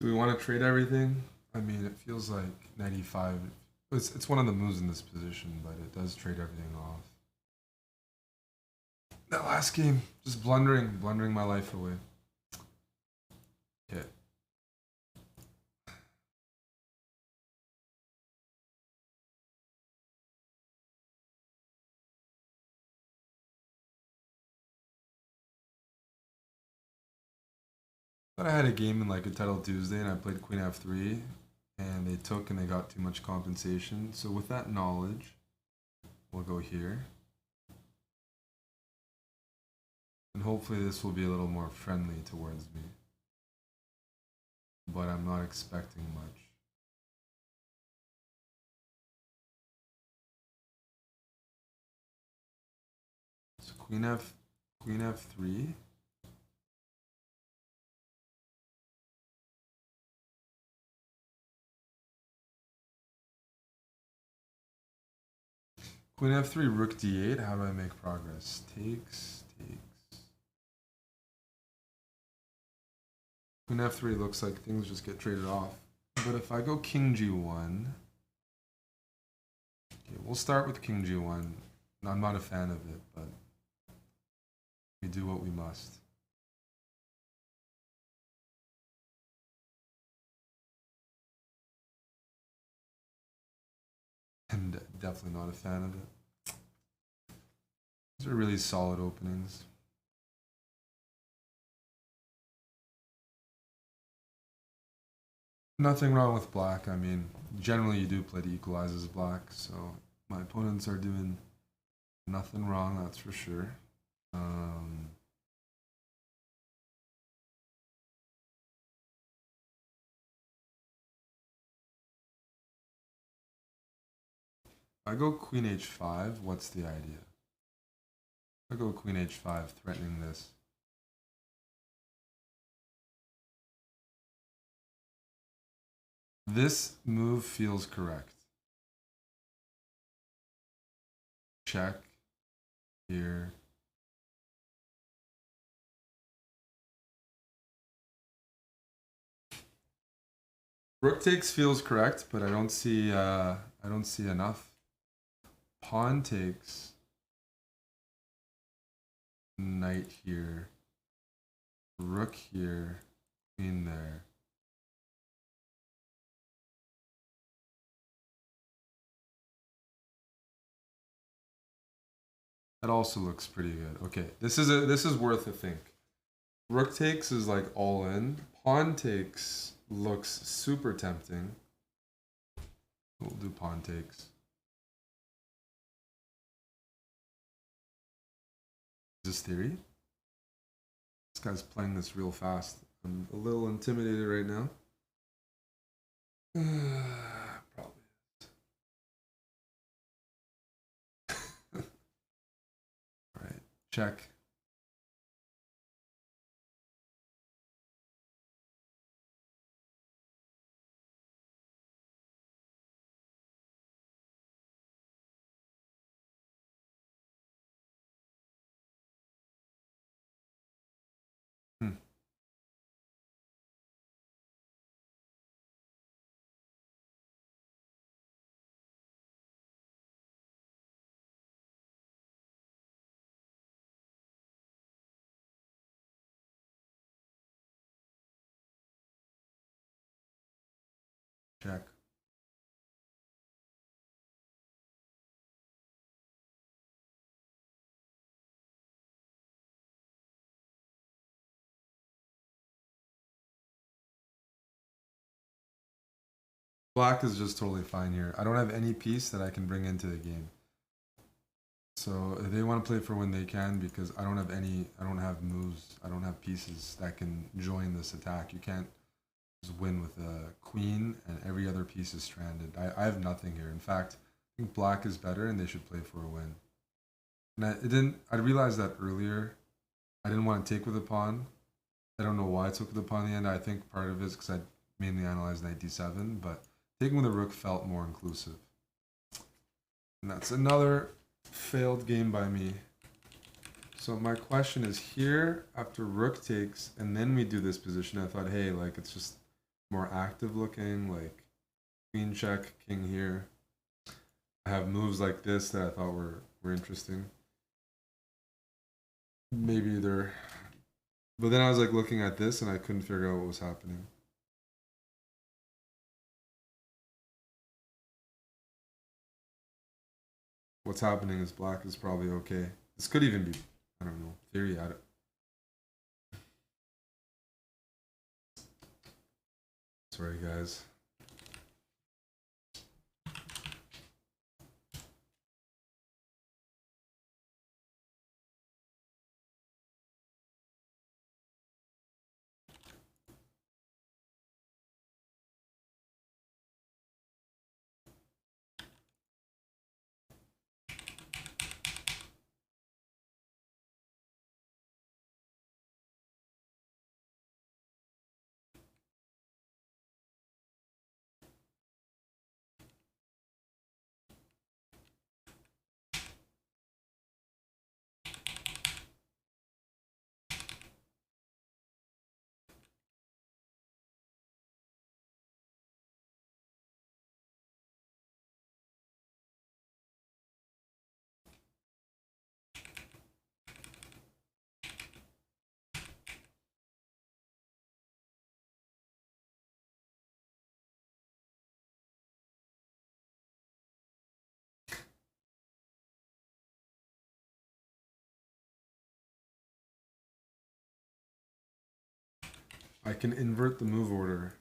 Do we want to trade everything? I mean, it feels like 95. It's one of the moves in this position, but it does trade everything off. That last game, just blundering my life away. Okay. But I had a game in like a title Tuesday and I played Queen F3 and they took and they got too much compensation. So with that knowledge, we'll go here. And hopefully this will be a little more friendly towards me. But I'm not expecting much. So Queen F3. Queen F3, Rook D8. How do I make progress? Takes. Queen F3 looks like things just get traded off. But if I go King G1, okay, we'll start with King G1. I'm not a fan of it, but we do what we must. And definitely not a fan of it. These are really solid openings. Nothing wrong with black. I mean, generally you do play to equalize as black, so my opponents are doing nothing wrong, that's for sure. If I go Queen H5, what's the idea? If I go Queen H5, threatening this. This move feels correct. Check here. Rook takes feels correct, but I don't see enough. Pawn takes. Knight here. Rook here. Queen there. That also looks pretty good. Okay, this is worth a think. Rook takes is like all in. Pawn takes looks super tempting. We'll do pawn takes. Is this theory? This guy's playing this real fast. I'm a little intimidated right now. Probably. All right, check. Check. Black is just totally fine here. I don't have any piece that I can bring into the game. So if they want to play for when they can, because I don't have moves, I don't have pieces that can join this attack. You can't just win with a queen and every other piece is stranded. I have nothing here. In fact, I think black is better and they should play for a win. And I realized that earlier. I didn't want to take with a pawn. I don't know why I took with the pawn in the end. I think part of it is because I mainly analyzed knight d7, but taking with a rook felt more inclusive. And that's another failed game by me. So my question is here, after rook takes, and then we do this position, I thought, hey, like it's just more active looking, like queen check, king here. I have moves like this that I thought were interesting. Maybe they're... But then I was like looking at this and I couldn't figure out what was happening. What's happening is black is probably okay. This could even be, I don't know, theory. Sorry, guys. I can invert the move order.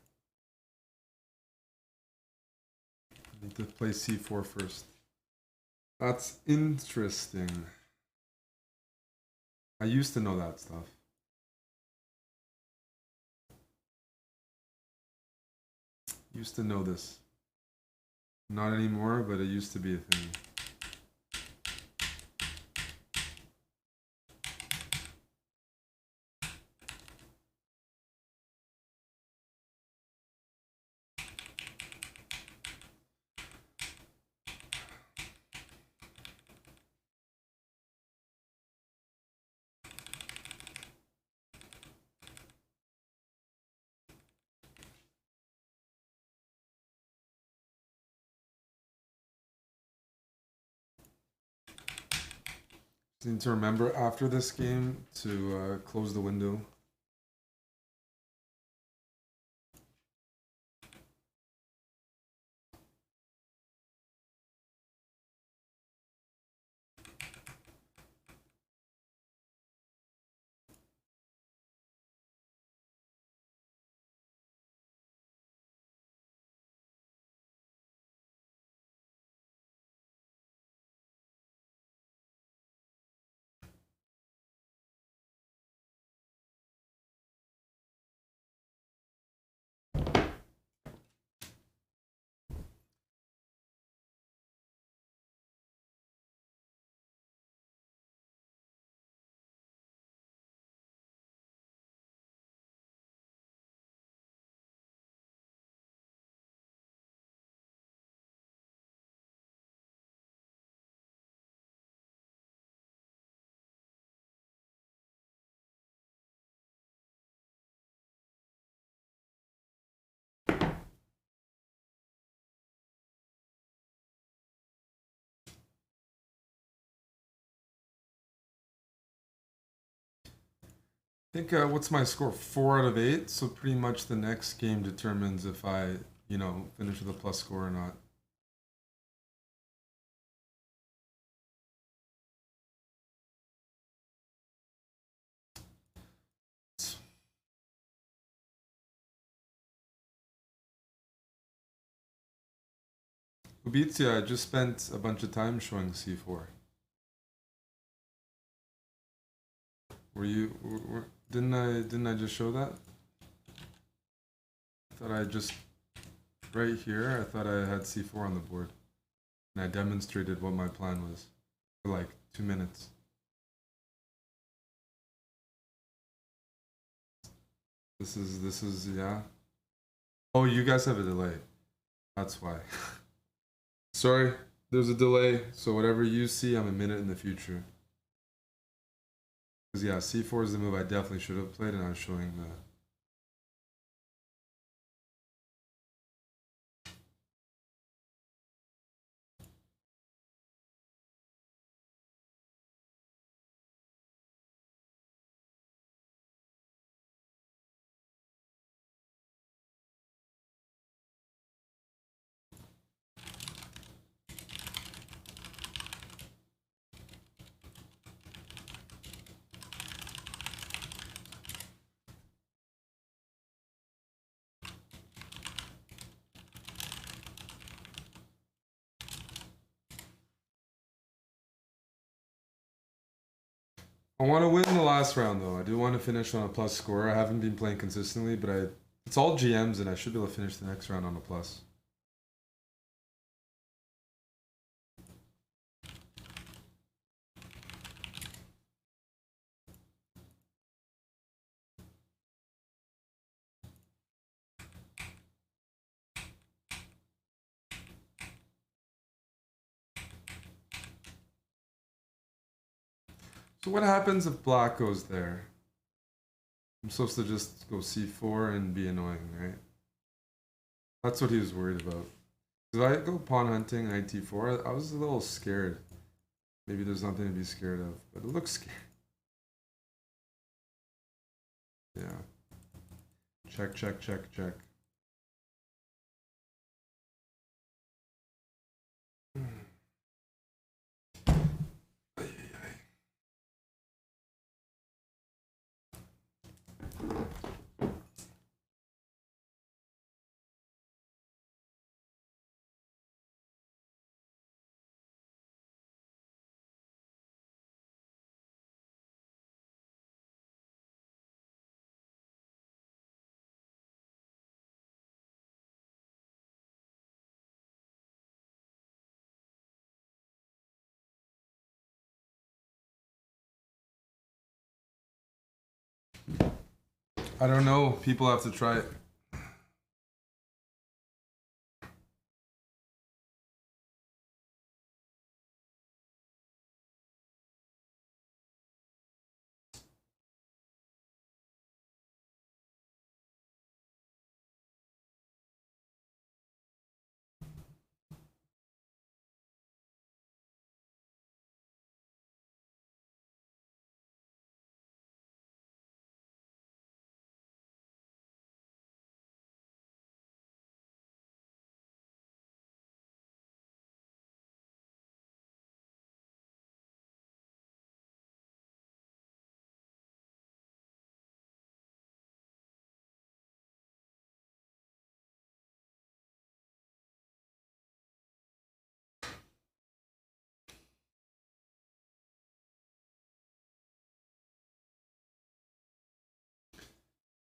I need to play c4 first. That's interesting. I used to know that stuff. Used to know this. Not anymore, but it used to be a thing. Need to remember after this game to close the window. I think, what's my score? 4 out of 8. So pretty much the next game determines if I, finish with a plus score or not. Ubitsia, I just spent a bunch of time showing c4. Didn't I just show that? I thought I just, right here, I thought I had c4 on the board. And I demonstrated what my plan was for like 2 minutes. This is, yeah. Oh, you guys have a delay. That's why. Sorry, there's a delay. So whatever you see, I'm a minute in the future. Because yeah, c4 is the move I definitely should have played, and I was showing the I want to win the last round though. I do want to finish on a plus score. I haven't been playing consistently, but it's all GMs and I should be able to finish the next round on a plus. So what happens if black goes there? I'm supposed to just go c4 and be annoying, right? That's what he was worried about. Did I go pawn hunting knight t4? I was a little scared. Maybe there's nothing to be scared of, but it looks scary. Yeah. Check, check, check, check. I don't know. People have to try it.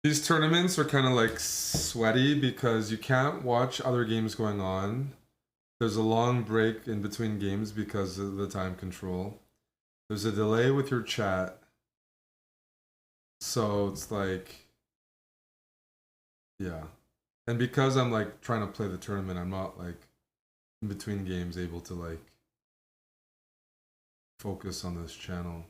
These tournaments are kind of like sweaty because you can't watch other games going on. There's a long break in between games because of the time control. There's a delay with your chat. So it's like, yeah. And because I'm like trying to play the tournament, I'm not like in between games able to like focus on this channel.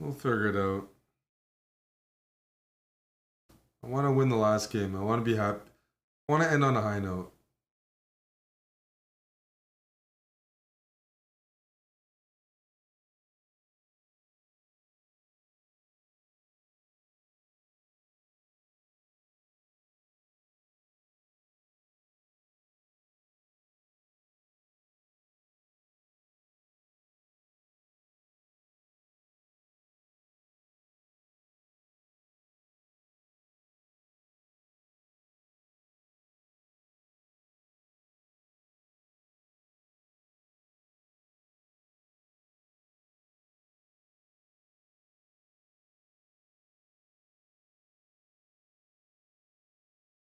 We'll figure it out. I want to win the last game. I want to be happy. I want to end on a high note.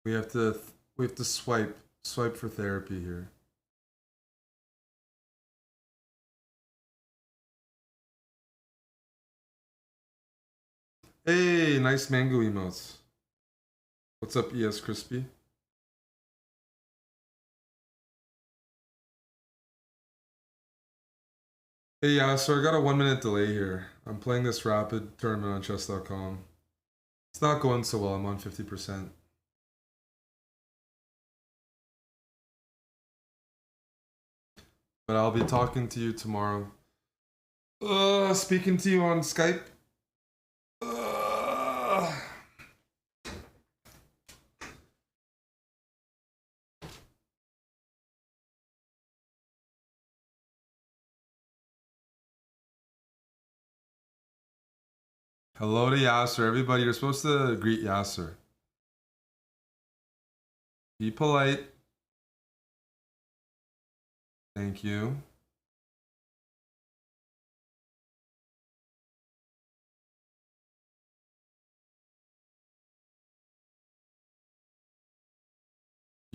We have to swipe for therapy here. Hey, nice mango emotes. What's up, ES Crispy? Hey, yeah, so I got a 1 minute delay here. I'm playing this rapid tournament on chess.com. It's not going so well. I'm on 50%. But I'll be talking to you tomorrow. Speaking to you on Skype. Hello to Yasser. Everybody, you're supposed to greet Yasser. Be polite. Thank you.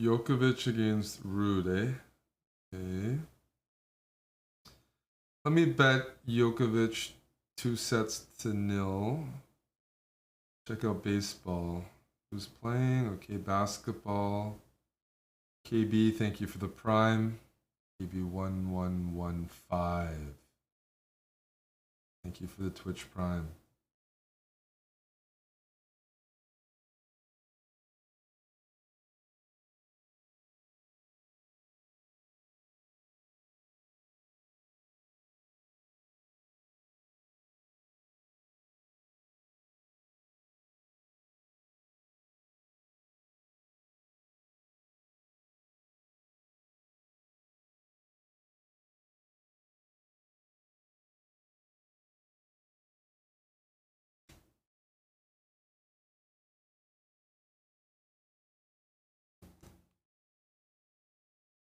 Djokovic against Rude, eh? Okay. Let me bet Djokovic 2-0. Check out baseball. Who's playing? Okay, basketball. KB, thank you for the prime. KB 1115. Thank you for the Twitch prime.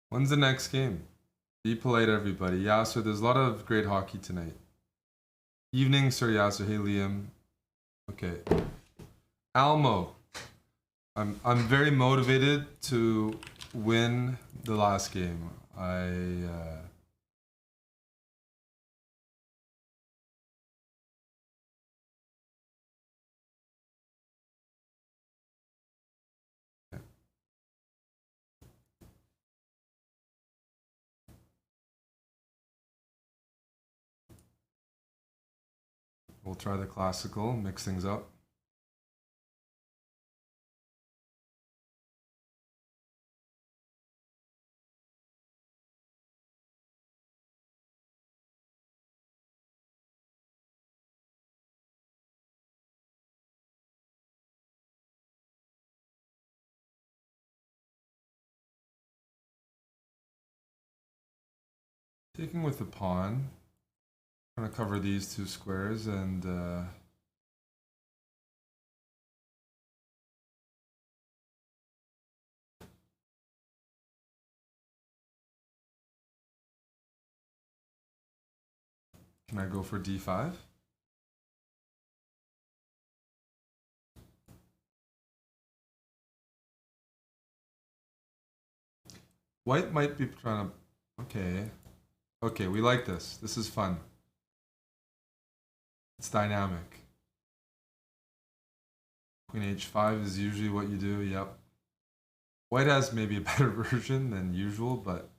When's the next game? Be polite, everybody. Yasser, there's a lot of great hockey tonight. Evening, Sir Yasser. Hey, Liam. Okay. Almo. I'm very motivated to win the last game. We'll try the classical, mix things up. Taking with the pawn. I'm gonna cover these two squares and can I go for d5? White might be trying to... Okay. Okay, we like this. This is fun. It's dynamic. Queen h5 is usually what you do, yep. White has maybe a better version than usual, but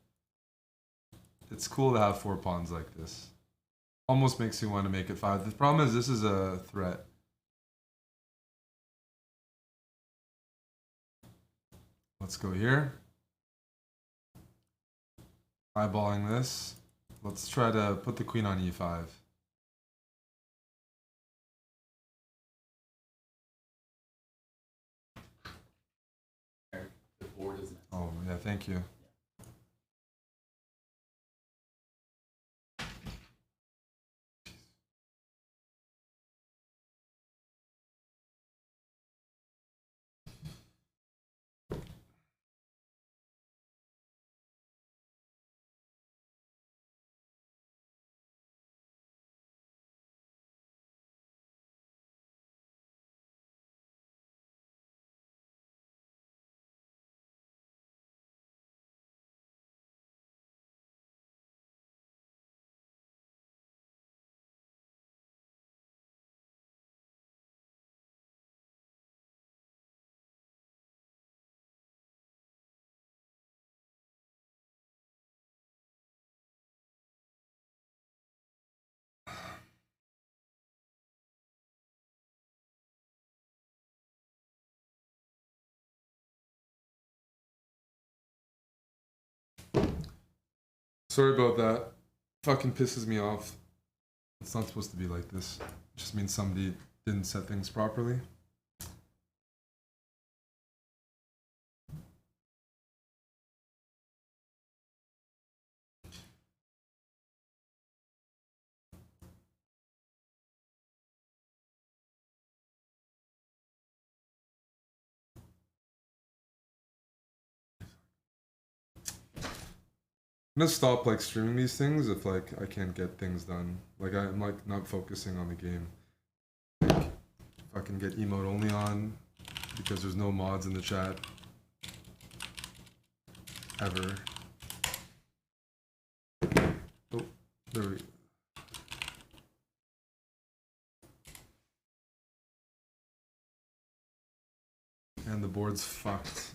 it's cool to have 4 pawns like this. Almost makes you want to make it 5. The problem is this is a threat. Let's go here. Eyeballing this. Let's try to put the queen on e5. Oh, yeah, thank you. Sorry about that. Fucking pisses me off. It's not supposed to be like this. It just means somebody didn't set things properly. I'm gonna stop like streaming these things if like I can't get things done. Like I'm like not focusing on the game. Like if I can get emote only on because there's no mods in the chat ever. Oh, there we go. And the board's fucked.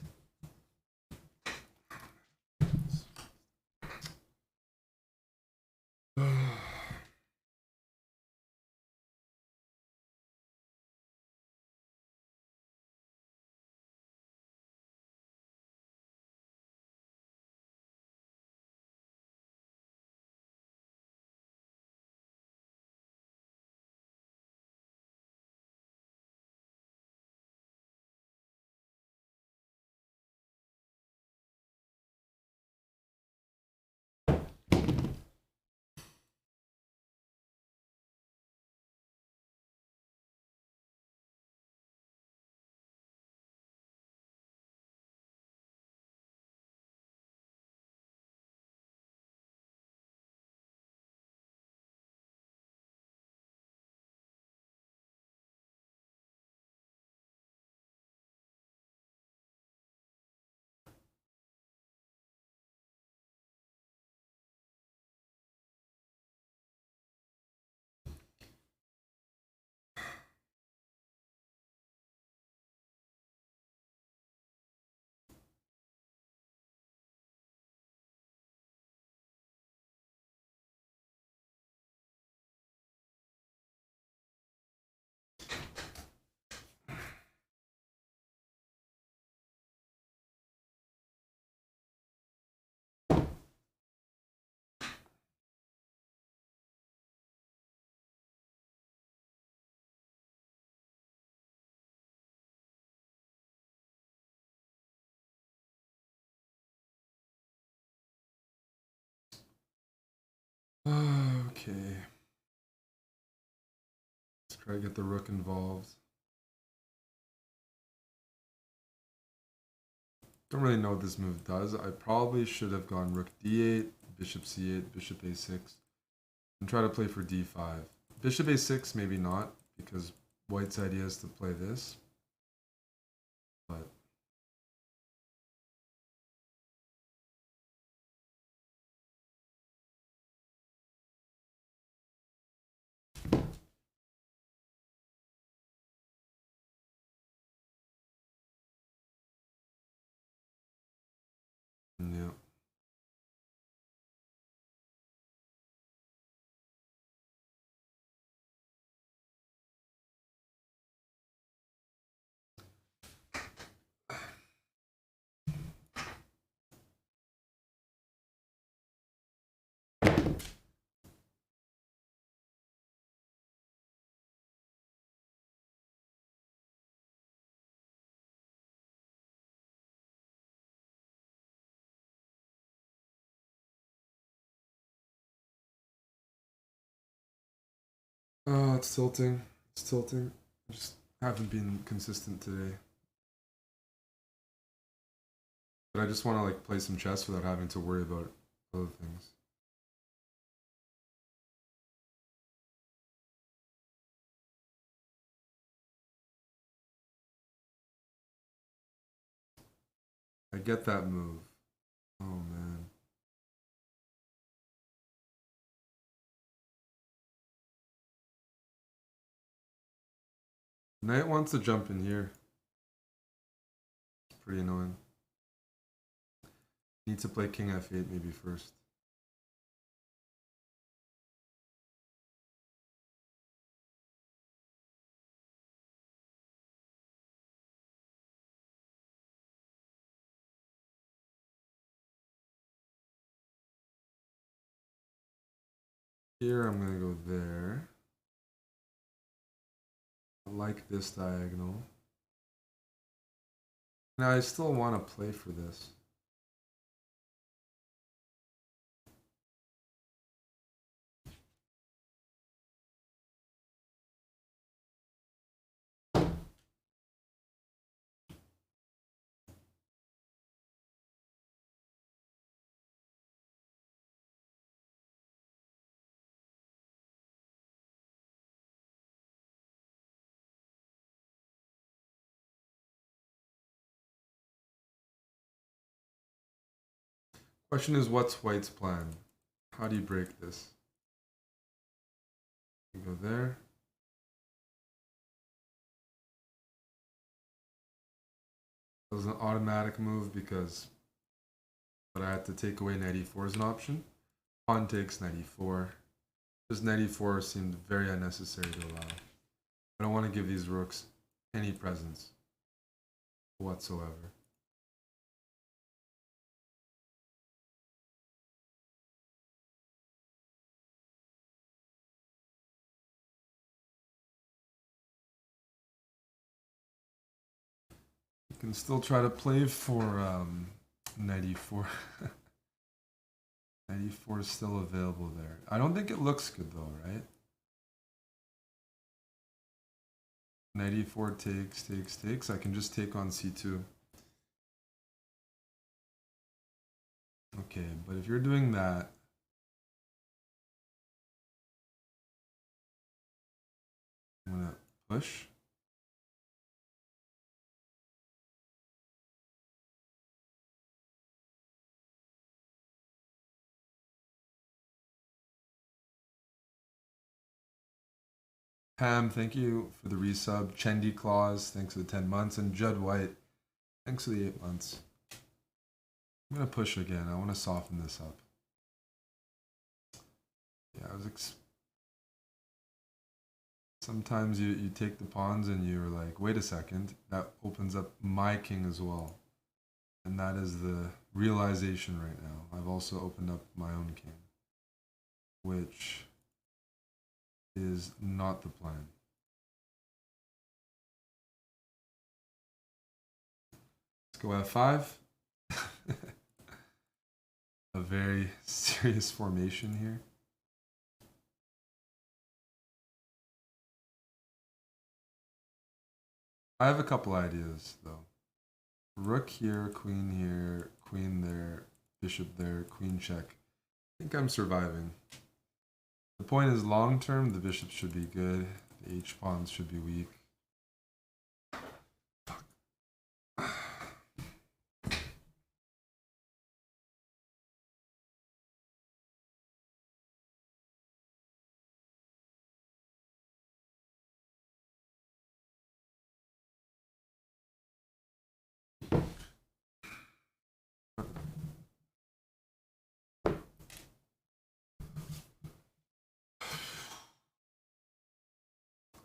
Okay. Let's try to get the rook involved. Don't really know what this move does. I probably should have gone rook d8, bishop c8, bishop a6, and try to play for d5. Bishop a6, maybe not, because white's idea is to play this. But yeah. Oh, it's tilting. It's tilting. I just haven't been consistent today. But I just want to like play some chess without having to worry about other things. I get that move. Oh man. Knight wants to jump in here. It's pretty annoying. Need to play king f8 maybe first. Here I'm going to go there. I like this diagonal. Now I still want to play for this. Question is, what's white's plan? How do you break this? You go there. It was an automatic move because but I had to take away knight e4 as an option. Pawn takes knight e4. Just knight e4 seemed very unnecessary to allow. I don't want to give these rooks any presence whatsoever. You can still try to play for knight e4. Knight e4 is still available there. I don't think it looks good though, right? Knight e4 takes. I can just take on c2. Okay, but if you're doing that, I'm gonna push. Pam, thank you for the resub. Chendi Claus, thanks for the 10 months. And Judd White, thanks for the 8 months. I'm going to push again. I want to soften this up. Yeah, I was sometimes you take the pawns and you're like, wait a second, that opens up my king as well. And that is the realization right now. I've also opened up my own king, which is not the plan. Let's go f5. A very serious formation here. I have a couple ideas though. Rook here, queen there, bishop there, queen check. I think I'm surviving. The point is, long term, the bishop should be good. The h pawns should be weak.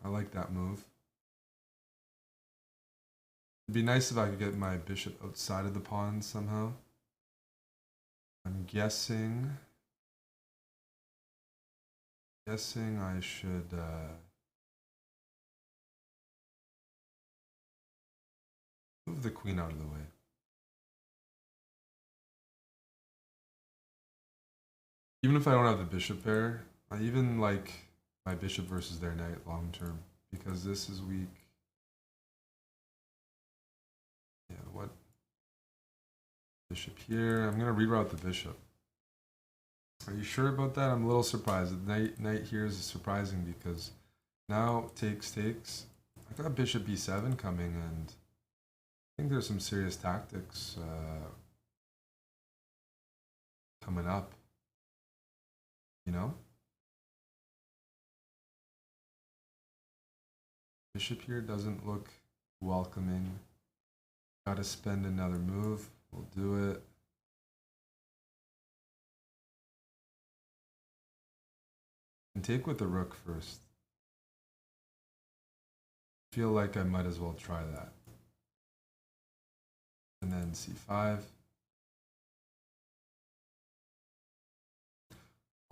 I like that move. It'd be nice if I could get my bishop outside of the pawns somehow. I'm guessing I should move the queen out of the way. Even if I don't have the bishop pair, I even like my bishop versus their knight long term because this is weak. Yeah, what? Bishop here. I'm gonna reroute the bishop. Are you sure about that? I'm a little surprised. The knight here is surprising because now takes. I got bishop b7 coming, and I think there's some serious tactics coming up. You know? Bishop here doesn't look welcoming. Gotta spend another move. We'll do it. And take with the rook first. Feel like I might as well try that. And then c5.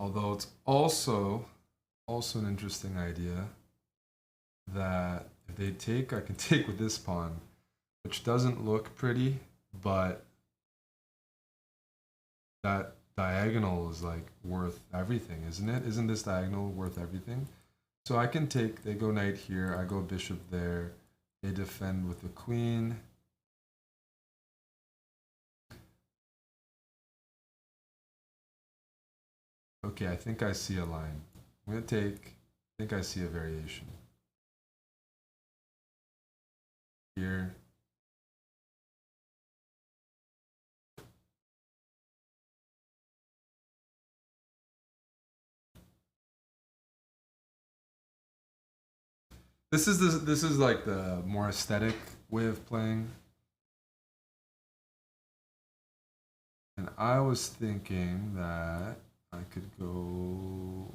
Although it's also an interesting idea that if they take, I can take with this pawn, which doesn't look pretty, but that diagonal is like worth everything, isn't it? Isn't this diagonal worth everything? So I can take, they go knight here, I go bishop there, they defend with the queen. Okay, I think I see a line. I'm gonna take, I think I see a variation. Here. This is like the more aesthetic way of playing. And I was thinking that I could go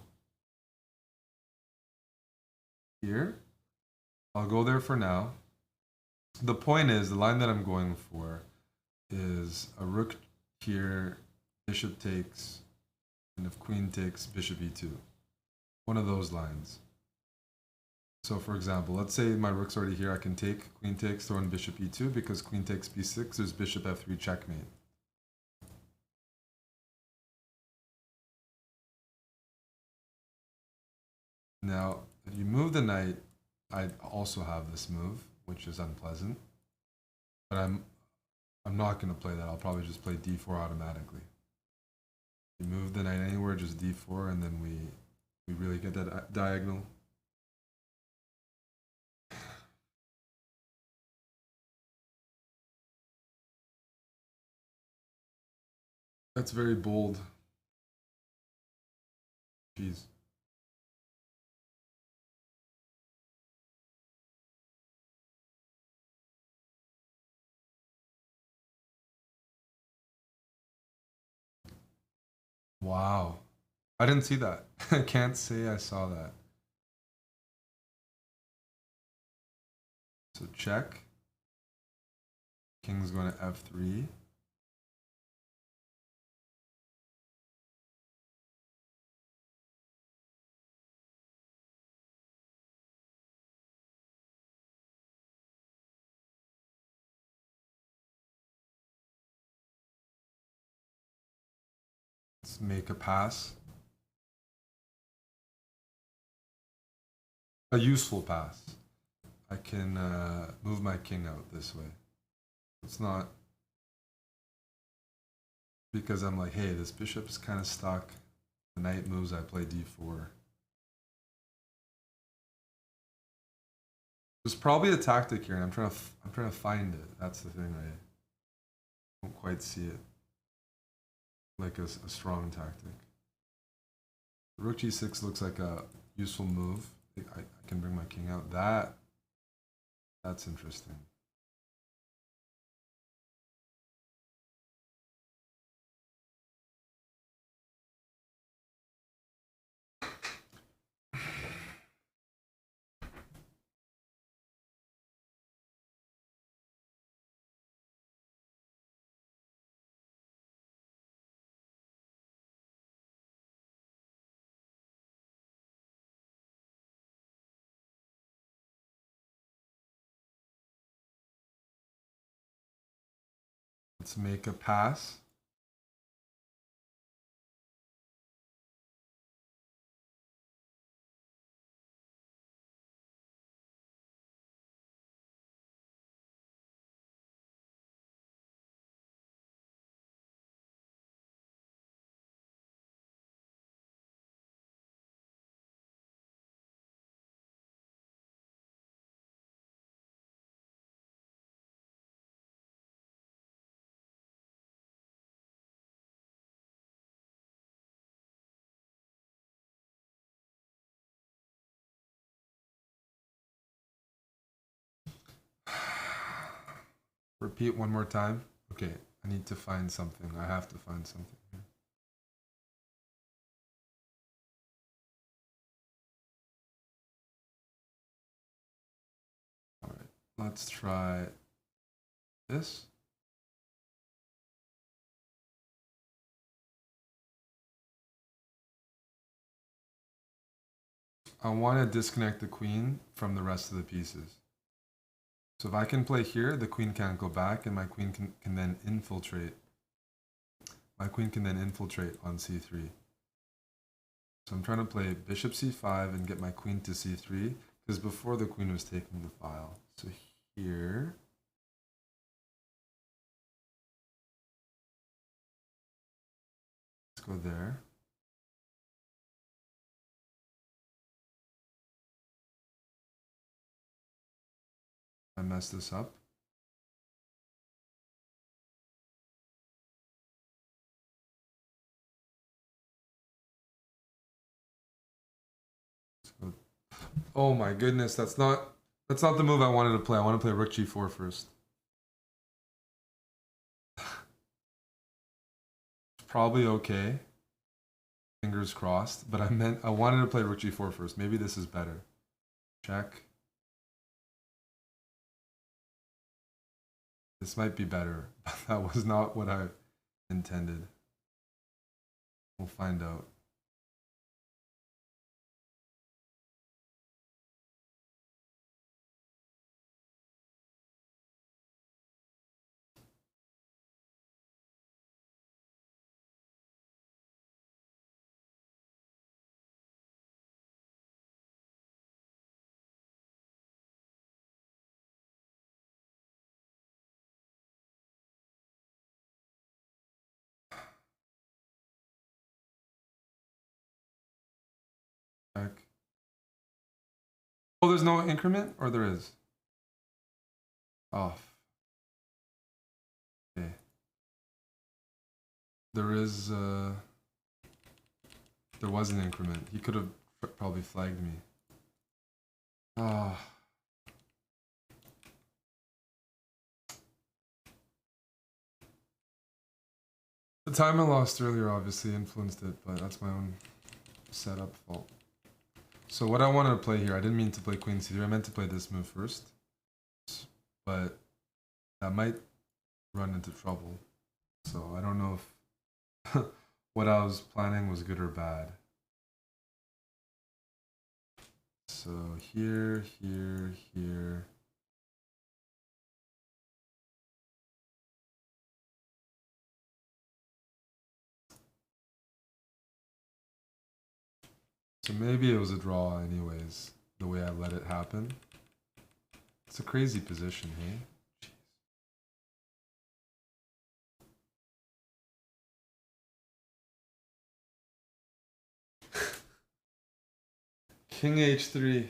here. I'll go there for now. The point is, the line that I'm going for is a rook here, bishop takes, and if queen takes, bishop e2. One of those lines. So for example, let's say my rook's already here, I can take, queen takes, throw in bishop e2, because queen takes b6, there's bishop f3 checkmate. Now, if you move the knight, I also have this move, which is unpleasant. But I'm not going to play that. I'll probably just play d4 automatically. You move the knight anywhere, just d4, and then we really get that diagonal. That's very bold. Jeez. Wow. I didn't see that. I can't say I saw that. So check. King's going to f3. Let's make a pass. A useful pass. I can move my king out this way. It's not because I'm like, hey, this bishop's kind of stuck. The knight moves, I play d4. There's probably a tactic here, and I'm trying to find it. That's the thing. I don't quite see it like a strong tactic. Rook g6 looks like a useful move. I can bring my king out. That's interesting. Let's make a pass. Repeat one more time. Okay, I need to find something. I have to find something here. All right, let's try this. I want to disconnect the queen from the rest of the pieces. So if I can play here, the queen can't go back, and my queen can then infiltrate. My queen can then infiltrate on c3. So I'm trying to play bishop c5 and get my queen to c3, because before the queen was taking the file. So here, let's go there. I messed this up. Oh my goodness, that's not the move I wanted to play. I want to play rook g4 first. It's probably okay. Fingers crossed, but I wanted to play rook g4 first. Maybe this is better. Check. This might be better, but that was not what I intended. We'll find out. Check. Oh, there's no increment? Or there is? Off. Okay. There was an increment. He could have probably flagged me. Ah. The time I lost earlier obviously influenced it, but that's my own setup fault. So what I wanted to play here, I didn't mean to play queen c3. I meant to play this move first, but that might run into trouble. So I don't know if what I was planning was good or bad. So here, here, here. So maybe it was a draw anyways, the way I let it happen. It's a crazy position, hey? Jeez. King h3.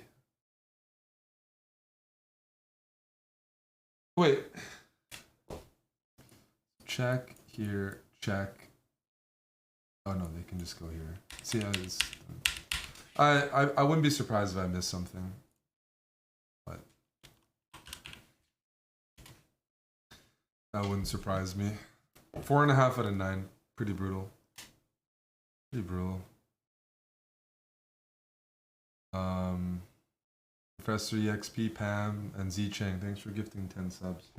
Wait. Check here, check. Oh no, they can just go here. See how this. I wouldn't be surprised if I missed something. But that wouldn't surprise me. 4.5 out of 9. Pretty brutal. Pretty brutal. Professor EXP, Pam, and Z Chang, thanks for gifting 10 subs.